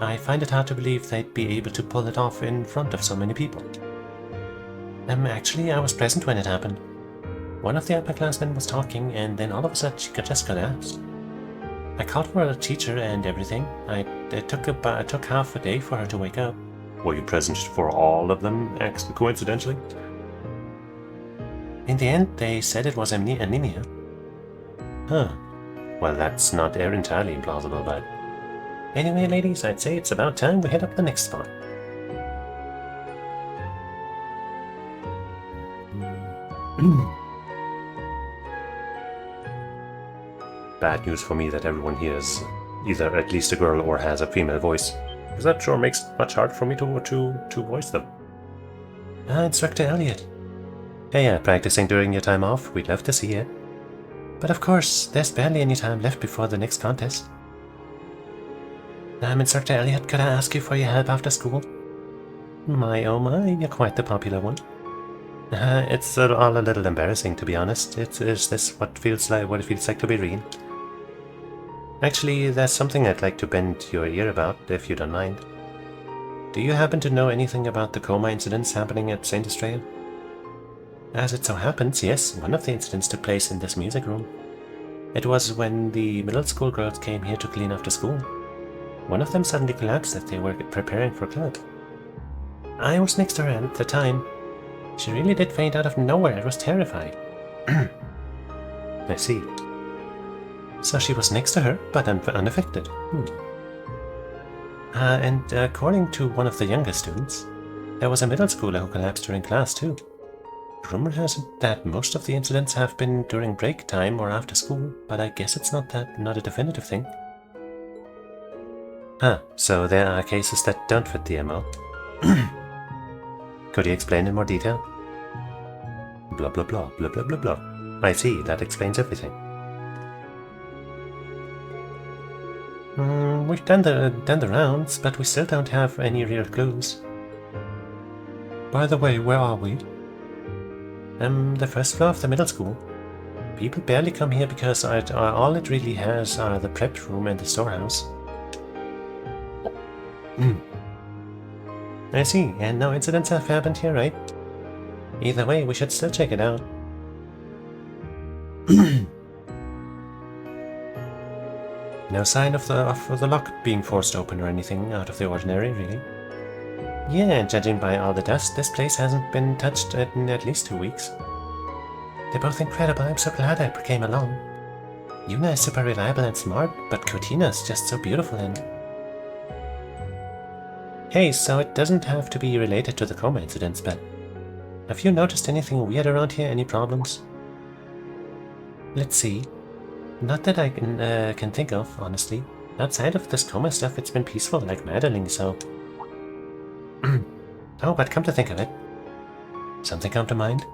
Speaker 1: I find it hard to believe they'd be able to pull it off in front of so many people. Actually, I was present when it happened. One of the upperclassmen was talking, and then all of a sudden she just collapsed. I called for a teacher and everything. It took half a day for her to wake up.
Speaker 5: Were you present for all of them, coincidentally?
Speaker 1: In the end, they said it was anemia. Huh. Well, that's not entirely implausible, but... Anyway, ladies, I'd say it's about time we hit up the next spot.
Speaker 5: Bad news for me that everyone here is either at least a girl or has a female voice, because that sure makes it much harder for me to voice them.
Speaker 1: Instructor Elliot. Hey, practicing during your time off? We'd love to see it. But of course, there's barely any time left before the next contest. Instructor Elliot, could I ask you for your help after school? My oh my, you're quite the popular one. It's all a little embarrassing, to be honest. Is this what it feels like to be Reen? Actually, there's something I'd like to bend your ear about, if you don't mind. Do you happen to know anything about the coma incidents happening at St. Estrella? As it so happens, yes, one of the incidents took place in this music room. It was when the middle school girls came here to clean after school. One of them suddenly collapsed as they were preparing for club. I was next to her at the time. She really did faint out of nowhere. It was terrifying. I see. So she was next to her, but unaffected. And according to one of the younger students, there was a middle schooler who collapsed during class too. Rumor has it that most of the incidents have been during break time or after school, but I guess it's not a definitive thing. So there are cases that don't fit the MO. Could you explain in more detail? Blah blah blah blah blah blah blah. I see, that explains everything. We've done the rounds, but we still don't have any real clues. By the way, where are we? The first floor of the middle school. People barely come here because all it really has are the prep room and the storehouse. I see, and no incidents have happened here, right? Either way, we should still check it out. No sign of the lock being forced open or anything out of the ordinary, really. Yeah, judging by all the dust, this place hasn't been touched in at least 2 weeks. They're both incredible. I'm so glad I came along. Yuna is super reliable and smart, but Kotina's just so beautiful and... Hey, so it doesn't have to be related to the coma incidents, but... Have you noticed anything weird around here? Any problems? Let's see. Not that I can think of, honestly. Outside of this coma stuff, it's been peaceful like meddling, so... Oh, but come to think of it. Something come to mind?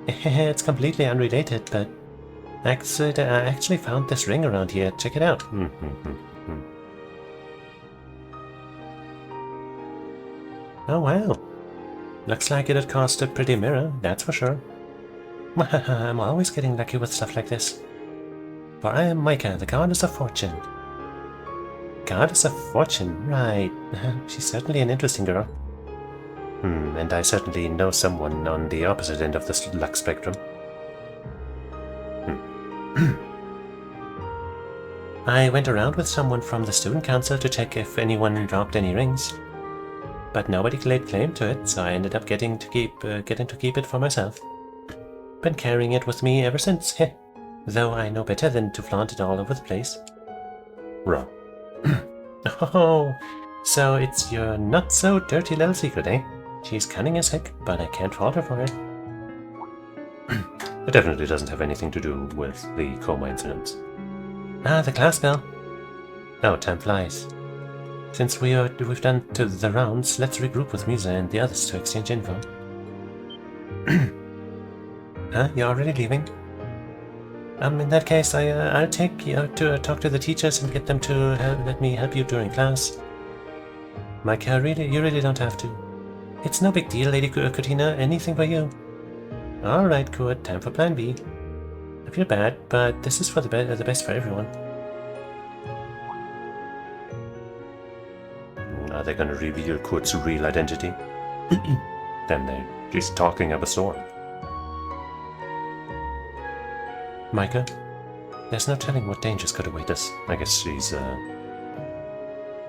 Speaker 1: It's completely unrelated, but... I actually found this ring around here. Check it out. Oh wow. Looks like it had cost a pretty mirror, that's for sure. I'm always getting lucky with stuff like this. For I am Micah, the goddess of fortune. Goddess of fortune, right. She's certainly an interesting girl. And I certainly know someone on the opposite end of this luck spectrum. I went around with someone from the student council to check if anyone dropped any rings. But nobody laid claim to it, so I ended up getting to keep it for myself. Been carrying it with me ever since, though I know better than to flaunt it all over the place.
Speaker 5: Right.
Speaker 1: Oh, so it's your not-so-dirty little secret, eh? She's cunning as heck, but I can't fault her for it.
Speaker 5: It definitely doesn't have anything to do with the coma incidents.
Speaker 1: The class bell. Oh, time flies. Since we've done to the rounds, let's regroup with Musa and the others to exchange info. Huh? You're already leaving? In that case, I'll take you to talk to the teachers and get them to let me help you during class. Mike, you really don't have to. It's no big deal, Lady Cortina. Anything for you. Alright, good. Time for plan B. I feel bad, but this is for the best for everyone. Are they gonna reveal Kurt's real identity? Then they're just talking up a storm. Micah, there's no telling what dangers could await us. I guess she's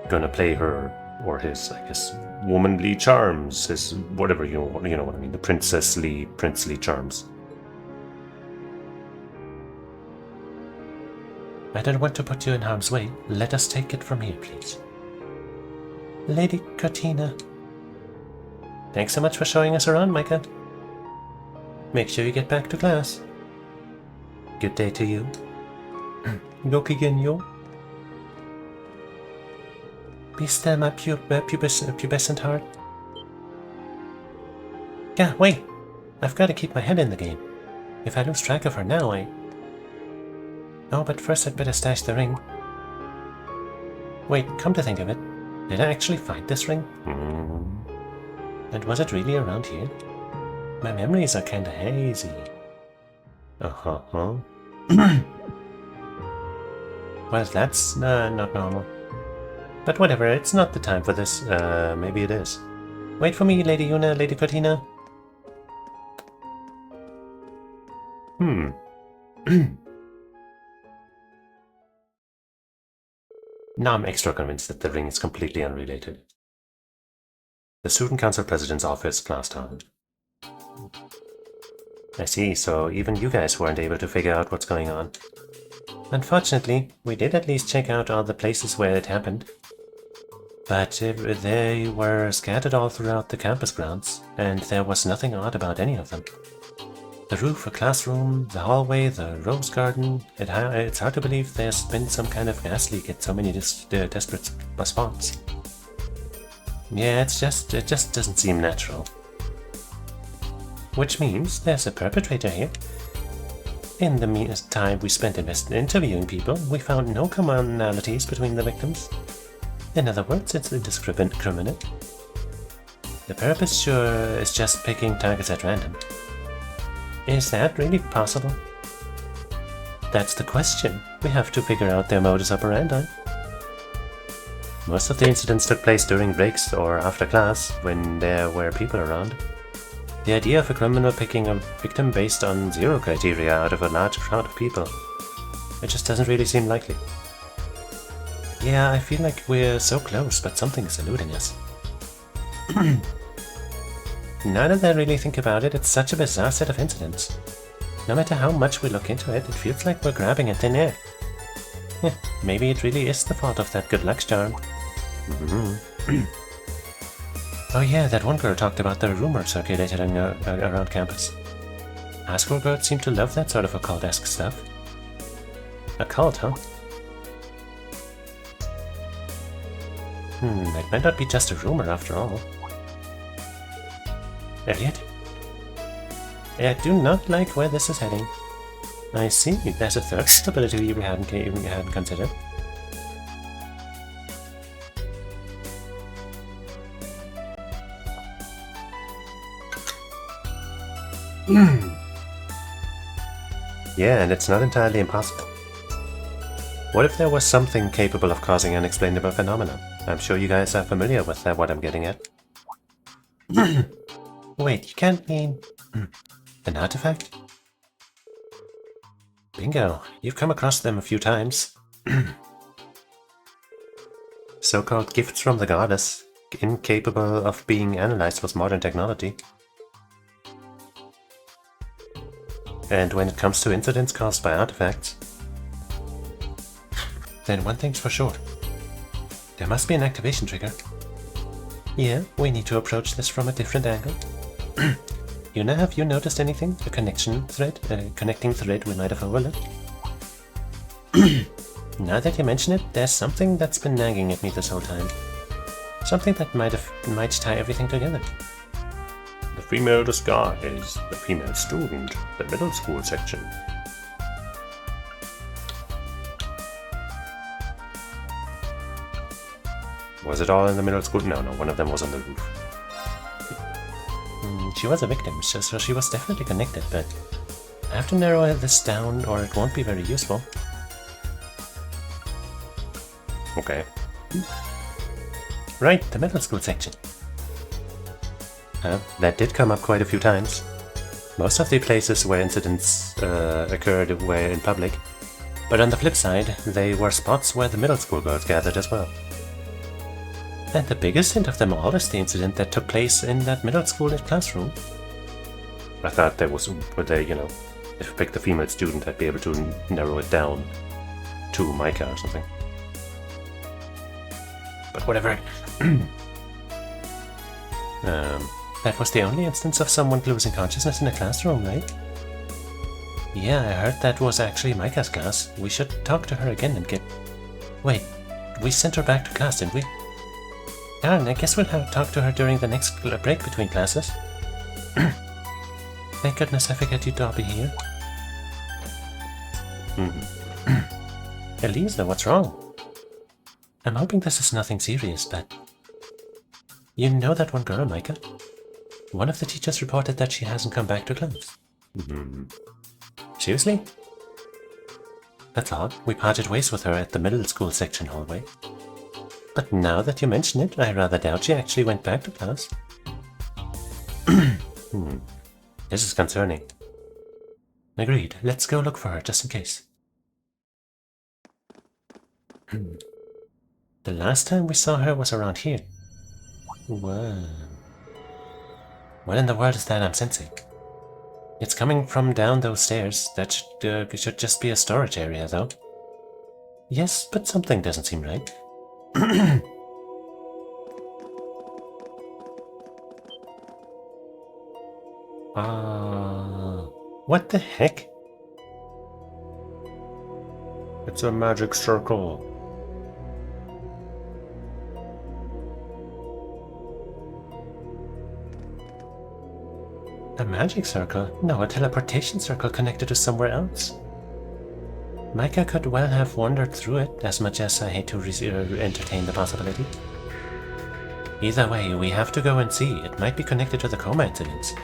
Speaker 1: gonna play her or his, I guess, womanly charms, his whatever you know what I mean, the princely charms. I don't want to put you in harm's way. Let us take it from here, please. Lady Cortina. Thanks so much for showing us around, Micah. Make sure you get back to class. Good day to you. Gokigenyo. Be still, my pubescent heart. Yeah, wait. I've got to keep my head in the game. If I lose track of her now, Oh, but first I'd better stash the ring. Wait, come to think of it, did I actually find this ring? And was it really around here? My memories are kinda hazy. Well, that's not normal. But whatever, it's not the time for this. Maybe it is. Wait for me, Lady Yuna, Lady Cortina. Now I'm extra convinced that the ring is completely unrelated. The Student Council President's office, class time. I see, so even you guys weren't able to figure out what's going on. Unfortunately, we did at least check out all the places where it happened. But they were scattered all throughout the campus grounds, and there was nothing odd about any of them. The roof, a classroom, the hallway, the rose garden. It's hard to believe there's been some kind of gas leak at so many desperate spots. Yeah, it just doesn't seem natural. Which means there's a perpetrator here. In the time we spent interviewing people, we found no commonalities between the victims. In other words, it's indiscriminate. The purpose sure is just picking targets at random. Is that really possible? That's the question. We have to figure out their modus operandi. Most of the incidents took place during breaks or after class, when there were people around. The idea of a criminal picking a victim based on zero criteria out of a large crowd of people, it just doesn't really seem likely. Yeah, I feel like we're so close, but something is eluding us. Now that I really think about it, it's such a bizarre set of incidents. No matter how much we look into it, it feels like we're grabbing at thin air. Maybe it really is the fault of that good luck charm. Oh yeah, that one girl talked about the rumor circulated around campus. High school girls seem to love that sort of occult-esque stuff. A cult, huh? It might not be just a rumor after all. Elliot? I do not like where this is heading. I see, there's a third possibility we hadn't considered. Yeah, and it's not entirely impossible. What if there was something capable of causing unexplainable phenomena? I'm sure you guys are familiar with what I'm getting at. Wait, you can't mean... an artifact? Bingo, you've come across them a few times. So-called gifts from the goddess, incapable of being analyzed with modern technology. And when it comes to incidents caused by artifacts, then one thing's for sure. There must be an activation trigger. Yeah, we need to approach this from a different angle. Yuna, have you noticed anything? A connecting thread we might have overlooked? Now that you mention it, there's something that's been nagging at me this whole time. Something that might tie everything together.
Speaker 5: The female disguise, the female student, the middle school section. Was it all in the middle school? No, one of them was on the roof.
Speaker 1: She was a victim, so she was definitely connected, but I have to narrow this down or it won't be very useful.
Speaker 5: Okay.
Speaker 1: Right, the middle school section. That did come up quite a few times. Most of the places where incidents occurred were in public, but on the flip side, they were spots where the middle school girls gathered as well. And the biggest hint of them all is the incident that took place in that middle school classroom.
Speaker 5: I thought there was, if you pick the female student, I'd be able to narrow it down to Micah or something.
Speaker 1: But whatever. That was the only instance of someone losing consciousness in a classroom, right? Yeah, I heard that was actually Micah's class. We should talk to her again and get... Wait, we sent her back to class, didn't we? Darn, I guess we'll talk to her during the next break between classes. Thank goodness I figured you'd all be here. Elisa, what's wrong? I'm hoping this is nothing serious, but... You know that one girl, Micah? One of the teachers reported that she hasn't come back to class. Seriously? That's odd. We parted ways with her at the middle school section hallway. But now that you mention it, I rather doubt she actually went back to class. This is concerning. Agreed. Let's go look for her, just in case. The last time we saw her was around here. Whoa. What in the world is that I'm sensing? It's coming from down those stairs. That should just be a storage area, though. Yes, but something doesn't seem right. What the heck?
Speaker 5: It's a magic circle.
Speaker 1: A magic circle? No, a teleportation circle connected to somewhere else. Micah could well have wandered through it, as much as I hate to entertain the possibility. Either way, we have to go and see. It might be connected to the coma incidents.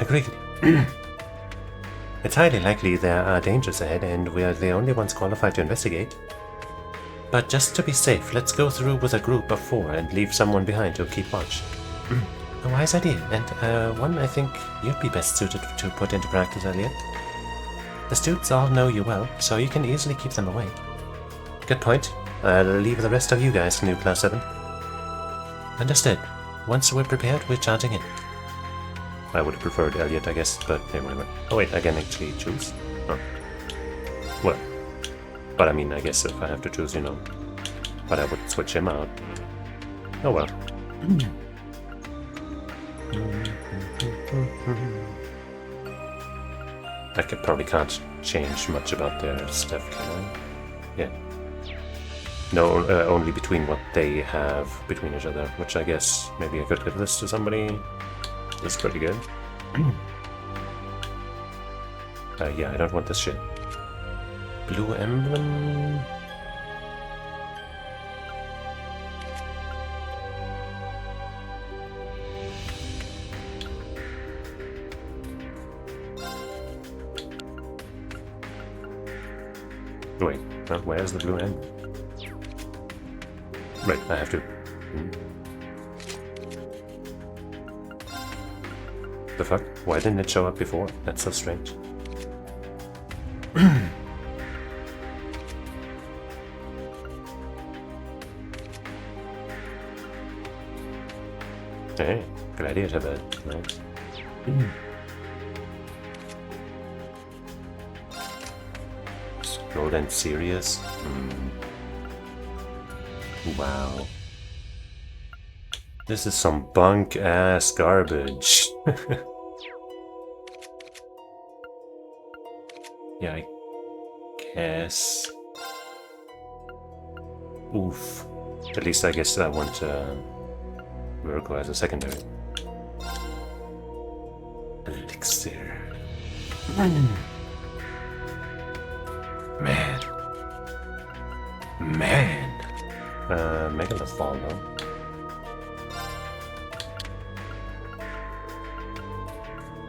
Speaker 1: Agreed. It's highly likely there are dangers ahead, and we are the only ones qualified to investigate. But just to be safe, let's go through with a group of 4 and leave someone behind to keep watch. A wise idea, and one I think you'd be best suited to put into practice, Elliot. The students all know you well, so you can easily keep them away. Good point. I'll leave the rest of you guys to New Class 7. Understood. Once we're prepared, we're charging in.
Speaker 5: I would have preferred Elliot, I guess, but hey, whatever. Oh wait, I can actually choose? Oh. Well, but I mean, I guess if I have to choose, but I would switch him out. Oh well. I probably can't change much about their stuff, can I? Yeah. No, only between what they have between each other, which I guess maybe I could give this to somebody. That's pretty good. Yeah, I don't want this shit.
Speaker 1: Blue emblem...
Speaker 5: Wait, where's the blue emblem? Right, I have to... The fuck? Why didn't it show up before? That's so strange. Hey, gladiator bed. Nice. Scroll and serious? Wow. This is some bunk-ass garbage.
Speaker 1: Yeah, guess. Oof. At least I guess that won't work as a secondary. Elixir. Man. Megalith Ball though.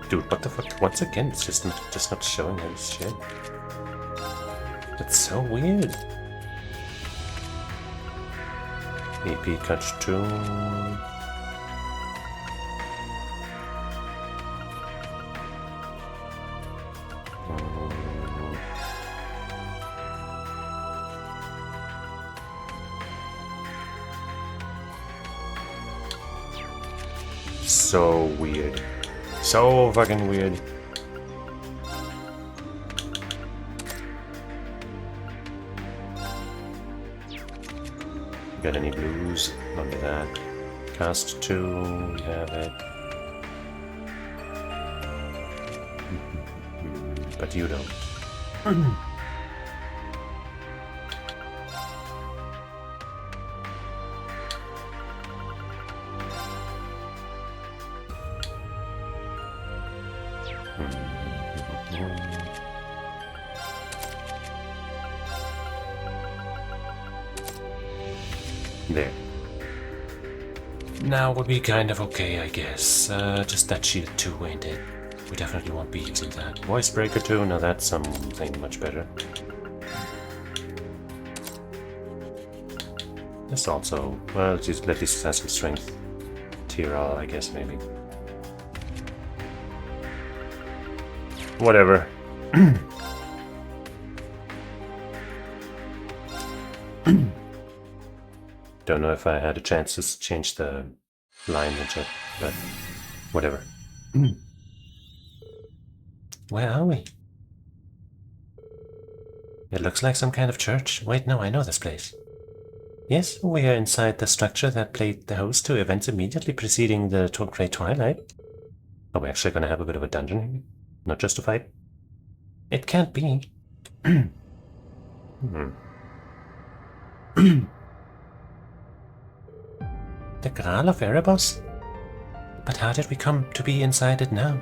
Speaker 1: Dude, what the fuck? Once again, it's just not showing his shit. It's so weird. EP catch 2. So weird. So fucking weird. Got any blues? Only that. Cast 2, we have it. But you don't. There. Now would be kind of okay, I guess. Just that shield 2 ain't it? We definitely won't be using that. Voice Breaker 2, now that's something much better. This also, well, just at least has some strength. Tyrell, I guess, maybe. Whatever. Don't know if I had a chance to change the line yet, but whatever. Where are we? It looks like some kind of church. Wait, no, I know this place. Yes, we are inside the structure that played the host to events immediately preceding the Great Twilight. Are we actually going to have a bit of a dungeon here? Not just a fight? It can't be. The Graal of Erebos? But how did we come to be inside it now?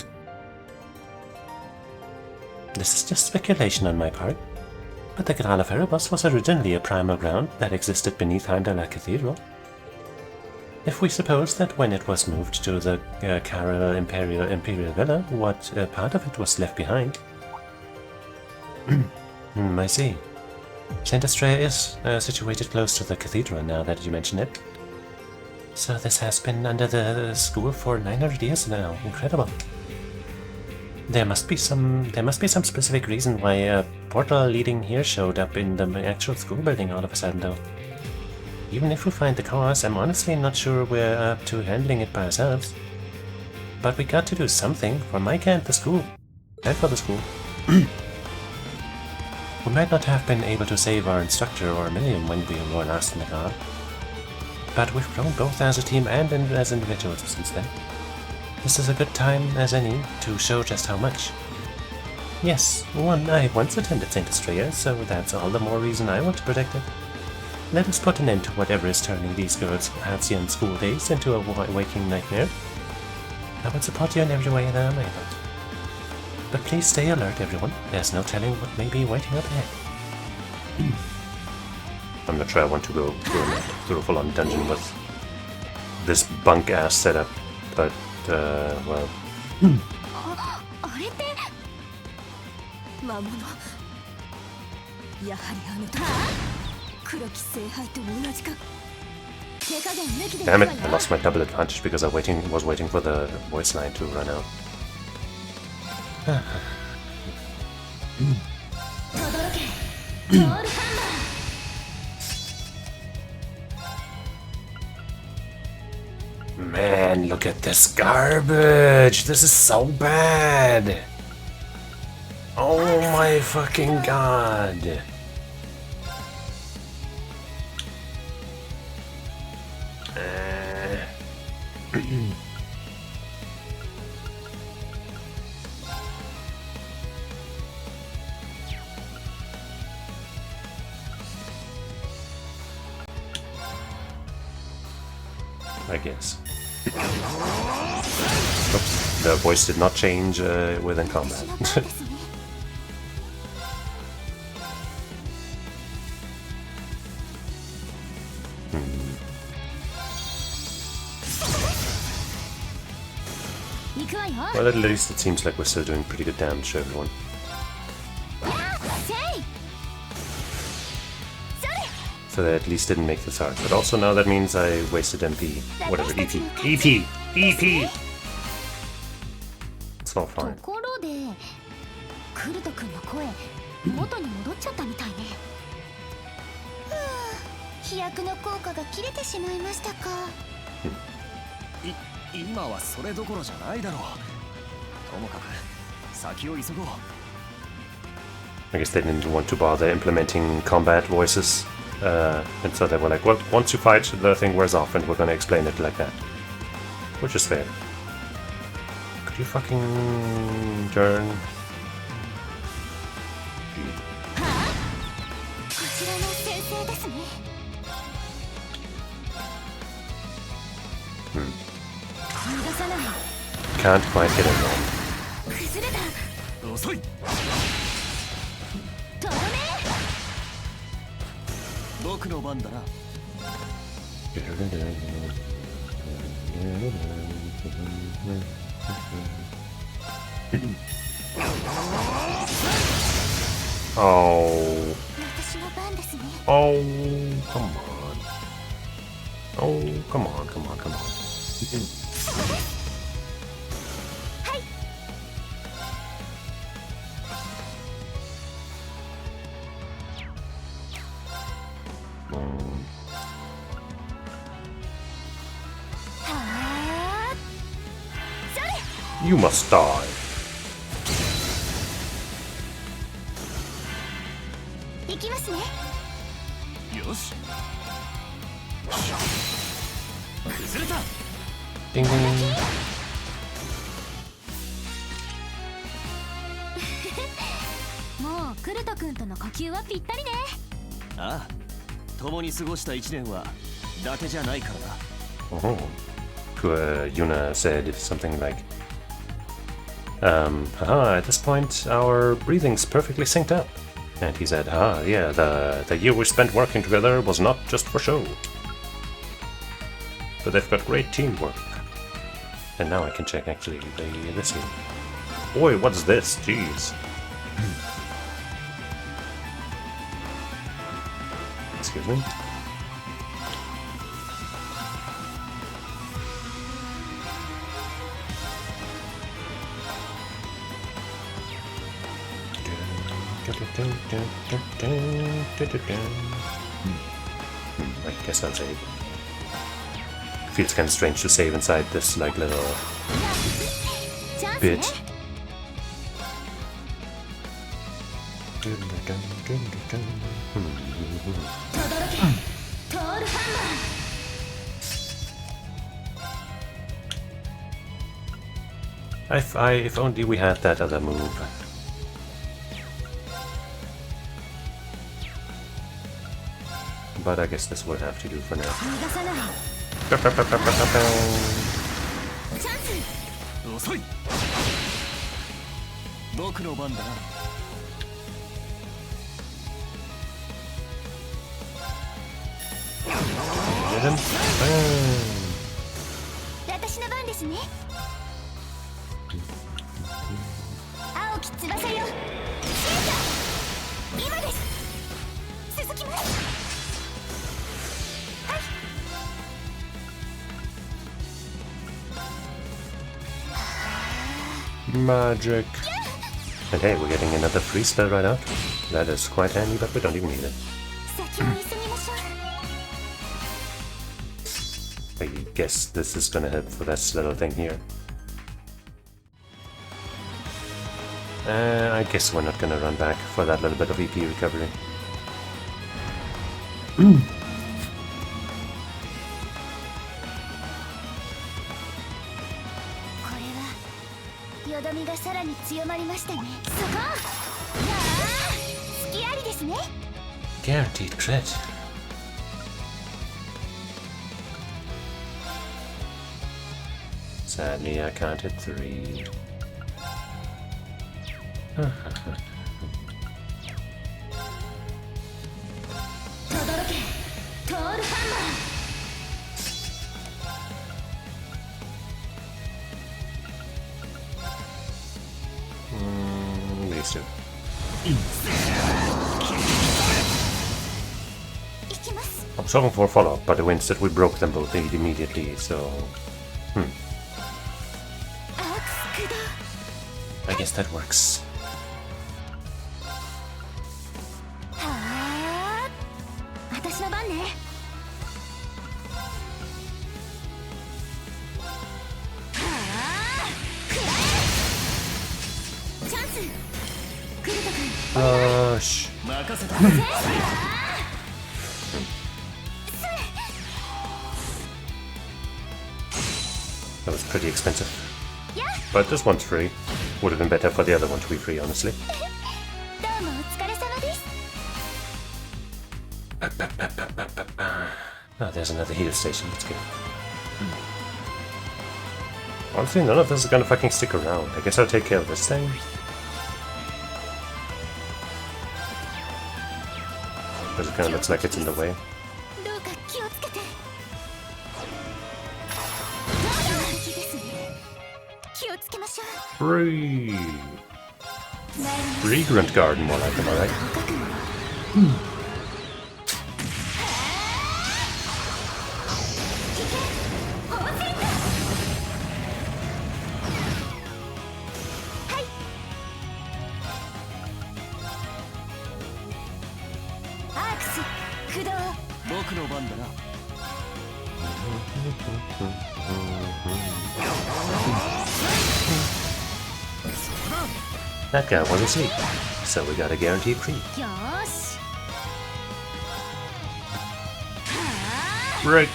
Speaker 1: This is just speculation on my part, but the Graal of Erebos was originally a primal ground that existed beneath Heimdall Cathedral. If we suppose that when it was moved to the Carol Imperial Villa, what part of it was left behind? I see. Saint Astrea is situated close to the cathedral now that you mention it. So this has been under the school for 900 years now. Incredible. There must be some specific reason why a portal leading here showed up in the actual school building all of a sudden though. Even if we find the cause, I'm honestly not sure we're up to handling it by ourselves. But we got to do something for Micah and the school. And for the school. We might not have been able to save our instructor or Million when we were last in the car. But we've grown both as a team and as individuals since then. This is a good time as any to show just how much. Yes, I once attended Saint Astrea, so that's all the more reason I want to protect it. Let us put an end to whatever is turning these girls' halcyon school days into a waking nightmare. I will support you in every way that I'm able. But please stay alert, everyone. There's no telling what may be waiting up ahead. I'm not sure I want to go through a full-on dungeon with this bunk-ass setup, but, well...
Speaker 6: あれって魔物やはりあの時黒き聖杯と同じか手加減抜きで
Speaker 1: Damn it, I lost my double advantage because I was waiting for the voice line to run out. Man, look at this garbage! This is so bad! Oh my fucking god! guess. Oops, the voice did not change within combat. Well, at least it seems like we're still doing pretty good damage to everyone. So they at least didn't make this hard. But also now that means I wasted MP. Whatever, EP. EP! EP! It's all fine.
Speaker 2: ところでクルト君の声元に戻っちゃったみたいね。飛躍の効果が切れてしまいましたか。
Speaker 7: 今はそれどころじゃないだろう。ともかく先を急ごう。
Speaker 1: I guess they didn't want to bother implementing combat voices. And so they were like, well, once you fight, the thing wears off and we're gonna explain it like that. Which is fair. Could you fucking turn? Can't quite hit him though.
Speaker 7: 僕の番だな。
Speaker 1: Oh. Oh, come on. Oh, come on, come on, come on. You must die.
Speaker 2: 行きますね。
Speaker 4: よし。崩れた。
Speaker 1: Ding ding.
Speaker 2: もうクルト君との呼吸はぴったりね。
Speaker 7: ああ、共に過ごした一年は伊達じゃないからな。
Speaker 1: Oh. Yuna said something like, at this point, our breathing's perfectly synced up. And he said, yeah, the year we spent working together was not just for show. But they've got great teamwork. And now I can check, actually, this here. Boy, what's this? Jeez. Excuse me? I guess I'll save. Feels kind of strange to save inside this like little bit. If only we had that other move. But I guess this will have to do for now. Get him? Magic. And hey, we're getting another free spell right out. That is quite handy, but we don't even need it. I guess this is gonna help for this little thing here. I guess we're not gonna run back for that little bit of EP recovery. Guaranteed crit. Sadly, I can't hit 3. Wasted. I was hoping for a follow-up, but instead we broke them both immediately, so... I guess that works. Rush. That was pretty expensive. But this one's free. Would have been better for the other one to be free, honestly. Oh, there's another heal station. Let's go. Honestly, none of this is gonna fucking stick around. I guess I'll take care of this thing. Because it kind of looks like it's in the way. Free! Fragrant garden, more like them, alright? That guy was asleep, so we got a guaranteed creep. Right.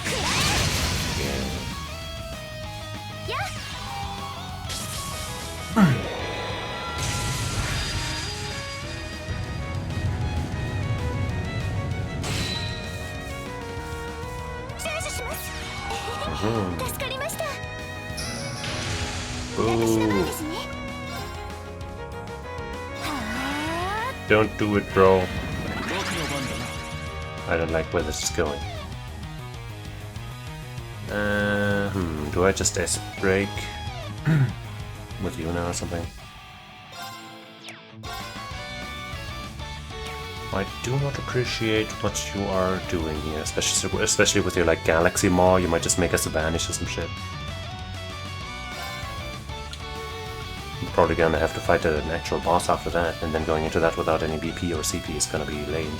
Speaker 1: Ooh. Don't do it, bro. I don't like where this is going. Do I just S-break with you now or something? I do not appreciate what you are doing here, especially with your like Galaxy Maw. You might just make us vanish or some shit. I'm probably gonna have to fight an actual boss after that, and then going into that without any BP or CP is gonna be lame.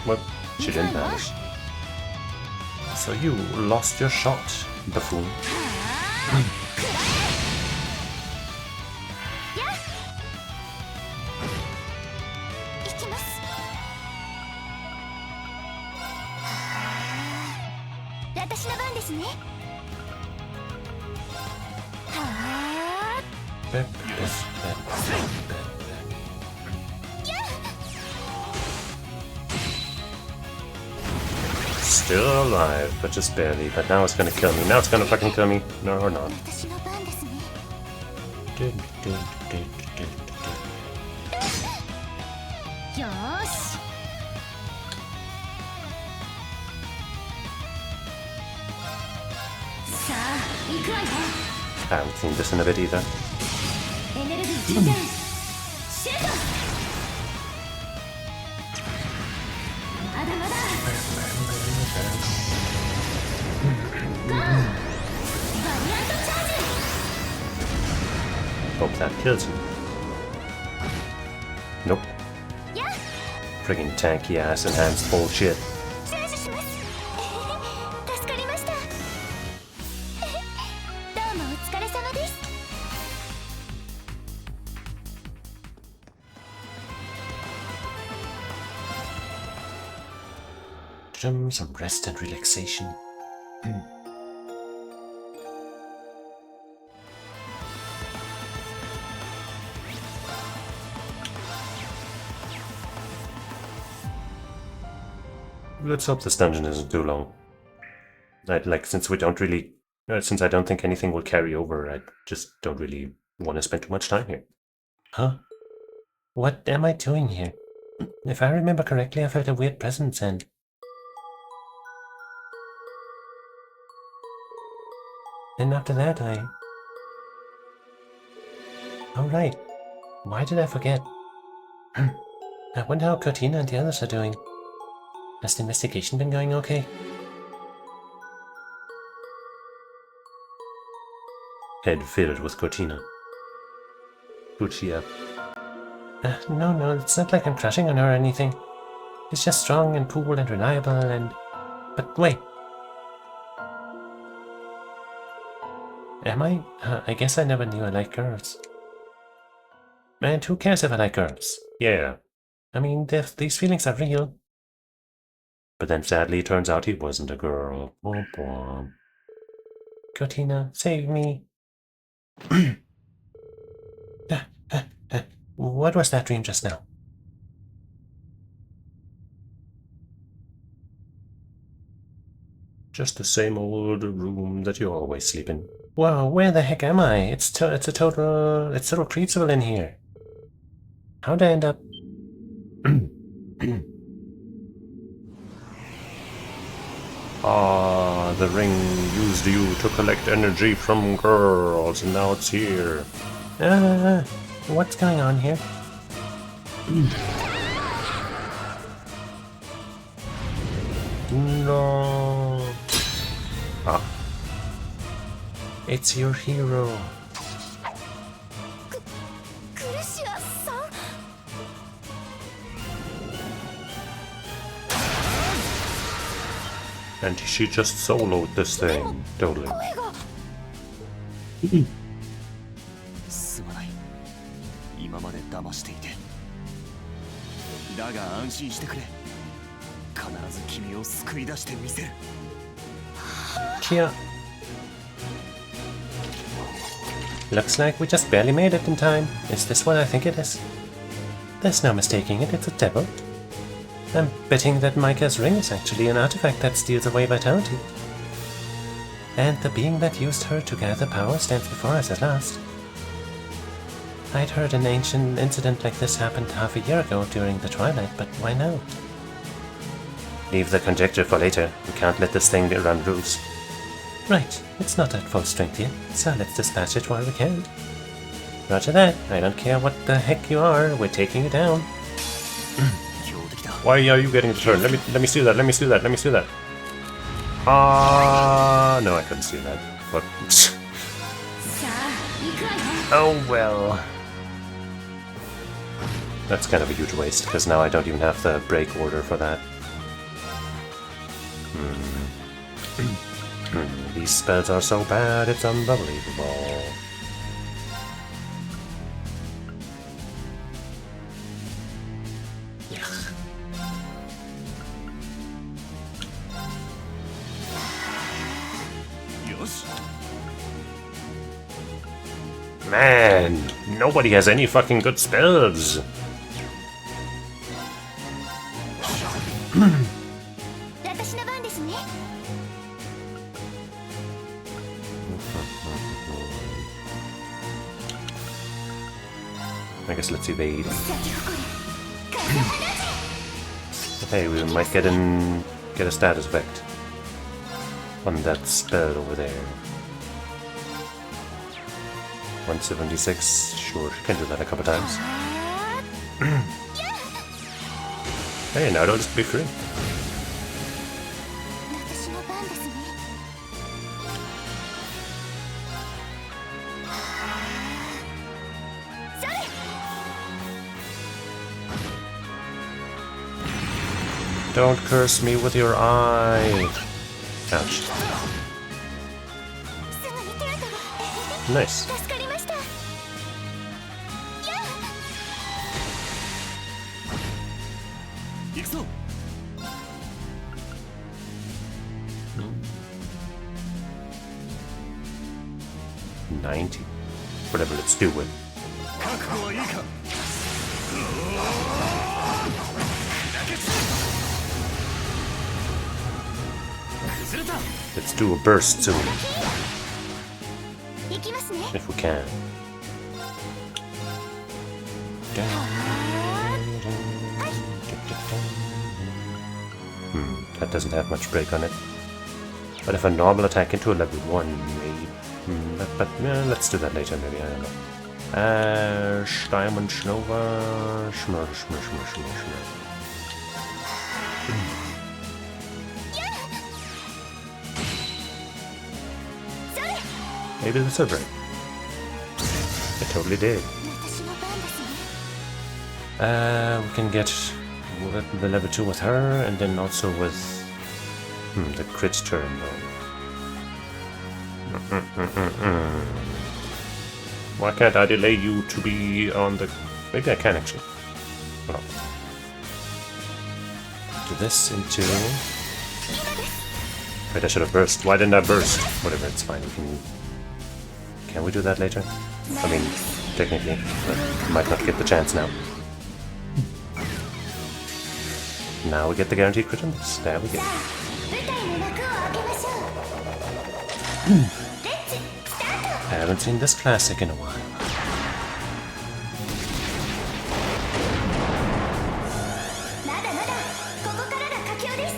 Speaker 1: What? She didn't vanish. So you lost your shot, buffoon. Still alive, but just barely. But now it's gonna kill me. Now it's gonna fucking kill me. No, or not. I haven't seen this in a bit either. Hope that kills you. Nope. Friggin' tanky ass enhanced bullshit. Some rest and relaxation.
Speaker 5: Let's hope this dungeon isn't too long. Since we don't really... since I don't think anything will carry over, I just don't really want to spend too much time here. Huh? What am I doing here? If I remember correctly, I felt a weird presence and... Then after that, Oh right. Why did I forget? I wonder how Cortina and the others are doing. Has the investigation been going okay? Head filled with Cortina. Lucia. No, it's not like I'm crushing on her or anything. She's just strong and cool and reliable and... But wait. Am I? I guess I never knew I liked girls. And who cares if I like girls? Yeah. I mean, these feelings are real. But then sadly it turns out he wasn't a girl. Womp womp. Cortina, save me. What was that dream just now? Just the same old room that you always sleep in. Whoa, where the heck am I? It's total Creepsville in here. How'd I end up?
Speaker 1: Ah, the ring used you to collect energy from girls, and now it's here.
Speaker 5: What's going on here?
Speaker 1: No. Ah.
Speaker 5: It's your hero.
Speaker 1: And she just soloed this thing, totally.
Speaker 7: すまない。今まで騙していて。だが安心してくれ。必ず君を救い出してみせる。
Speaker 5: Kia. Looks like we just barely made it in time. Is this what I think it is? There's no mistaking it, it's a devil. I'm betting that Micah's ring is actually an artifact that steals away vitality. And the being that used her to gather power stands before us at last. I'd heard an ancient incident like this happened half a year ago during the twilight, but why now?
Speaker 1: Leave the conjecture for later. We can't let this thing run loose.
Speaker 5: Right, it's not at full strength yet, so let's dispatch it while we can. Roger that, I don't care what the heck you are, we're taking you down.
Speaker 1: Why are you getting the turn? Let me steal that, let me steal that, let me steal that. Ah, no, I couldn't steal that. But oh well. That's kind of a huge waste, because now I don't even have the break order for that. These spells are so bad, it's unbelievable. Man, nobody has any fucking good spells. I guess let's evade. Hey, we might get a status effect on that spell over there. 176, sure, can do that a couple times. Hey, now it'll just be free. Don't curse me with your eye. Ouch. Nice. Whatever, let's do it.
Speaker 5: Let's do a burst soon,
Speaker 2: 行きますね。
Speaker 5: if we can. That doesn't have much break on it. But if a normal attack into a level 1, maybe. But let's do that later, maybe, I don't know. Diamond Nova. Schmur. Maybe this will break. It totally did.
Speaker 2: 私の番ですね。
Speaker 5: We can get the level 2 with her, and then also with the crit turn though. Why can't I delay you to be on the... Maybe I can actually. Hold on. Do this into... Wait, I should have burst. Why didn't I burst? Whatever, it's fine. Can we do that later? I mean, technically, but might not get the chance now. Now we get the guaranteed crit on this. There we go.
Speaker 2: 舞台の幕を開けましょう。レッツスタート。
Speaker 5: I haven't seen this classic in a while.
Speaker 2: まだまだここからが佳境です。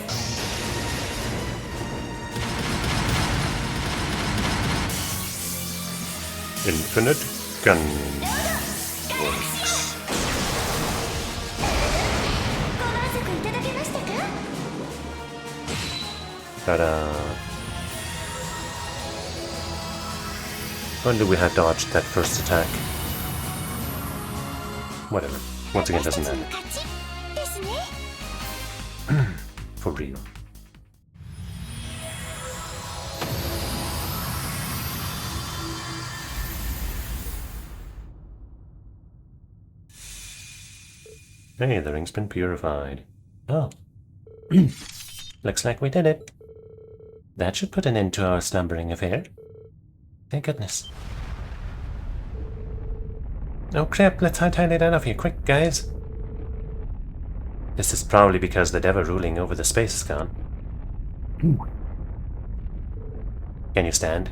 Speaker 5: Infinite gun.
Speaker 2: ご満足いただけましたか？
Speaker 5: Ta-da. When do we have dodged that first attack? Whatever. Once again, doesn't
Speaker 2: 私たち
Speaker 5: matter.
Speaker 2: の勝ちですね。
Speaker 5: For real. Hey, the ring's been purified. Oh. Looks like we did it. That should put an end to our slumbering affair. Thank goodness. Oh crap, let's hightail it out of here, quick guys. This is probably because the devil ruling over the space is gone. Can you stand?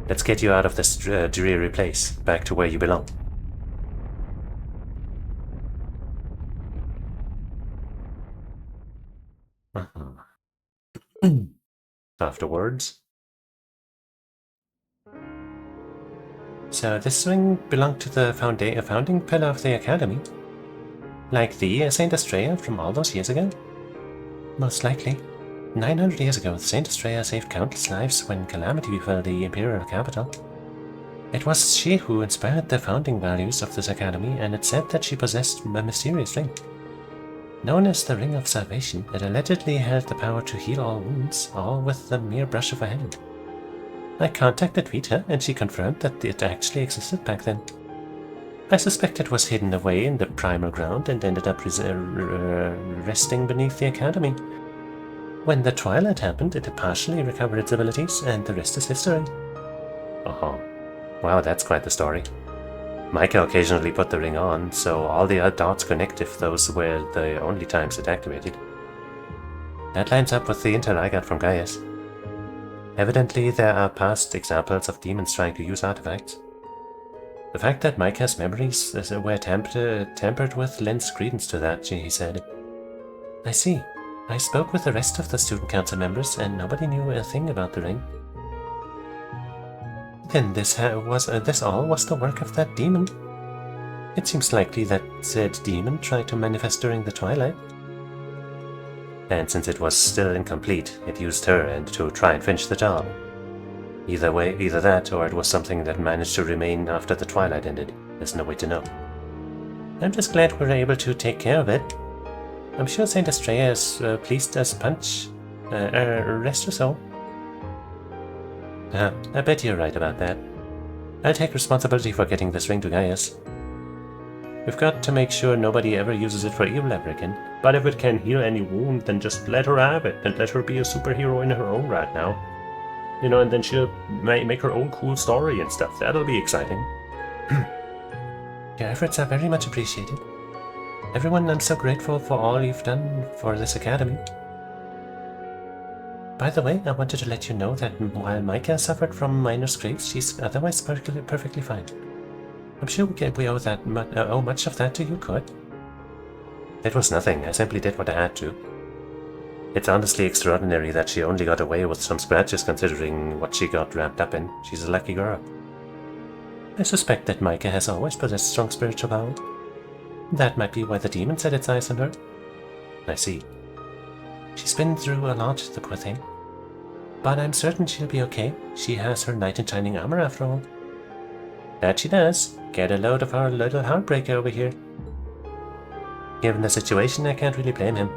Speaker 5: Let's get you out of this dreary place, back to where you belong. Afterwards. So this ring belonged to the founding pillar of the Academy? Like the Saint Estrella from all those years ago? Most likely. 900 years ago, Saint Estrella saved countless lives when calamity befell the Imperial capital. It was she who inspired the founding values of this Academy, and it's said that she possessed a mysterious ring. Known as the Ring of Salvation, it allegedly held the power to heal all wounds, all with the mere brush of a hand. I contacted Vita, and she confirmed that it actually existed back then. I suspect it was hidden away in the primal ground and ended up resting beneath the Academy. When the Twilight happened, it partially recovered its abilities, and the rest is history. Oh, wow, that's quite the story. Micah occasionally put the ring on, so all the dots connect if those were the only times it activated. That lines up with the intel I got from Gaius. Evidently, there are past examples of demons trying to use artifacts. The fact that Micah's memories were tampered with lends credence to that, he said. I see. I spoke with the rest of the student council members, and nobody knew a thing about the ring. Then this all was the work of that demon. It seems likely that said demon tried to manifest during the Twilight. And since it was still incomplete, it used her and to try and finish the job. Either way, either that, or it was something that managed to remain after the Twilight ended. There's no way to know. I'm just glad we were able to take care of it. I'm sure Saint Estrella is pleased as punch. Rest her soul. I bet you're right about that. I'll take responsibility for getting this ring to Gaius. We've got to make sure nobody ever uses it for evil ever again. But if it can heal any wound, then just let her have it, and let her be a superhero in her own right now. You know, and then she'll make her own cool story and stuff. That'll be exciting. Your efforts are very much appreciated. Everyone, I'm so grateful for all you've done for this academy. by the way, I wanted to let you know that while Micah suffered from minor scrapes, she's otherwise perfectly fine. I'm sure we owe much of that to you, Kurt. It was nothing. I simply did what I had to. It's honestly extraordinary that she only got away with some scratches considering what she got wrapped up in. She's a lucky girl. I suspect that Micah has always possessed strong spiritual power. That might be why the demon set its eyes on her. I see. She's been through a lot, the poor thing. But I'm certain she'll be okay. She has her knight in shining armor after all. That she does. Get a load of our little heartbreaker over here. Given the situation, I can't really blame him.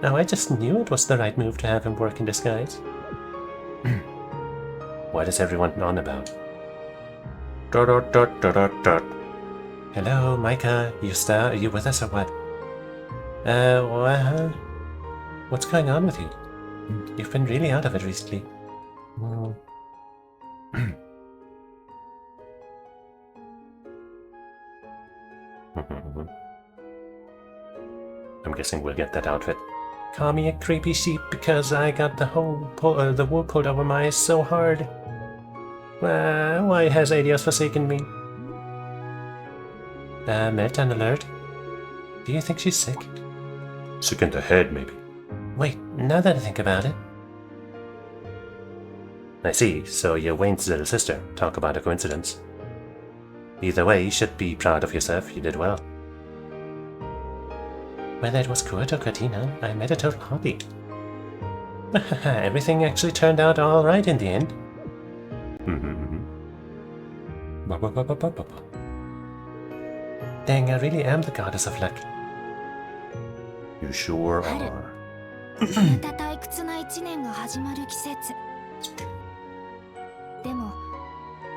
Speaker 5: Now, I just knew it was the right move to have him work in disguise. What is everyone on about? Hello, Micah. Are you with us or what? What's going on with you? You've been really out of it recently. I'm guessing we'll get that outfit. Call me a creepy sheep because I got the wool pulled over my eyes so hard. Why has Adios forsaken me? Meltdown alert. Do you think she's sick?
Speaker 1: Sick in the head, maybe.
Speaker 5: Wait, now that I think about it. I see, so you're Wayne's little sister. Talk about a coincidence. Either way, you should be proud of yourself. You did well. Whether it was Kurt or Katina, I made a total hobby. Everything actually turned out alright in the end. Dang, I really am the goddess of luck.
Speaker 1: You sure are.
Speaker 2: また退屈な一年が始まる季節。でも、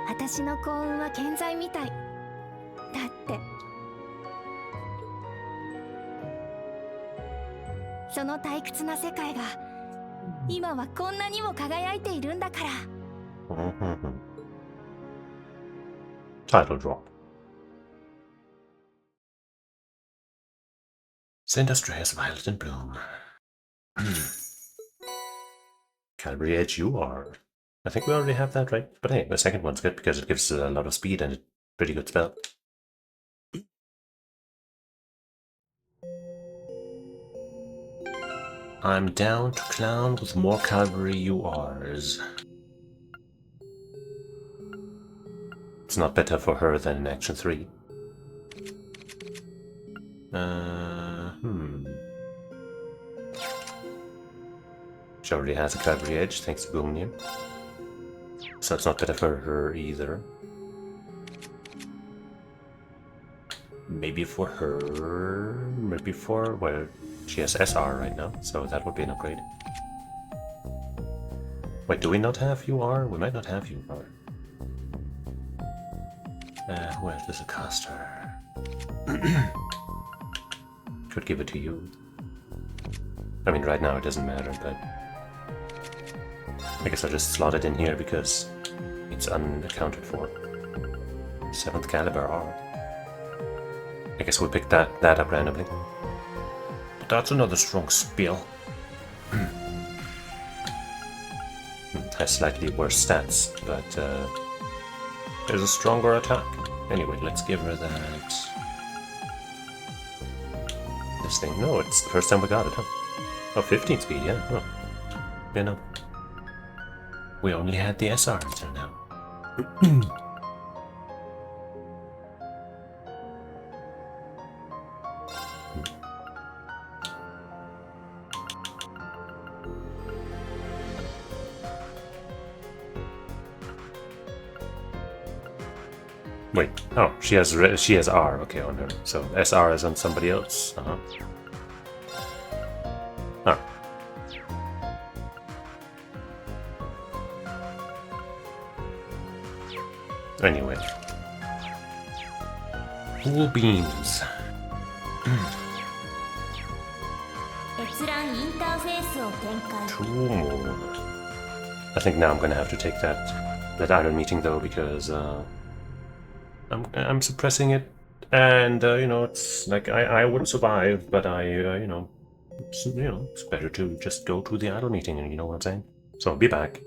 Speaker 2: 私の幸運は健在みたい。だって。その退屈な世界が今はこんなにも輝いているんだから。
Speaker 1: Title drop.
Speaker 5: Sindastra's violet in bloom.
Speaker 1: Calvary Edge, you are.
Speaker 5: I think we already have that, right? But hey, the second one's good because it gives a lot of speed and a pretty good spell. I'm down to clown with more Calvary URs. It's not better for her than in Action 3. She already has a Calvary Edge, thanks to Boomnia. So it's not better for her either. Maybe for her... Maybe for... well, she has SR right now, so that would be an upgrade. Wait, do we not have UR? We might not have UR. Who else is a caster? Could give it to you. I mean, right now it doesn't matter, but... I guess I'll just slot it in here because it's unaccounted for. 7th caliber R. I guess we'll pick that up randomly. But that's another strong spell. Has slightly worse stats, but there's a stronger attack. Anyway, let's give her that. This thing. No, it's the first time we got it, huh? Oh, 15 speed, yeah. Oh. You know. We only had the SR until now. Wait, oh, she has R, okay, on her. So SR is on somebody else. Oh. Anyway. Cool beans. Cool. I think now I'm gonna have to take that iron meeting though, because I'm suppressing it, and you know, it's like I would survive, but I you know, It's better to just go to the idol meeting, and you know what I'm saying? So I'll be back.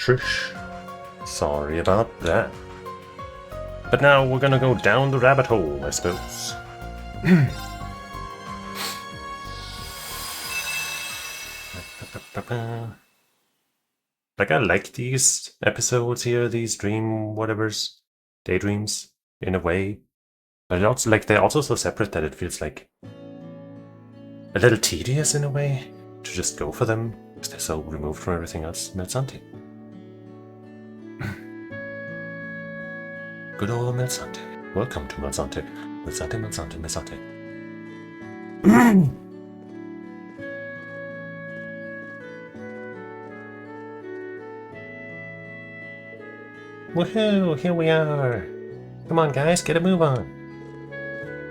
Speaker 1: shush. Sorry about that. But now we're gonna go down the rabbit hole, I suppose. Like, I like these episodes here, these dream whatevers, daydreams, in a way. But it also, like, they're also so separate that it feels like a little tedious in a way to just go for them, because they're so removed from everything else. Melsante. Good old Melsante. Welcome to Melsante. Melsante, Melsante, Melsante. Woohoo! Here we are! Come on, guys, get a move on!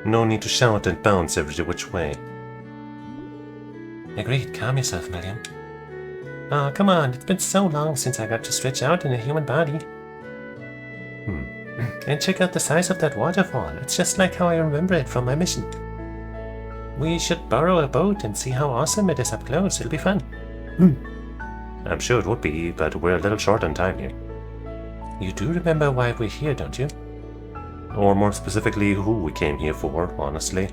Speaker 1: No need to shout and bounce every which way. Agreed, calm yourself, Milliam. Oh, come on, it's been so long since I got to stretch out in a human body. And check out the size of that waterfall. It's just like how I remember it from my mission. We should borrow a boat and see how awesome it is up close. It'll be fun. I'm sure it would be, but we're a little short on time here. You do remember why we're here, don't you? Or more specifically, who we came here for, honestly.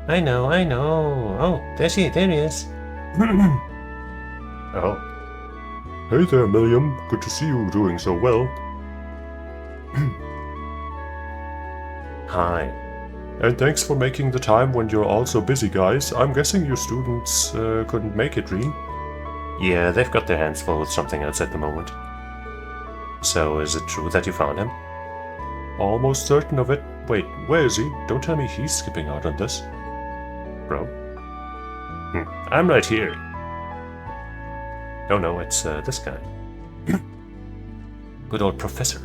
Speaker 1: I know. Oh, there he is.
Speaker 5: Oh. Hey there, Milliam. Good to see you doing so well.
Speaker 1: Hi.
Speaker 5: And thanks for making the time when you're all so busy, guys. I'm guessing your students couldn't make it, Dream?
Speaker 1: Yeah, they've got their hands full with something else at the moment. So, is it true that you found him?
Speaker 5: Almost certain of it. Wait, where is he? Don't tell me he's skipping out on this.
Speaker 1: Bro? I'm right here. Oh no, it's this guy. Good old professor.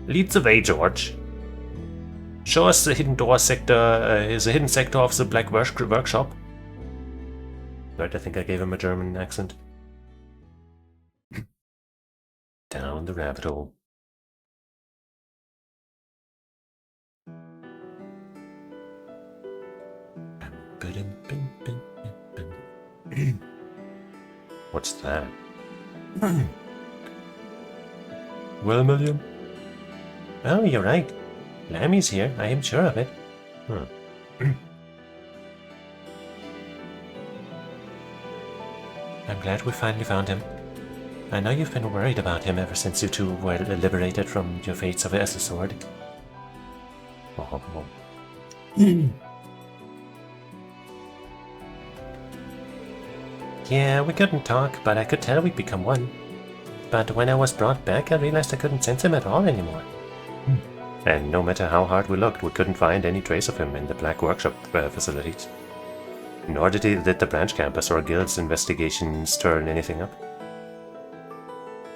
Speaker 1: Lead the way, George. Show us the hidden door sector, the hidden sector of the Black Workshop. Right, I think I gave him a German accent. Down the rabbit hole. What's that?
Speaker 5: Well, Milliam?
Speaker 1: Oh, you're right. Lammy's here, I am sure of it. I'm glad we finally found him. I know you've been worried about him ever since you two were liberated from your fates of as a sword. Yeah, we couldn't talk, but I could tell we'd become one. But when I was brought back, I realized I couldn't sense him at all anymore. And no matter how hard we looked, we couldn't find any trace of him in the Black Workshop facilities. Nor did the branch campus or guild's investigations turn anything up.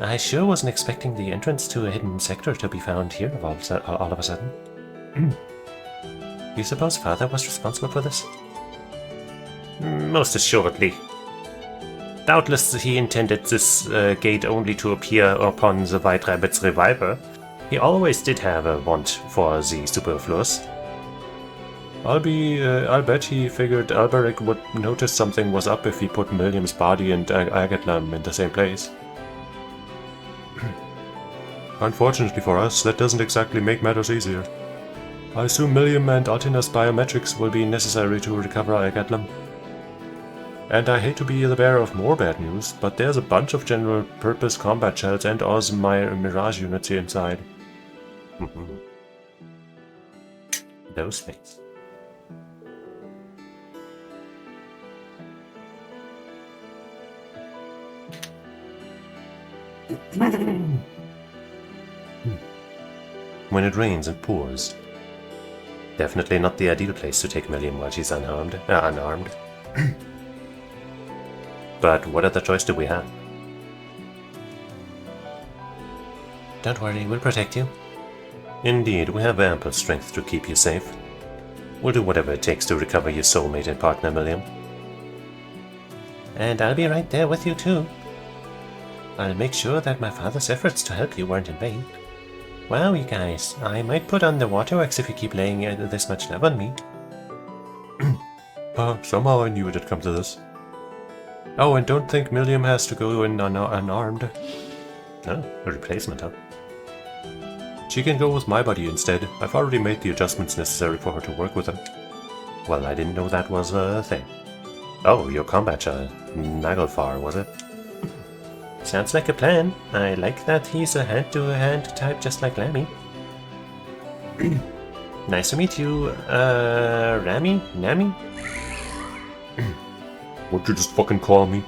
Speaker 1: I sure wasn't expecting the entrance to a hidden sector to be found here all of a sudden. You suppose Father was responsible for this? Most assuredly. Doubtless he intended this gate only to appear upon the White Rabbit's revival. He always did have a want for the superfluous.
Speaker 5: I'll bet he figured Alberic would notice something was up if he put Milliam's body and Agatlam in the same place. Unfortunately for us, that doesn't exactly make matters easier. I assume Milliam and Altina's biometrics will be necessary to recover Agatlam. And I hate to be the bearer of more bad news, but there's a bunch of general-purpose combat shells and awesome Mirage units here inside.
Speaker 1: Those things. When it rains and pours. Definitely not the ideal place to take Milliam while she's unarmed. But what other choice do we have? Don't worry, we'll protect you. Indeed, we have ample strength to keep you safe. We'll do whatever it takes to recover your soulmate and partner, Milliam. And I'll be right there with you too. I'll make sure that my father's efforts to help you weren't in vain. Wow, you guys, I might put on the waterworks if you keep laying this much love on me.
Speaker 5: Somehow I knew it'd come to this. Oh, and don't think Milliam has to go in unarmed. Oh, a replacement, huh? She can go with my buddy instead. I've already made the adjustments necessary for her to work with him. Well, I didn't know that was a thing. Oh, your combat child. Naglfar, was it? Sounds like a plan. I like that he's a hand-to-hand type just like Lammy. Nice to meet you, Rami? Nami?
Speaker 1: What'd you just fucking call me?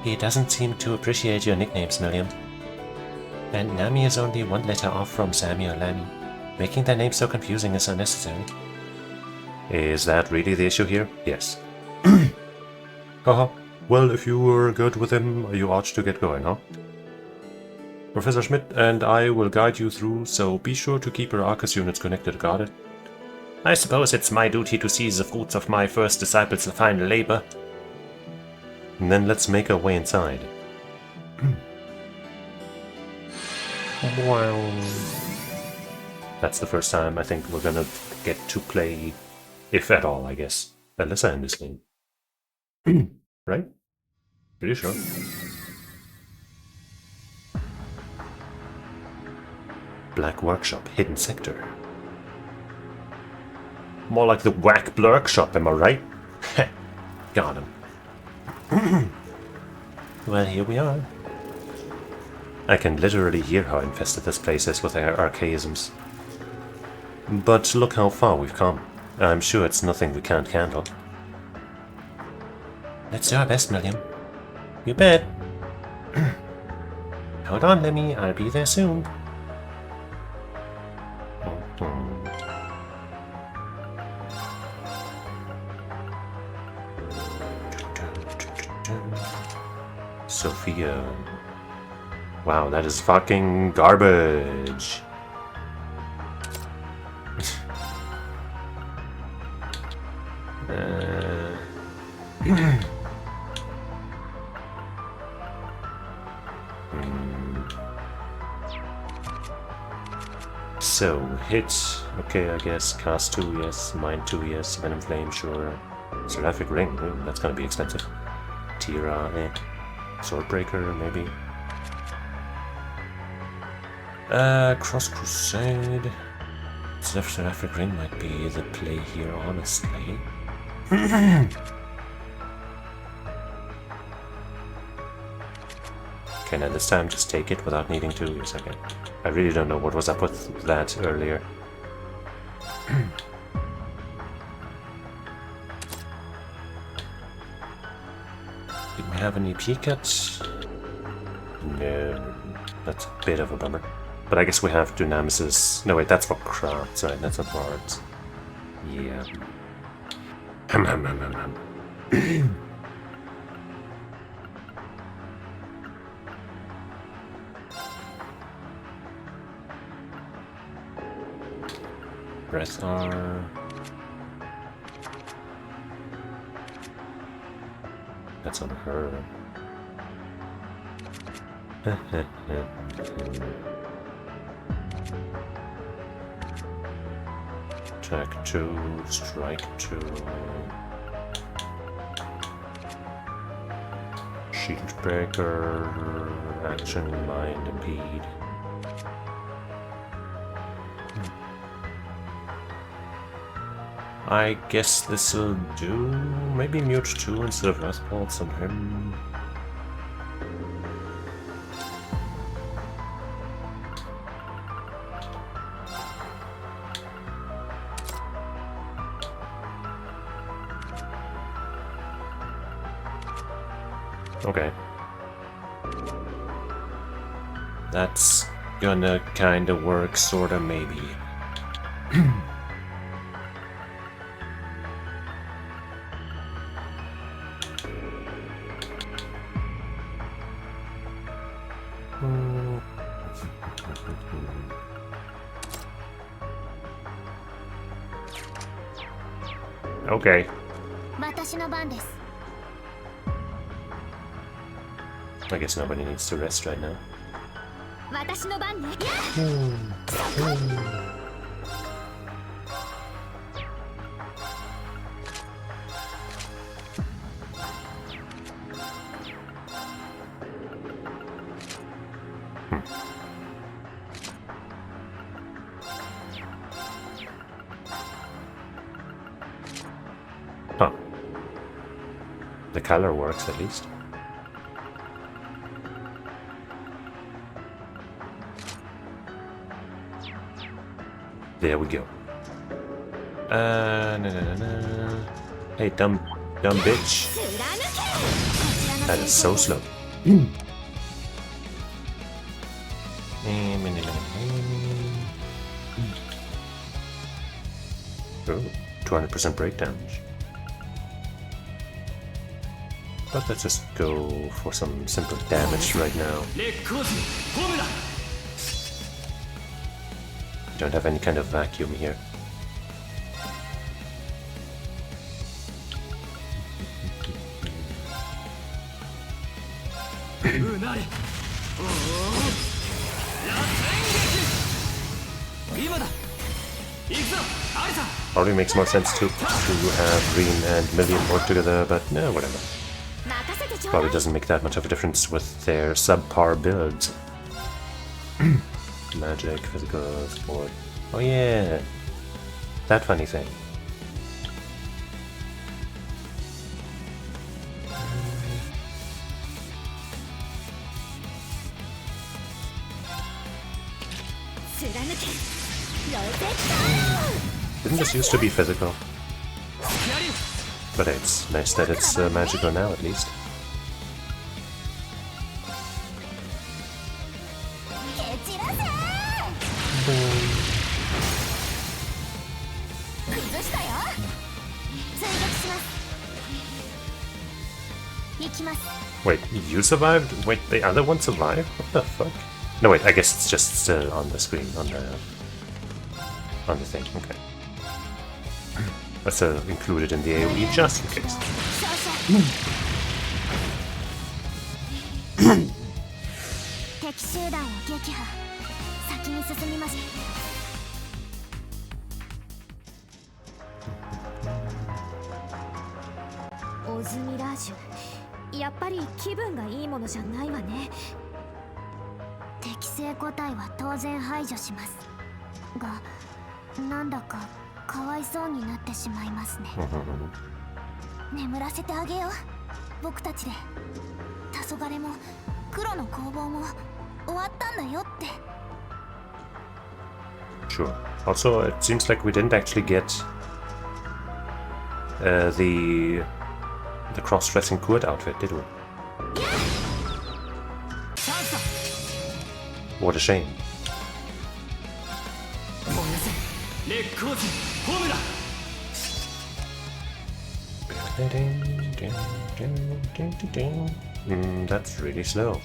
Speaker 5: He doesn't seem to appreciate your nicknames, Milliam. And Nami is only one letter off from Sammy or Lammy. Making their names so confusing is unnecessary. Is that really the issue here? Yes.
Speaker 1: Haha. Well, if you were good with him, you ought to get going, huh? Professor Schmidt and I will guide you through, so be sure to keep your Arcus units connected, got it?
Speaker 5: I suppose it's my duty to seize the fruits of my first disciples' fine labor.
Speaker 1: And then let's make our way inside.
Speaker 5: Wow.
Speaker 1: That's the first time I think we're gonna get to play, if at all, I guess, Alyssa in this game. Right? Pretty sure.
Speaker 5: Black Workshop, hidden sector.
Speaker 1: More like the Whack Blurk Shop, am I right?
Speaker 5: Got him. Well, here we are.
Speaker 1: I can literally hear how infested this place is with our archaisms. But look how far we've come. I'm sure it's nothing we can't handle.
Speaker 5: Let's do our best, Milliam.
Speaker 1: You bet.
Speaker 5: Hold on, Lemmy. I'll be there soon.
Speaker 1: Sophia. Wow, that is fucking garbage. So, hit, okay, I guess, cast 2, yes, mind 2, yes, venom flame, sure, seraphic ring, ooh, that's gonna be expensive, Tira, swordbreaker, maybe, cross crusade, seraphic ring might be the play here, honestly. Okay, now this time just take it without needing to. Yes, okay. I really don't know what was up with that earlier. Did we have any P-cuts? No, that's a bit of a bummer. But I guess we have Dynamis'... No, wait, that's for crafts, right? That's not for arts. Yeah. Press R. That's on her. Attack 2, strike 2. Shield breaker, action, mind, impede. I guess this'll do. Maybe mute 2 instead of Earth Pulse on him. Okay. That's gonna kinda work, sorta, maybe. Okay. I guess nobody needs to rest right now. The color works at least. There we go. No. Hey, dumb bitch. That is so slow. Oh, 200% break damage. But let's just go for some simple damage right now. Don't have any kind of vacuum here. Probably makes more sense to have Green and Million work together, but no, whatever. Probably doesn't make that much of a difference with their subpar builds. Magic, physical, sport. Oh yeah, that funny thing. Didn't this used to be physical? But it's nice that it's magical now, at least. Wait, you survived? Wait, the other one survived? What the fuck? No, wait, I guess it's just still on the screen, on the thing, okay. That's included in the AoE just in case. Sure. Also, it seems like we didn't actually get the cross-dressing Kurt outfit, did we? What a shame. That's really slow.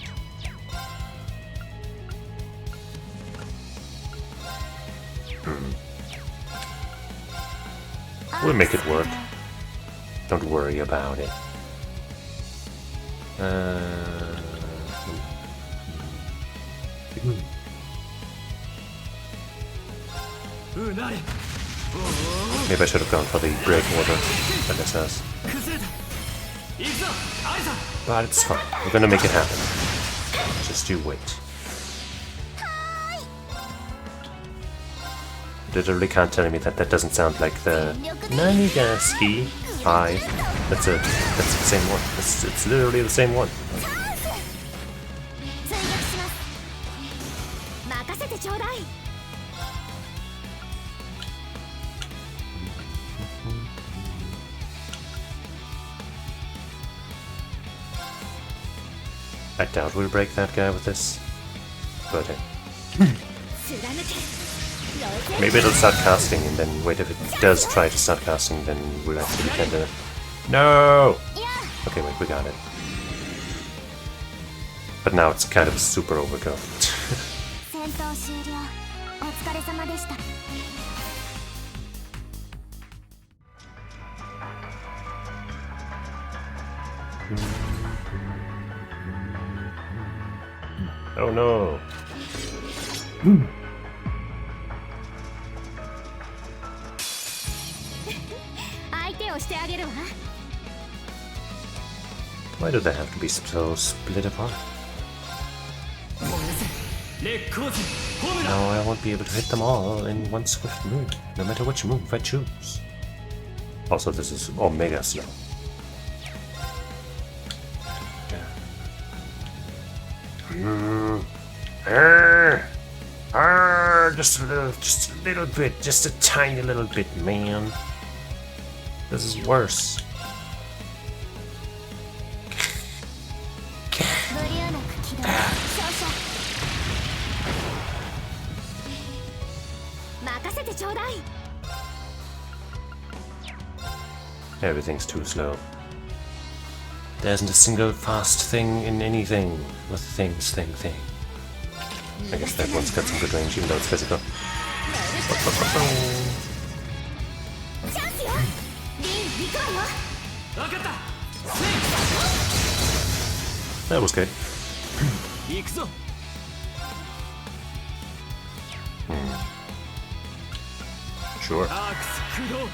Speaker 1: We'll make it work. Don't worry about it. Maybe I should have gone for the break order that this has. But it's fine. We're gonna make it happen. Just you wait. Literally can't tell me that that doesn't sound like the Nanigaski. Hi. That's the same one. It's literally the same one. I doubt we'll break that guy with this, but maybe it'll start casting, and then wait, if it does try to start casting, then we'll actually kind of... No! Okay, wait, we got it. But now it's kind of super overkill. Oh no! Why do they have to be so split apart? Now I won't be able to hit them all in one swift move, no matter which move I choose. Also, this is Omega slow. Just a little bit, just a tiny little bit, man. This is worse.
Speaker 2: ブリューの茎だ少々任せてちょうだい
Speaker 1: Everything's too slow. There isn't a single fast thing in anything with things thing. I guess that one's got some good range, even though it's physical.
Speaker 2: チャンスよリン行くわよ
Speaker 3: 分かった
Speaker 1: That was good.
Speaker 3: 行くぞ
Speaker 1: Sure.
Speaker 3: アークス駆動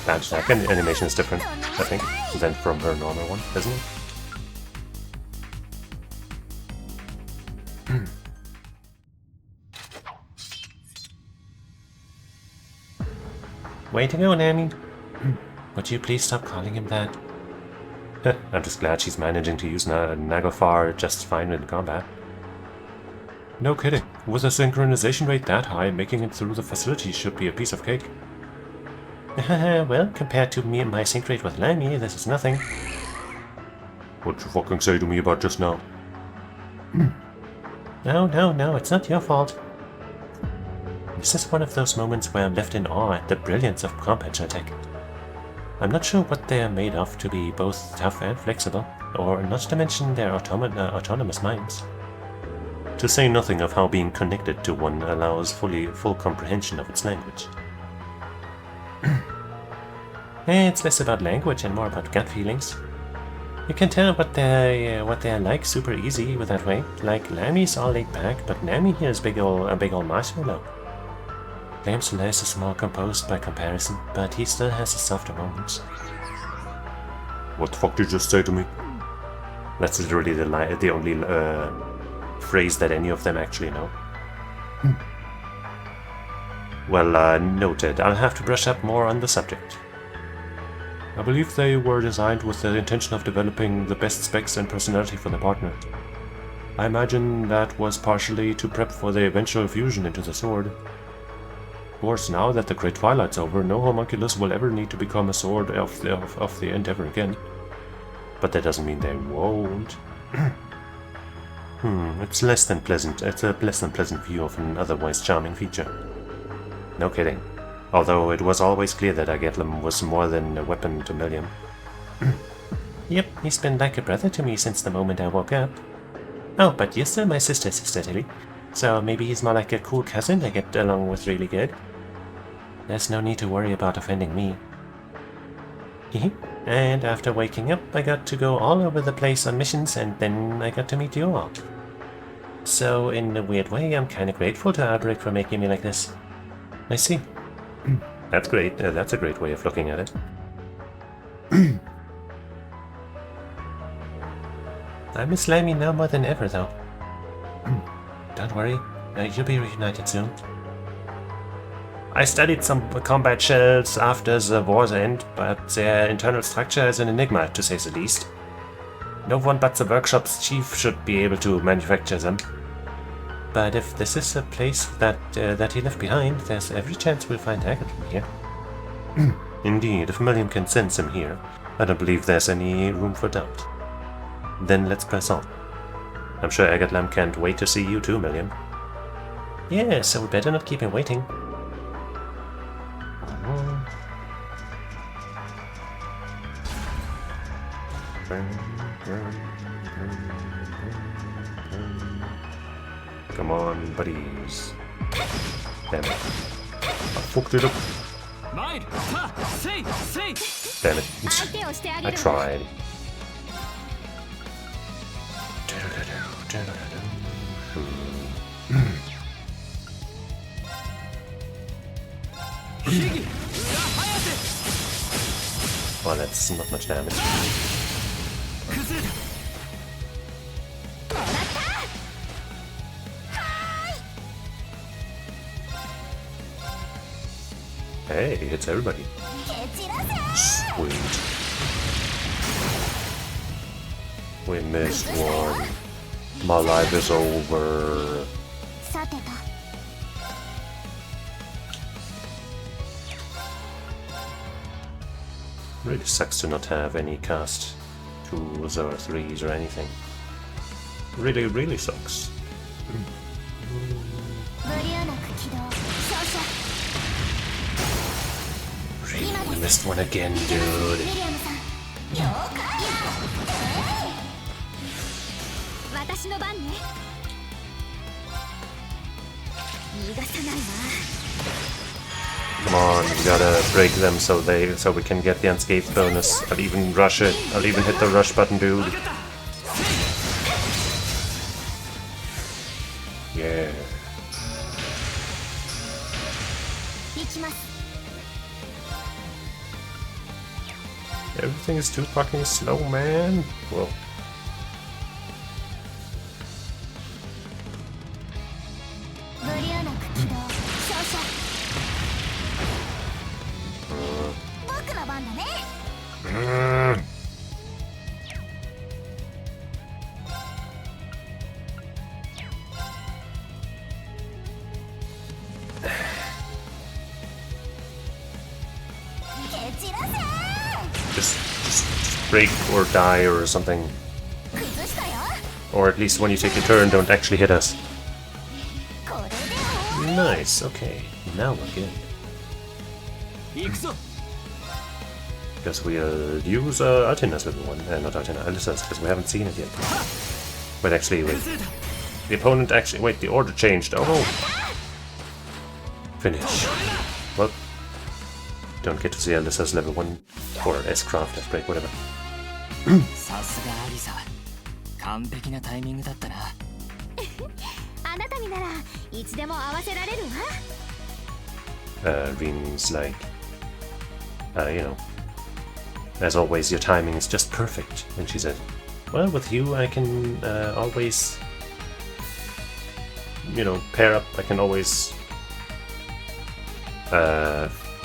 Speaker 1: Badge attack and animation is different, I think, than from her normal one, isn't it? Way to go, Nami. Would you please stop calling him that? I'm just glad she's managing to use Nagafar just fine in combat. No kidding. With a synchronization rate that high, making it through the facility should be a piece of cake. Well, compared to me and my sync rate with Lammy, this is nothing. What'd you fucking say to me about just now? No, it's not your fault. This is one of those moments where I'm left in awe at the brilliance of combat tech. I'm not sure what they are made of to be both tough and flexible, or not to mention their autonomous minds. To say nothing of how being connected to one allows full comprehension of its language. It's less about language and more about gut feelings. You can tell what they're like super easy with that way. Like Lammy's all laid back, but Nami here is a big ol' marshmallow. Lamb Celeste is more composed by comparison, but he still has his softer moments. What the fuck did you just say to me? That's literally the only phrase that any of them actually know. Well, noted. I'll have to brush up more on the subject. I believe they were designed with the intention of developing the best specs and personality for the partner. I imagine that was partially to prep for the eventual fusion into the sword. Of course, now that the Great Twilight's over, no homunculus will ever need to become a sword of the end ever again. But that doesn't mean they won't. It's less than pleasant. It's a less than pleasant view of an otherwise charming feature. No kidding. Although it was always clear that Agetlam was more than a weapon to Milliam. Yep, he's been like a brother to me since the moment I woke up. Oh, but you're still my sister, Sister Tilly. So maybe he's more like a cool cousin I get along with really good. There's no need to worry about offending me. And after waking up, I got to go all over the place on missions, and then I got to meet you all. So, in a weird way, I'm kinda grateful to Albrecht for making me like this. I see. That's great. That's a great way of looking at it. I miss Lammy now more than ever, though. Don't worry, you'll be reunited soon. I studied some combat shells after the war's end, but their internal structure is an enigma, to say the least. No one but the workshop's chief should be able to manufacture them. But if this is a place that he left behind, there's every chance we'll find Agatlam here. Indeed, if Milliam can sense him here, I don't believe there's any room for doubt. Then let's press on. I'm sure Agatlam can't wait to see you too, Milliam. Yeah, so we better not keep him waiting. Come on, buddies. Damn it. I fucked it up. Damn it. I tried. Well, that's not much damage. Hey, it's everybody. Sweet. We missed one. My life is over.
Speaker 2: さてと
Speaker 1: Really sucks to not have any cast 2s or 3s or anything. Really, really sucks.
Speaker 2: ブリューノク起動照射
Speaker 1: We missed one again,
Speaker 2: ウ
Speaker 1: dude.
Speaker 2: ィリアムさん了解私の番ね逃がさないわ
Speaker 1: Come on, we gotta break them so we can get the unscathed bonus. I'll even rush it. I'll even hit the rush button, dude. Yeah.
Speaker 2: 行きます
Speaker 1: Everything is too fucking slow, man. Well,
Speaker 2: ブリューノク起動照射僕の番だね 蹴散らせ
Speaker 1: just break or die or something.
Speaker 2: 崩したよ
Speaker 1: Or at least when you take your turn, don't actually hit us.
Speaker 2: これで終わ
Speaker 1: Nice, okay. Now we're good.
Speaker 3: 行くぞ
Speaker 1: Guess we'll use Altina's level 1. Not Altina, Alyssa's, because we haven't seen it yet. Wait, actually, wait. The opponent actually... Wait, the order changed. Oh no! Finish. Well, don't get to see Alyssa's level 1 or S-Craft, S-Break, whatever.
Speaker 3: さすがアリサ完璧なタイミングだったな
Speaker 2: あなたにならいつでも合わせられるわ
Speaker 1: Reem's like... you know... As always, your timing is just perfect. And she said, well, with you, I can always... You know, pair up. I can always...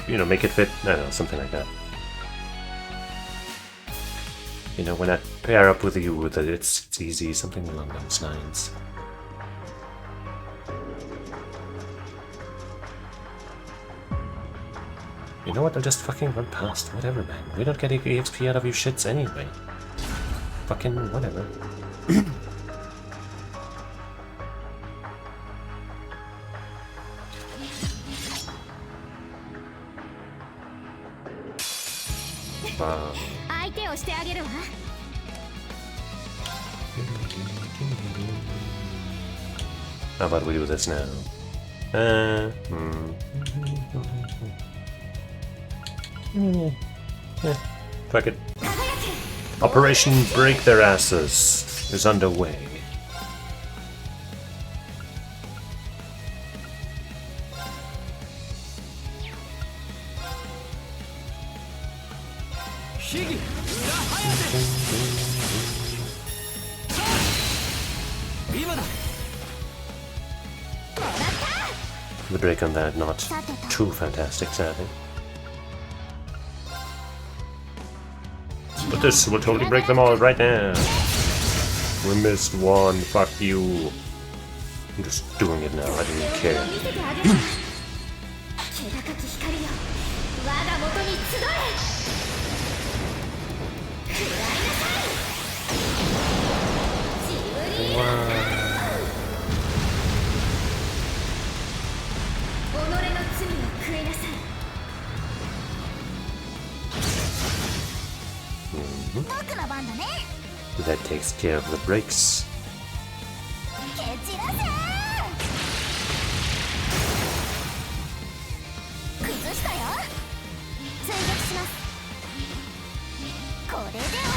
Speaker 1: you know, make it fit. I don't know, something like that. You know, when I pair up with you, it's easy. Something along those lines. You know what, I'll just fucking run past. Whatever, man. We don't get EXP out of you shits anyway. Fucking whatever. Wow.
Speaker 2: 相手をしてあげるわ
Speaker 1: How about we do this now? Yeah, fuck it. Operation Break Their Asses is underway. The break on that, not too fantastic, sadly. But this will totally break them all right now. We missed one, fuck you. I'm just doing it now, I don't even care.
Speaker 2: 気高き光よ我が元に集え食らいなさいジブリ己の罪を食いなさい僕の番だね
Speaker 1: That takes care of the breaks.
Speaker 2: 蹴散らせ崩したよ追撃しますこれで終わ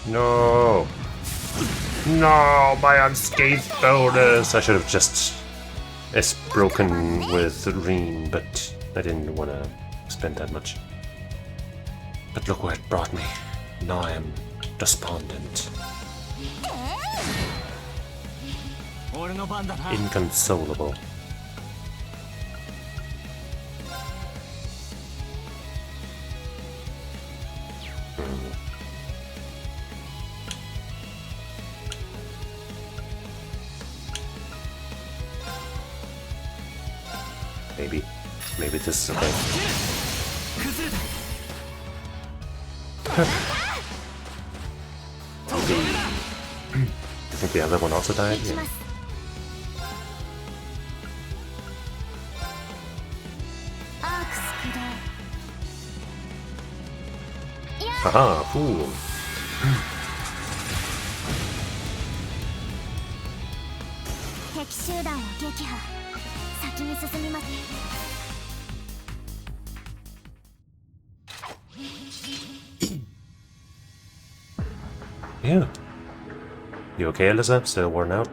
Speaker 2: り
Speaker 1: No! No, my unscathed bonus! I should have just broken with Reem, but I didn't want to spend that much. But look where it brought me. Now I am despondent.
Speaker 3: 俺の番だな
Speaker 1: Inconsolable. Maybe this is okay. Do you think the other one also died? Yeah. Haha, fool.
Speaker 2: 敵集団を撃破。先に進みます。
Speaker 1: Yeah. You okay, Elizabeth? Still worn out?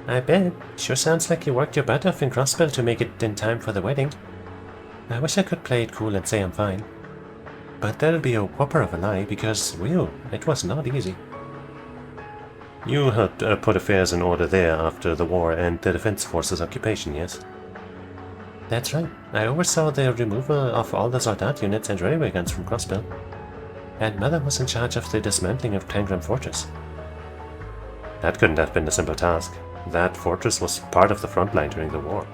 Speaker 1: I bet. Sure sounds like you worked your butt off in Crossbell to make it in time for the wedding. I wish I could play it cool and say I'm fine. But that'll be a whopper of a lie, because, well, it was not easy. You helped put affairs in order there after the war and the Defense Forces occupation, yes? That's right. I oversaw the removal of all the Soldat units and railway guns from Crossbell. And Mother was in charge of the dismantling of Tangram Fortress. That couldn't have been a simple task. That fortress was part of the front line during the war.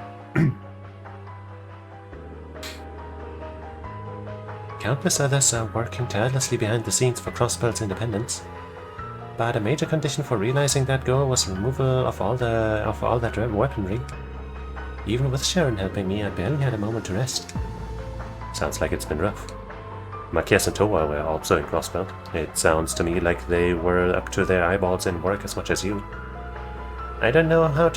Speaker 1: Countless others are working tirelessly behind the scenes for Crossbell's independence. But a major condition for realizing that goal was removal of all that weaponry. Even with Sharon helping me, I barely had a moment to rest. Sounds like it's been rough. Marquez and Toa were also in Crossbell. It sounds to me like they were up to their eyeballs in work as much as you. I don't know how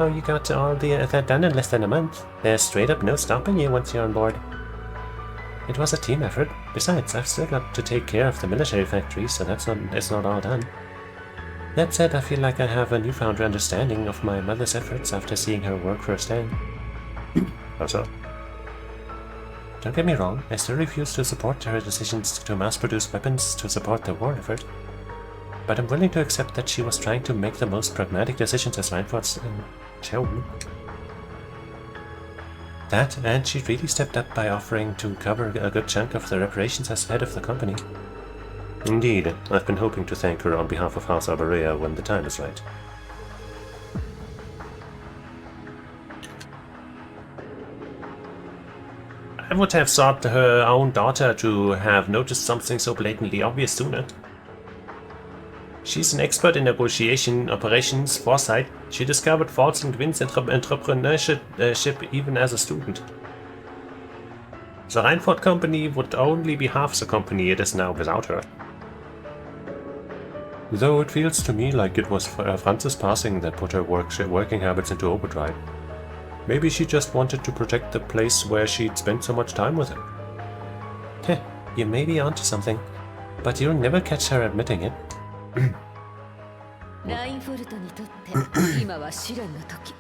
Speaker 1: you got all that done in less than a month. There's straight up no stopping you once you're on board. It was a team effort. Besides, I've still got to take care of the military factory, so it's not all done. That said, I feel like I have a newfound understanding of my mother's efforts after seeing her work firsthand. How so? Don't get me wrong, I still refuse to support her decisions to mass-produce weapons to support the war effort. But I'm willing to accept that she was trying to make the most pragmatic decisions as Reinforth's shown. That, and she really stepped up by offering to cover a good chunk of the reparations as head of the company. Indeed, I've been hoping to thank her on behalf of House Alberea when the time is right. I would have thought her own daughter to have noticed something so blatantly obvious sooner. She's an expert in negotiation, operations, foresight. She discovered faults in Gwyn's entrepreneurship even as a student. The Reinforth company would only be half the company it is now without her. Though it feels to me like it was Francis' passing that put her working habits into overdrive. Maybe she just wanted to protect the place where she'd spent so much time with him. Heh, you may be onto something, but you'll never catch her admitting it.
Speaker 8: ラインフォルトにとって今は試練の時。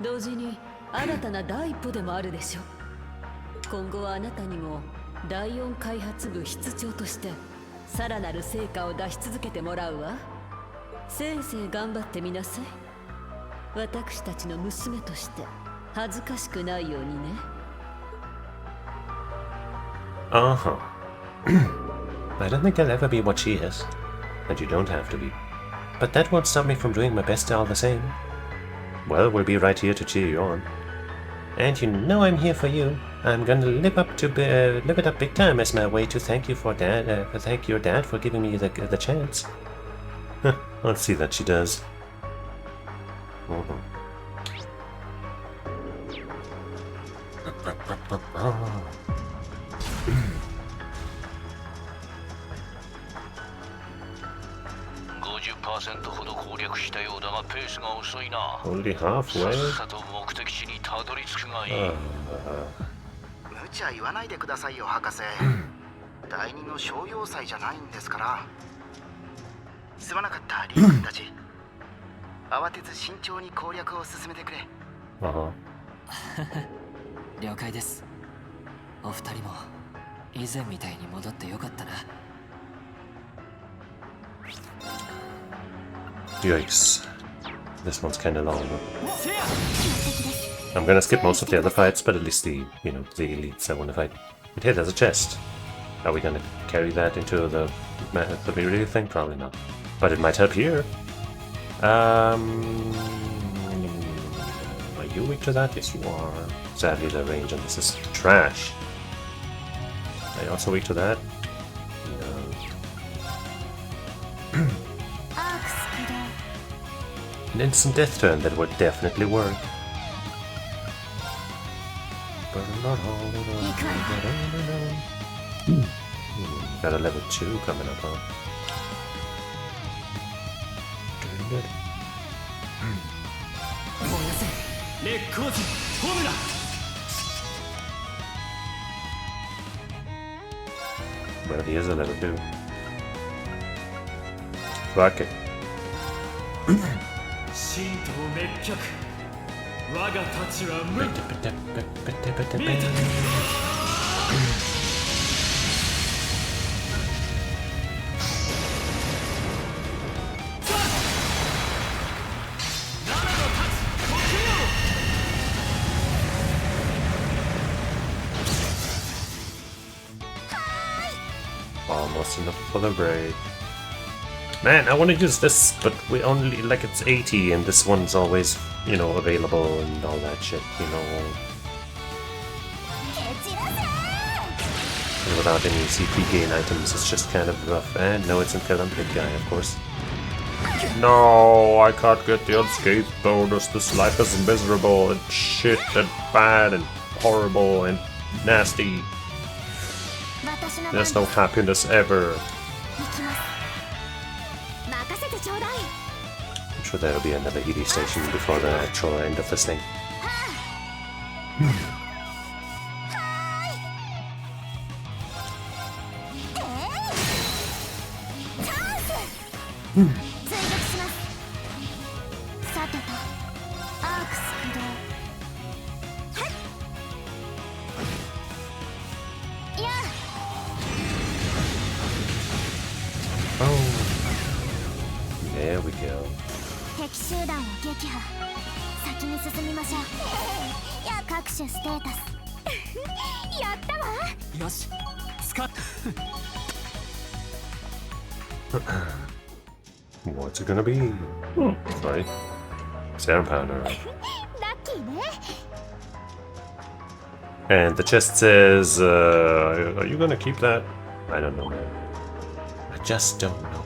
Speaker 8: 同時に新たな第一歩でもあるでしょう。今後はあなたにも第4開発部室長としてさらなる成果を出し続けてもらうわ。せいぜい頑張ってみなさい。私たちの娘として恥ずかしくないようにね。
Speaker 1: Uh-huh. I don't think I'll ever be what she is. And you don't have to be. But that won't stop me from doing my best all the same. Well, we'll be right here to cheer you on. And you know I'm here for you. I'm gonna live it up big time as my way to thank you for thank your dad for giving me the chance. Huh, I'll see that she does. Only halfway?
Speaker 9: 無茶言わないでくださいよ、博士。第二の商用祭じゃないんですから。すまなかった、リー君たち。慌てず慎重に攻略を進めてくれ。
Speaker 10: 了解です。お二人も以前みたいに戻ってよかったな。
Speaker 1: Yikes. This one's kinda long. I'm gonna skip most of the other fights, but at least the elites I wanna fight. And here, there's a chest. Are we gonna carry that into the melee thing? Probably not. But it might help here. Are you weak to that? Yes, you are. Sadly, the range on this is trash. Are you also weak to that? No. An instant death turn, that would definitely work. Got a level 2 coming up, huh? Well, he is a level 2. Fuck it. Almost enough for the break. Man, I want to use this, but we only, like, it's 80 and this one's always, you know, available and all that shit, you know. And without any CP gain items, it's just kind of rough. And no, it's until I'm the big guy, of course. No, I can't get the unscathed bonus. This life is miserable and shit and bad and horrible and nasty. There's no happiness ever. I'm sure there'll be another healing station before the actual end of this thing. There we go. What's it gonna be? Sorry. 7-pounder. And the chest says, are you gonna keep that? I don't know, man. I just don't know.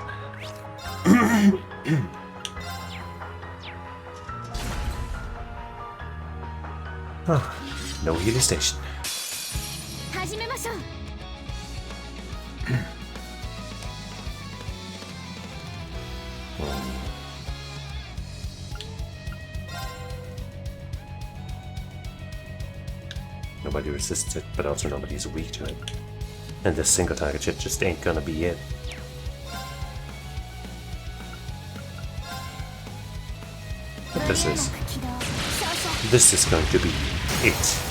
Speaker 1: No healing station. Nobody resists it, but also nobody's weak to it. And this single target shit just ain't gonna be it. But this is going to be it.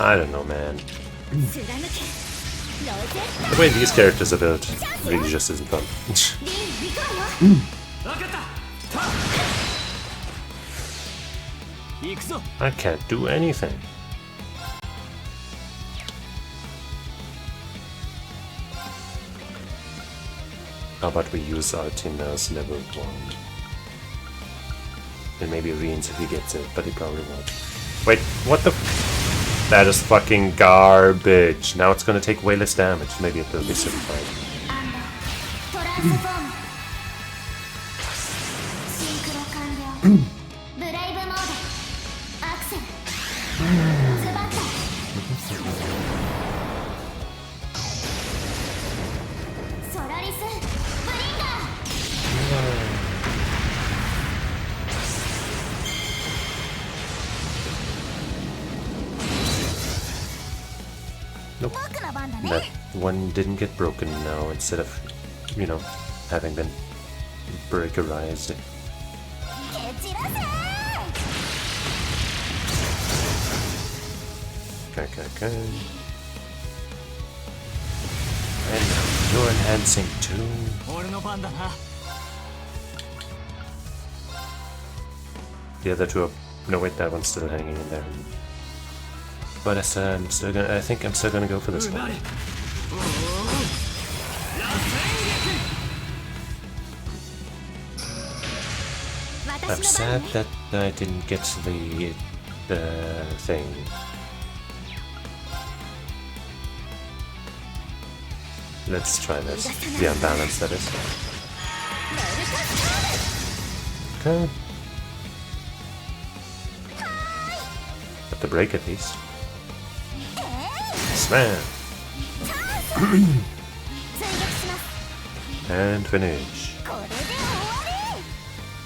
Speaker 1: I don't know, man. The way these characters are built really just isn't fun. I can't do anything. How about we use Artina's level 1? And maybe Reans if he gets it, but he probably won't. Wait, what the that is fucking garbage. Now it's gonna take way less damage. Maybe it will be simplified. Nope. That one didn't get broken now instead of, you know, having been breakerized. Okay. And now you're enhancing too. The other two are... No wait, that one's still hanging in there. But I think I'm still gonna go for this one. I'm sad that I didn't get the thing. Let's try this. The unbalance, that is. Okay. Got the break at least. Slam! And finish.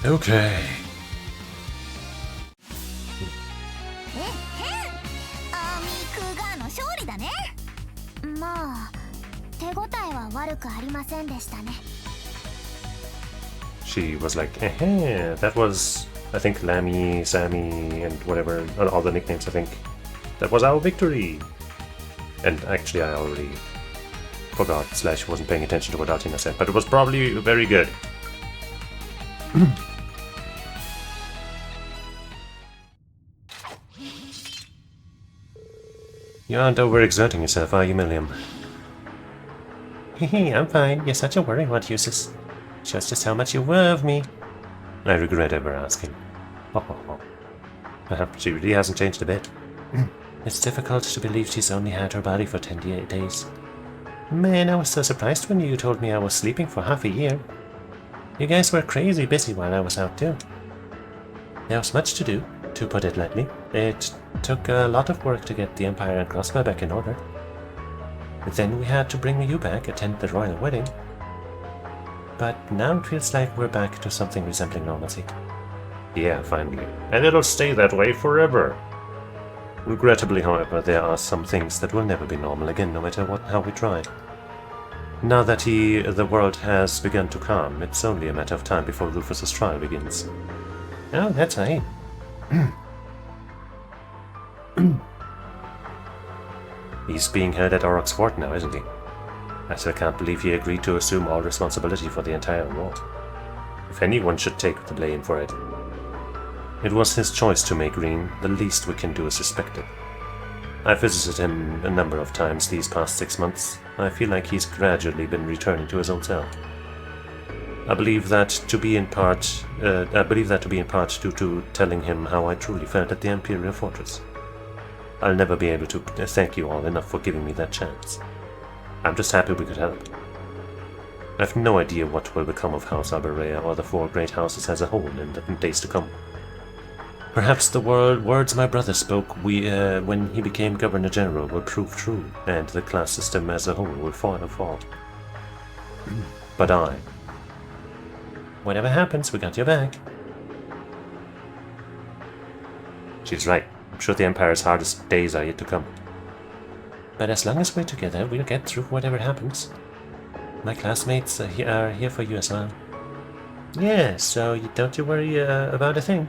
Speaker 1: Okay. She was like, eh, that was, I think, Lammy, Sammy, and whatever, all the nicknames, I think. That was our victory! And actually I already forgot, / wasn't paying attention to what Altina said, but it was probably very good. You aren't overexerting yourself, are you, Milliam? Hehe, I'm fine. You're such a worrywart, Cheesus. Shows just how much you love me. I regret ever asking. Perhaps she really hasn't changed a bit. It's difficult to believe she's only had her body for 10 days. Man, I was so surprised when you told me I was sleeping for half a year. You guys were crazy busy while I was out too. There was much to do, to put it lightly. It took a lot of work to get the Empire and Crossbow back in order. Then we had to bring you back, attend the royal wedding. But now it feels like we're back to something resembling normalcy. Yeah, finally. And it'll stay that way forever. Regrettably, however, there are some things that will never be normal again, no matter how we try. Now that the world has begun to calm, it's only a matter of time before Rufus's trial begins. Oh, that's right. He's being held at Auroch's fort now, isn't he? I still can't believe he agreed to assume all responsibility for the entire war. If anyone should take the blame for it. It was his choice to make green. The least we can do is respect it. I've visited him a number of times these past 6 months. I feel like he's gradually been returning to his old self. I believe that to be in part due to telling him how I truly felt at the Imperial Fortress. I'll never be able to thank you all enough for giving me that chance. I'm just happy we could help. I have no idea what will become of House Alberea or the 4 great houses as a whole in the days to come. Perhaps the words my brother spoke when he became Governor General will prove true, and the class system as a whole will fall. But whatever happens, we got your back. She's right. I'm sure the Empire's hardest days are yet to come. But as long as we're together, we'll get through whatever happens. My classmates are here for you as well. Yeah, so don't you worry about a thing.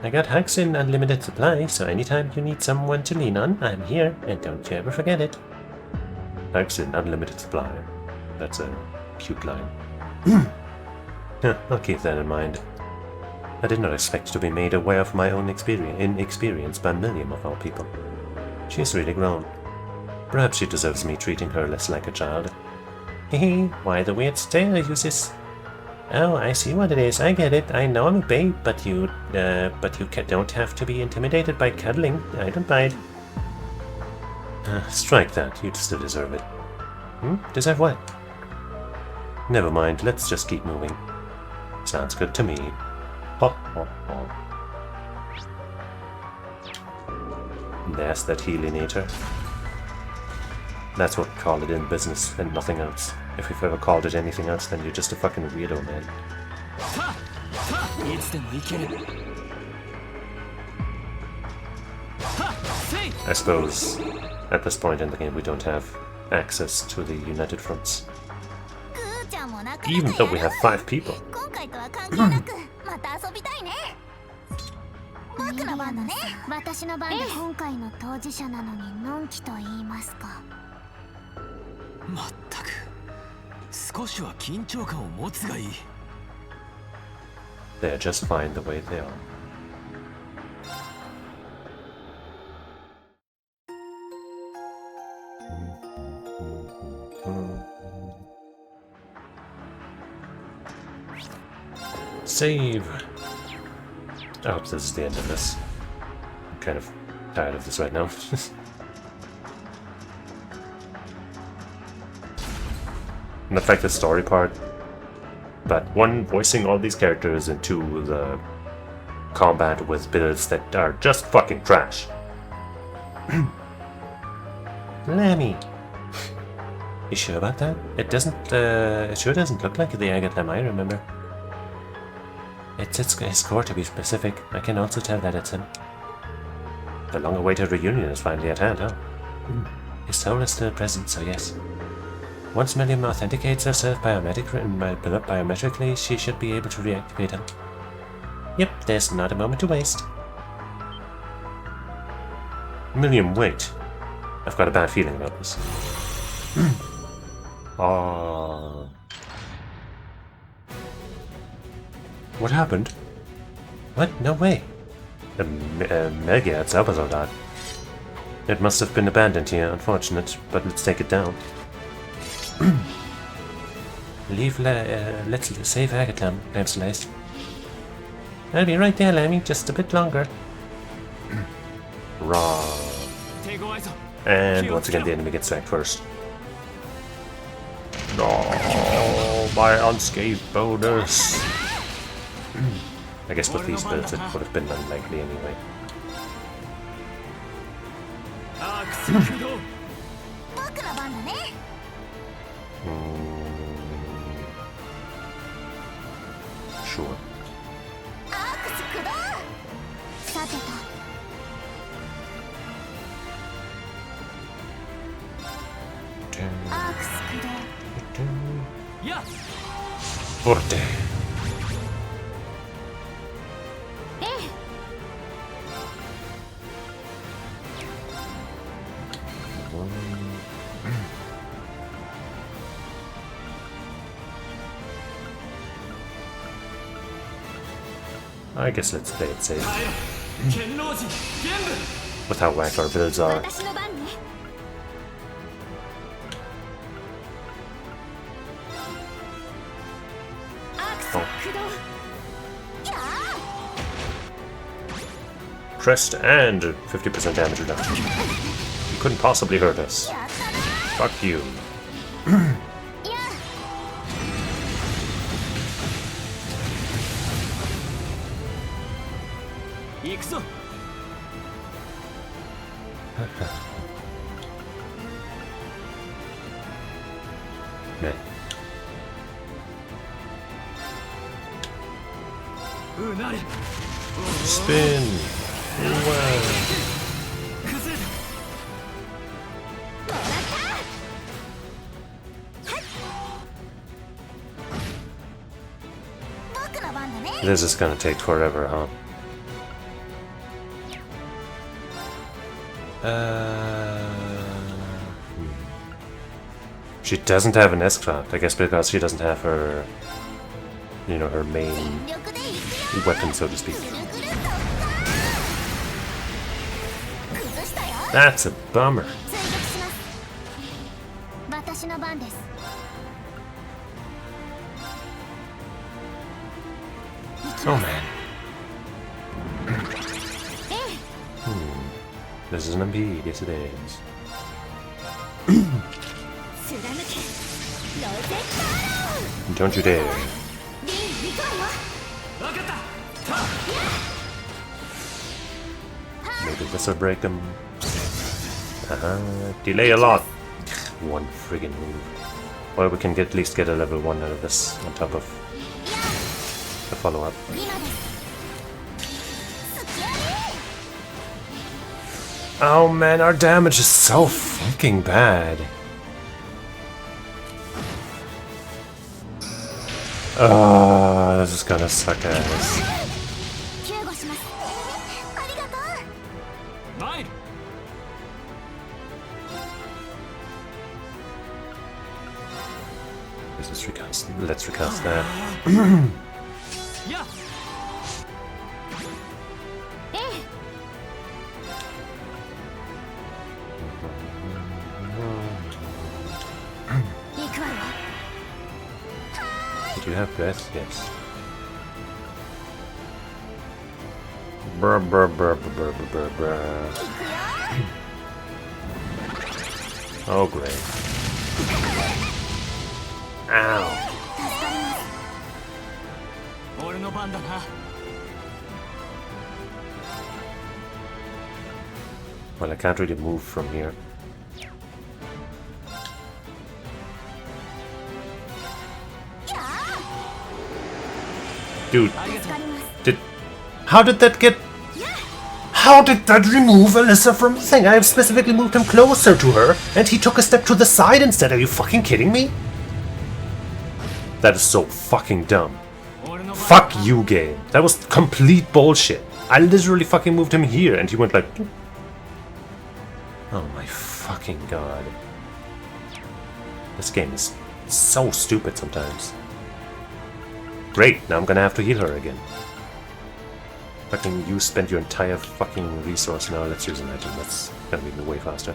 Speaker 1: I got hugs in unlimited supply, so anytime you need someone to lean on, I'm here, and don't you ever forget it. Hugs in unlimited supply. That's a cute line. I'll keep that in mind. I did not expect to be made aware of my own inexperience by Milliam of all people. She's really grown. Perhaps she deserves me treating her less like a child. Hehe, why the weird stare, Cheesus? Oh, I see what it is. I get it. I know I'm a babe, but you don't have to be intimidated by cuddling. I don't bite. Strike that. You still deserve it. Deserve what? Never mind. Let's just keep moving. Sounds good to me. There's that Helionator. That's what we call it in business and nothing else. If we've ever called it anything else, then you're just a fucking weirdo, man. I suppose At this point in the game, we don't have access to the United Fronts.
Speaker 2: クーちゃんもなかなか
Speaker 1: Even though we have 5 people.
Speaker 2: 今回とは関係なくまた遊びたいね。僕の番だね。私の番で今回の当事者なのにのんきと言いますか。
Speaker 7: まったく少しは緊張感を持つがいい。
Speaker 1: They're just fine the way they are. Save! I hope this is the end of this. I'm kind of tired of this right now. Not like the story part, but one, voicing all these characters, and two, the combat with builds that are just fucking trash. Lammy! You sure about that? It doesn't, it sure doesn't look like the Agate Lamb I remember. It's his core, to be specific. I can also tell that it's him. The long-awaited reunion is finally at hand, huh? His soul is still present, so yes. Once Milliam authenticates herself biometrically, she should be able to reactivate him. Yep, there's not a moment to waste. Milliam, wait. I've got a bad feeling about this. Oh. What happened? What? No way. Mega Zaubersoldat. It must have been abandoned here, unfortunate, but let's take it down. Let's save Agatham, Lamb Slice. I'll be right there, Lammy, just a bit longer. Raw. And once again, the enemy gets back first. No, my unscathed bonus. I guess with these builds, it would have been unlikely anyway. Sure. Forte. I guess let's play it safe. With how whack our builds are. Oh. Crest and 50% damage reduction. You couldn't possibly hurt us. Fuck you. Man. Spin! Wow. This is gonna take forever, huh? She doesn't have an S-Craft, I guess because she doesn't have her, you know, her main weapon, so to speak. That's a bummer. Oh man. This is an impede, yes it is. Don't you dare. Maybe this will break him. Delay a lot. One friggin' move. Well, we can at least get a level 1 out of this on top of the follow-up. Oh man, our damage is so fucking bad. This is gonna suck ass.
Speaker 2: 救護します。ありがとう。
Speaker 3: 参る。
Speaker 1: This is recast. Let's recast that.
Speaker 3: やっ
Speaker 2: 行くわよ。
Speaker 1: Do you have breath? Yes. Brr, brr, brr, brr, brr, brr, brr. Oh, great. Ow.
Speaker 3: 俺の番だな。
Speaker 1: Well, I can't really move from here. Dude, how did that get... How did that remove Alyssa from the thing? I have specifically moved him closer to her, and he took a step to the side instead. Are you fucking kidding me? That is so fucking dumb. Fuck you, game. That was complete bullshit. I literally fucking moved him here, and he went like... Oh my fucking god. This game is so stupid sometimes. Great, now I'm gonna have to heal her again. Fucking you spent your entire fucking resource now, let's use an item, that's gonna be way faster.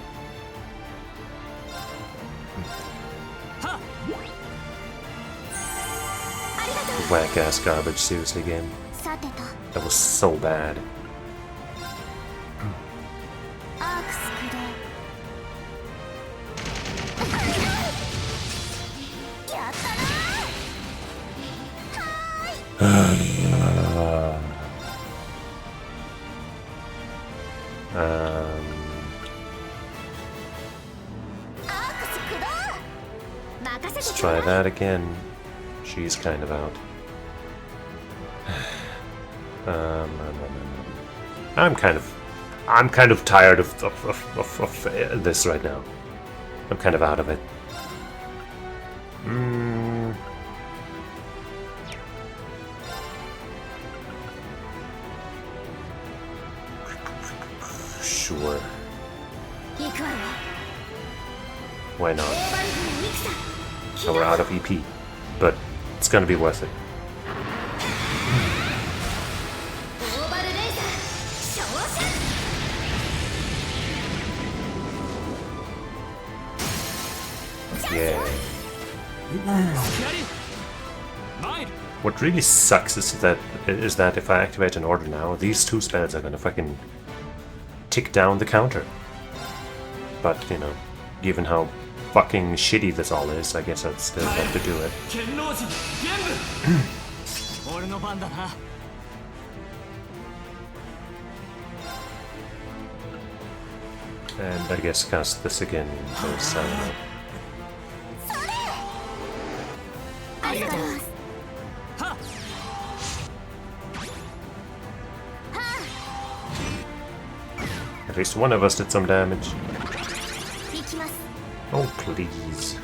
Speaker 1: Whack ass garbage, seriously game. That was so bad. Let's try that again. She's kind of out. I'm kind of tired of this right now. I'm kind of out of it. Sure. Why not? So we're out of EP, but it's gonna be worth it. Yeah. What really sucks is that if I activate an order now, these two spells are gonna fucking tick down the counter. But you know, given how fucking shitty this all is, I guess I'd still have to do it. And I guess cast this again, because I don't know. At least one of us did some damage. Oh, please.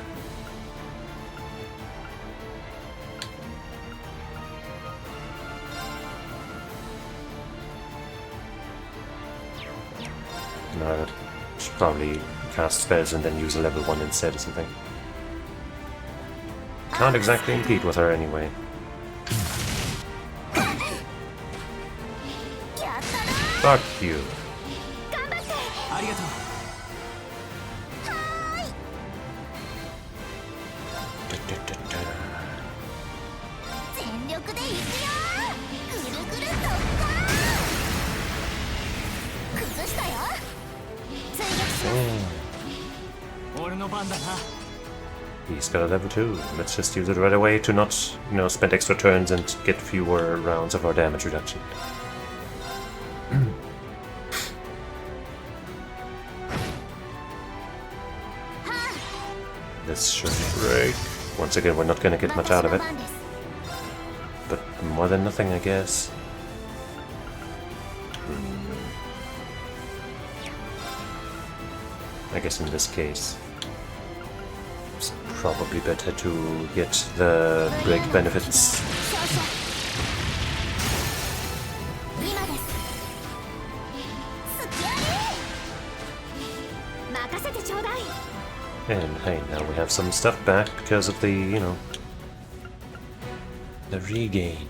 Speaker 1: No, should probably cast spells and then use a level 1 instead or something. Can't exactly compete with her anyway. Fuck you. He's got a level 2. Let's just use it right away to not, you know, spend extra turns and get fewer rounds of our damage reduction. This should break. Once again, we're not gonna get much out of it. But more than nothing, I guess. I guess in this case, it's probably better to get the break benefits.
Speaker 2: 今ですすきあり任せてちょうだい
Speaker 1: And hey, now we have some stuff back because of the, you know, the regain.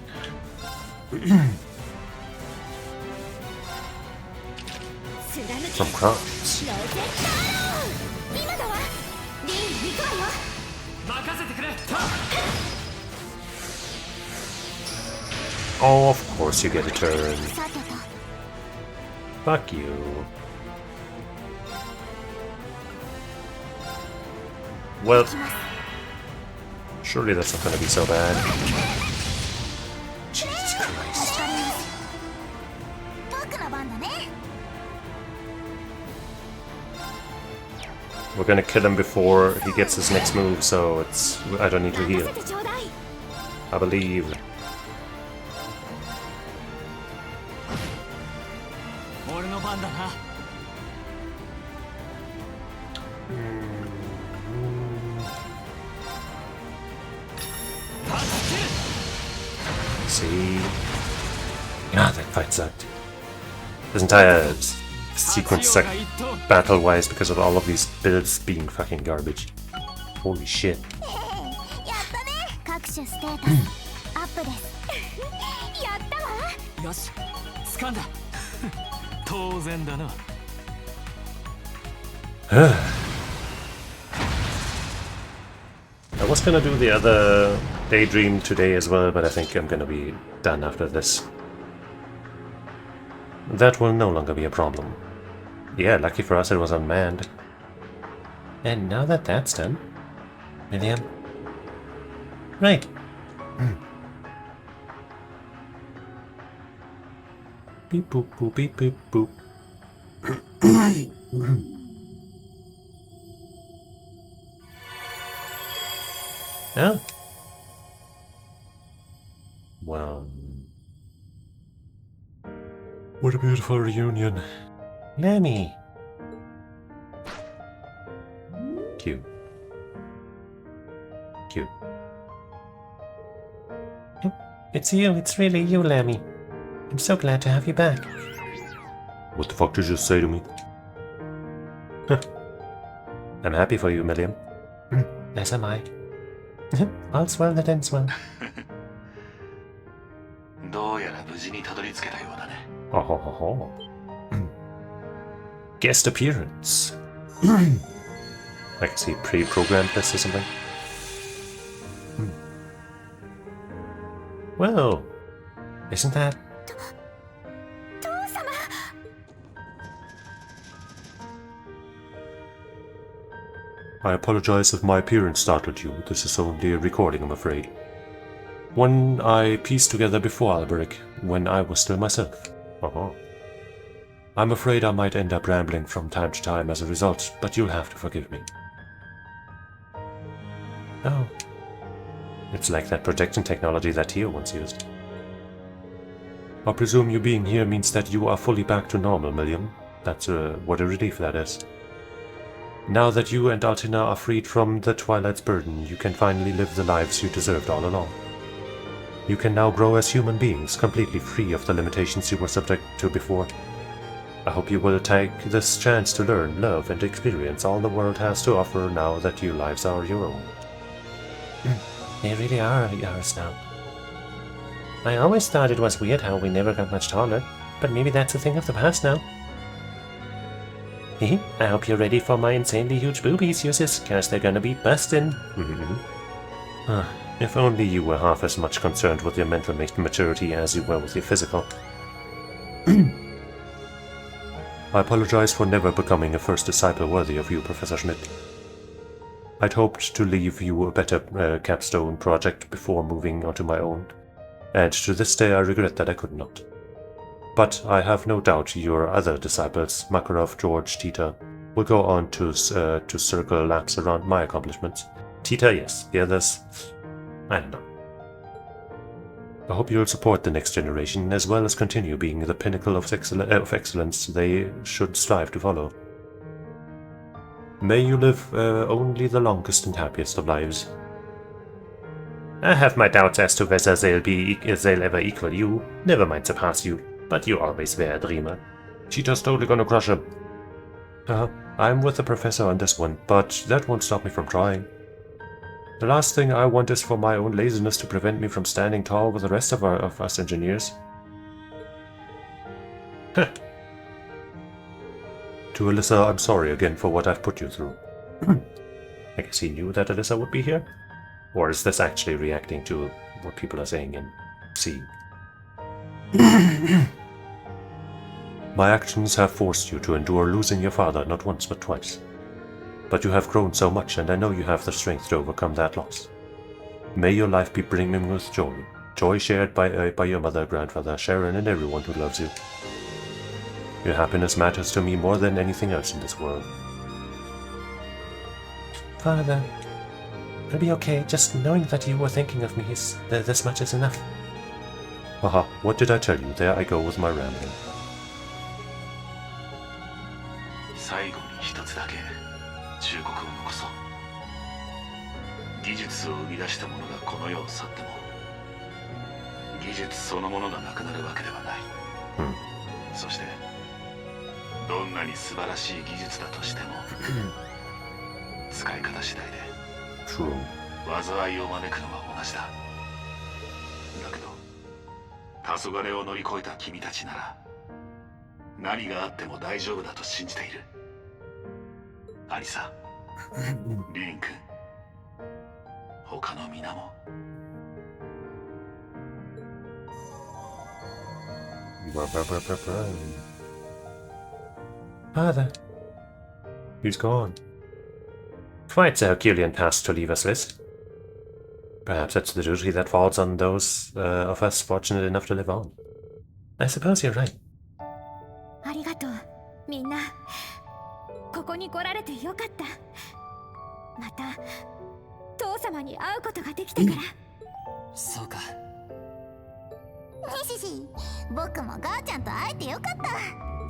Speaker 1: From Crowns.
Speaker 2: ロゼッター今だわリン行くわよ
Speaker 1: Oh, of course you get a turn.
Speaker 2: さてと
Speaker 1: Fuck you. Well, surely that's not gonna be so bad. Jesus Christ.
Speaker 2: 僕の番だね
Speaker 1: We're gonna kill him before he gets his next move, so it's I don't need to
Speaker 2: 任
Speaker 1: heal.
Speaker 2: せてちょうだい
Speaker 1: I believe.
Speaker 10: 俺の番だな。
Speaker 1: See? Ah, that fight sucked. This entire sequence sucked battle-wise because of all of these builds being fucking garbage. Holy shit.
Speaker 2: やったね各種ステータスアップですやったわ
Speaker 10: よし、掴んだ。当然だな。
Speaker 1: I was gonna do the other daydream today as well, but I think I'm gonna be done after this. That will no longer be a problem. Yeah, lucky for us it was unmanned. And now that that's done, William. Right. Beep boop boop beep boop boop. Yeah. Well. What a beautiful reunion. Lemmy. Cute. Cute. It's you, it's really you, Lemmy. I'm so glad to have you back. What the fuck did you just say to me? I'm happy for you, Milliam. As am I. All's well that ends well.
Speaker 7: どうやら無事にたどり着けたようだね。
Speaker 1: Oh, ho, ho, ho. Guest appearance. I can see pre-programmed this or something. Well, isn't that...
Speaker 2: 父様
Speaker 1: I apologize if my appearance startled you. This is only a recording, I'm afraid. One I pieced together before Alberic, when I was still myself. I'm afraid I might end up rambling from time to time as a result, but you'll have to forgive me. Oh. It's like that projection technology that Tio once used. I presume you being here means that you are fully back to normal, Milliam. That's what a relief that is. Now that you and Altina are freed from the Twilight's burden, you can finally live the lives you deserved all along. You can now grow as human beings, completely free of the limitations you were subject to before. I hope you will take this chance to learn, love, and experience all the world has to offer now that your lives are your own. They really are ours now. I always thought it was weird how we never got much taller, but maybe that's a thing of the past now. I hope you're ready for my insanely huge boobies, Cheesus, cause they're gonna be bustin'. If only you were half as much concerned with your mental maturity as you were with your physical. I apologize for never becoming a first disciple worthy of you, Professor Schmidt. I'd hoped to leave you a better capstone project before moving on to my own, and to this day I regret that I could not. But I have no doubt your other disciples, Makarov, George, Tita, will go on to circle laps around my accomplishments. Tita, yes. The others, I don't know. I hope you'll support the next generation, as well as continue being the pinnacle of excellence they should strive to follow.
Speaker 5: May you live only the longest and happiest of lives. I have my doubts as to whether they'll ever equal you, never mind surpass you, but you always were a dreamer. Cheetah's totally gonna crush him. I'm with the professor on this one, but that won't stop me from trying. The last thing I want is for my own laziness to prevent me from standing tall with the rest of us engineers. To Alyssa, I'm sorry again for what I've put you through. I guess he knew that Alyssa would be here? Or is this actually reacting to what people are saying and seeing? My actions have forced you to endure losing your father not once but twice. But you have grown so much, and I know you have the strength to overcome that loss. May your life be brimming with joy. Joy shared by your mother, grandfather, Sharon, and everyone who loves you. Your happiness matters to me more than anything else in this world. Father, it'll be okay. Just knowing that you were thinking of me is this much is enough. Haha, what did I tell you? There I go with my rambling.
Speaker 7: 最後に一つだけ忠告を残そう。技術を生み出した者がこの世を去っても技術そのものがなくなるわけではない。そしてどんなに素晴らしい技術だとしても使い方次第で災いを招くのは同じだ。だけど黄昏を乗り越えた君たちなら何があっても大丈夫だと信じている。アリサ、リン君、他の皆も。
Speaker 5: Father. He's gone. Quite a Herculean task to leave us with. Perhaps that's the duty that falls on those of us fortunate enough to live on. I suppose you're right.
Speaker 2: ありがとう、みんな。ここに来られてよかった。また父様に会うことができたから。
Speaker 10: そうか。
Speaker 6: シシ、僕もガーちゃんと会えてよかっ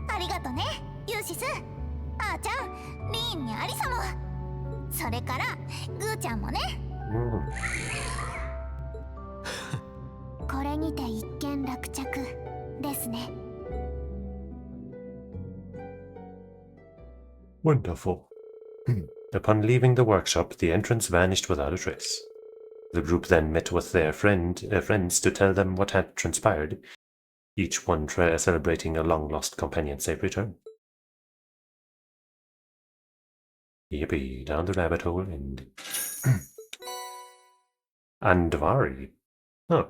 Speaker 6: た。ありがとね、ユーシス。あーちゃん、リーンにアリサも。それからグーちゃんもね。これにて一件落着ですね。
Speaker 5: Wonderful. Upon leaving the workshop, the entrance vanished without a trace. The group then met with their friends to tell them what had transpired, each one celebrating a long-lost companion's safe return. Yippee, down the rabbit hole and... Andvari. Oh.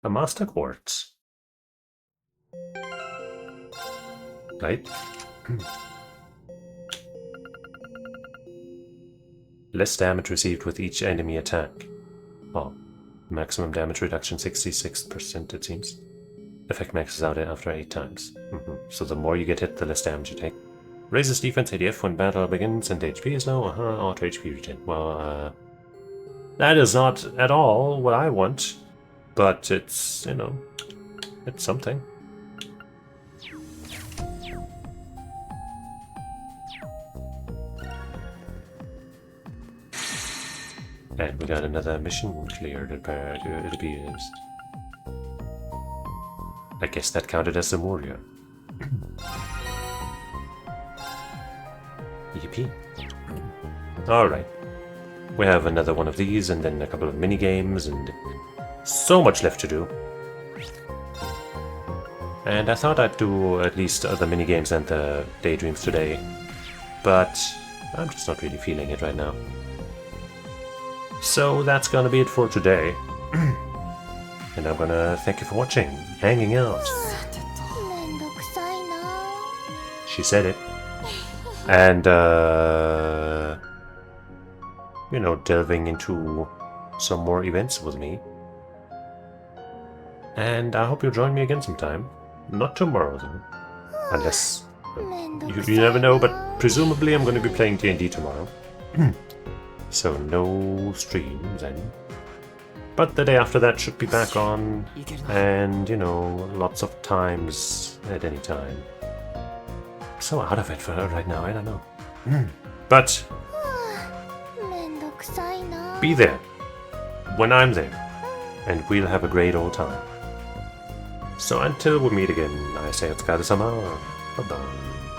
Speaker 5: A master quartz. Right? Less damage received with each enemy attack. Oh. Maximum damage reduction 66% it seems. Effect maxes out after 8 times. So the more you get hit, the less damage you take. Raises defense ADF when battle begins and HP is low. Auto HP regen. Well, that is not at all what I want. But it's, you know, it's something. And we got another mission cleared, it appears. I guess that counted as the Moria. Yippee. Alright. We have another one of these, and then a couple of mini-games, and so much left to do. And I thought I'd do at least the mini-games and the daydreams today, but I'm just not really feeling it right now. So that's gonna be it for today. And I'm gonna thank you for watching, hanging out. She said it. And, you know, delving into some more events with me. And I hope you'll join me again sometime. Not tomorrow, though. Unless... you never know, but presumably I'm going to be playing D&D tomorrow. So no stream then. But the day after that should be back on. And, you know, lots of times at any time. so out of it for her right now, I don't know. But
Speaker 2: めんどくさいな。
Speaker 5: be there when I'm there, and we'll have a great old time. So until we meet again, I say otsukare-sama. Bye-bye.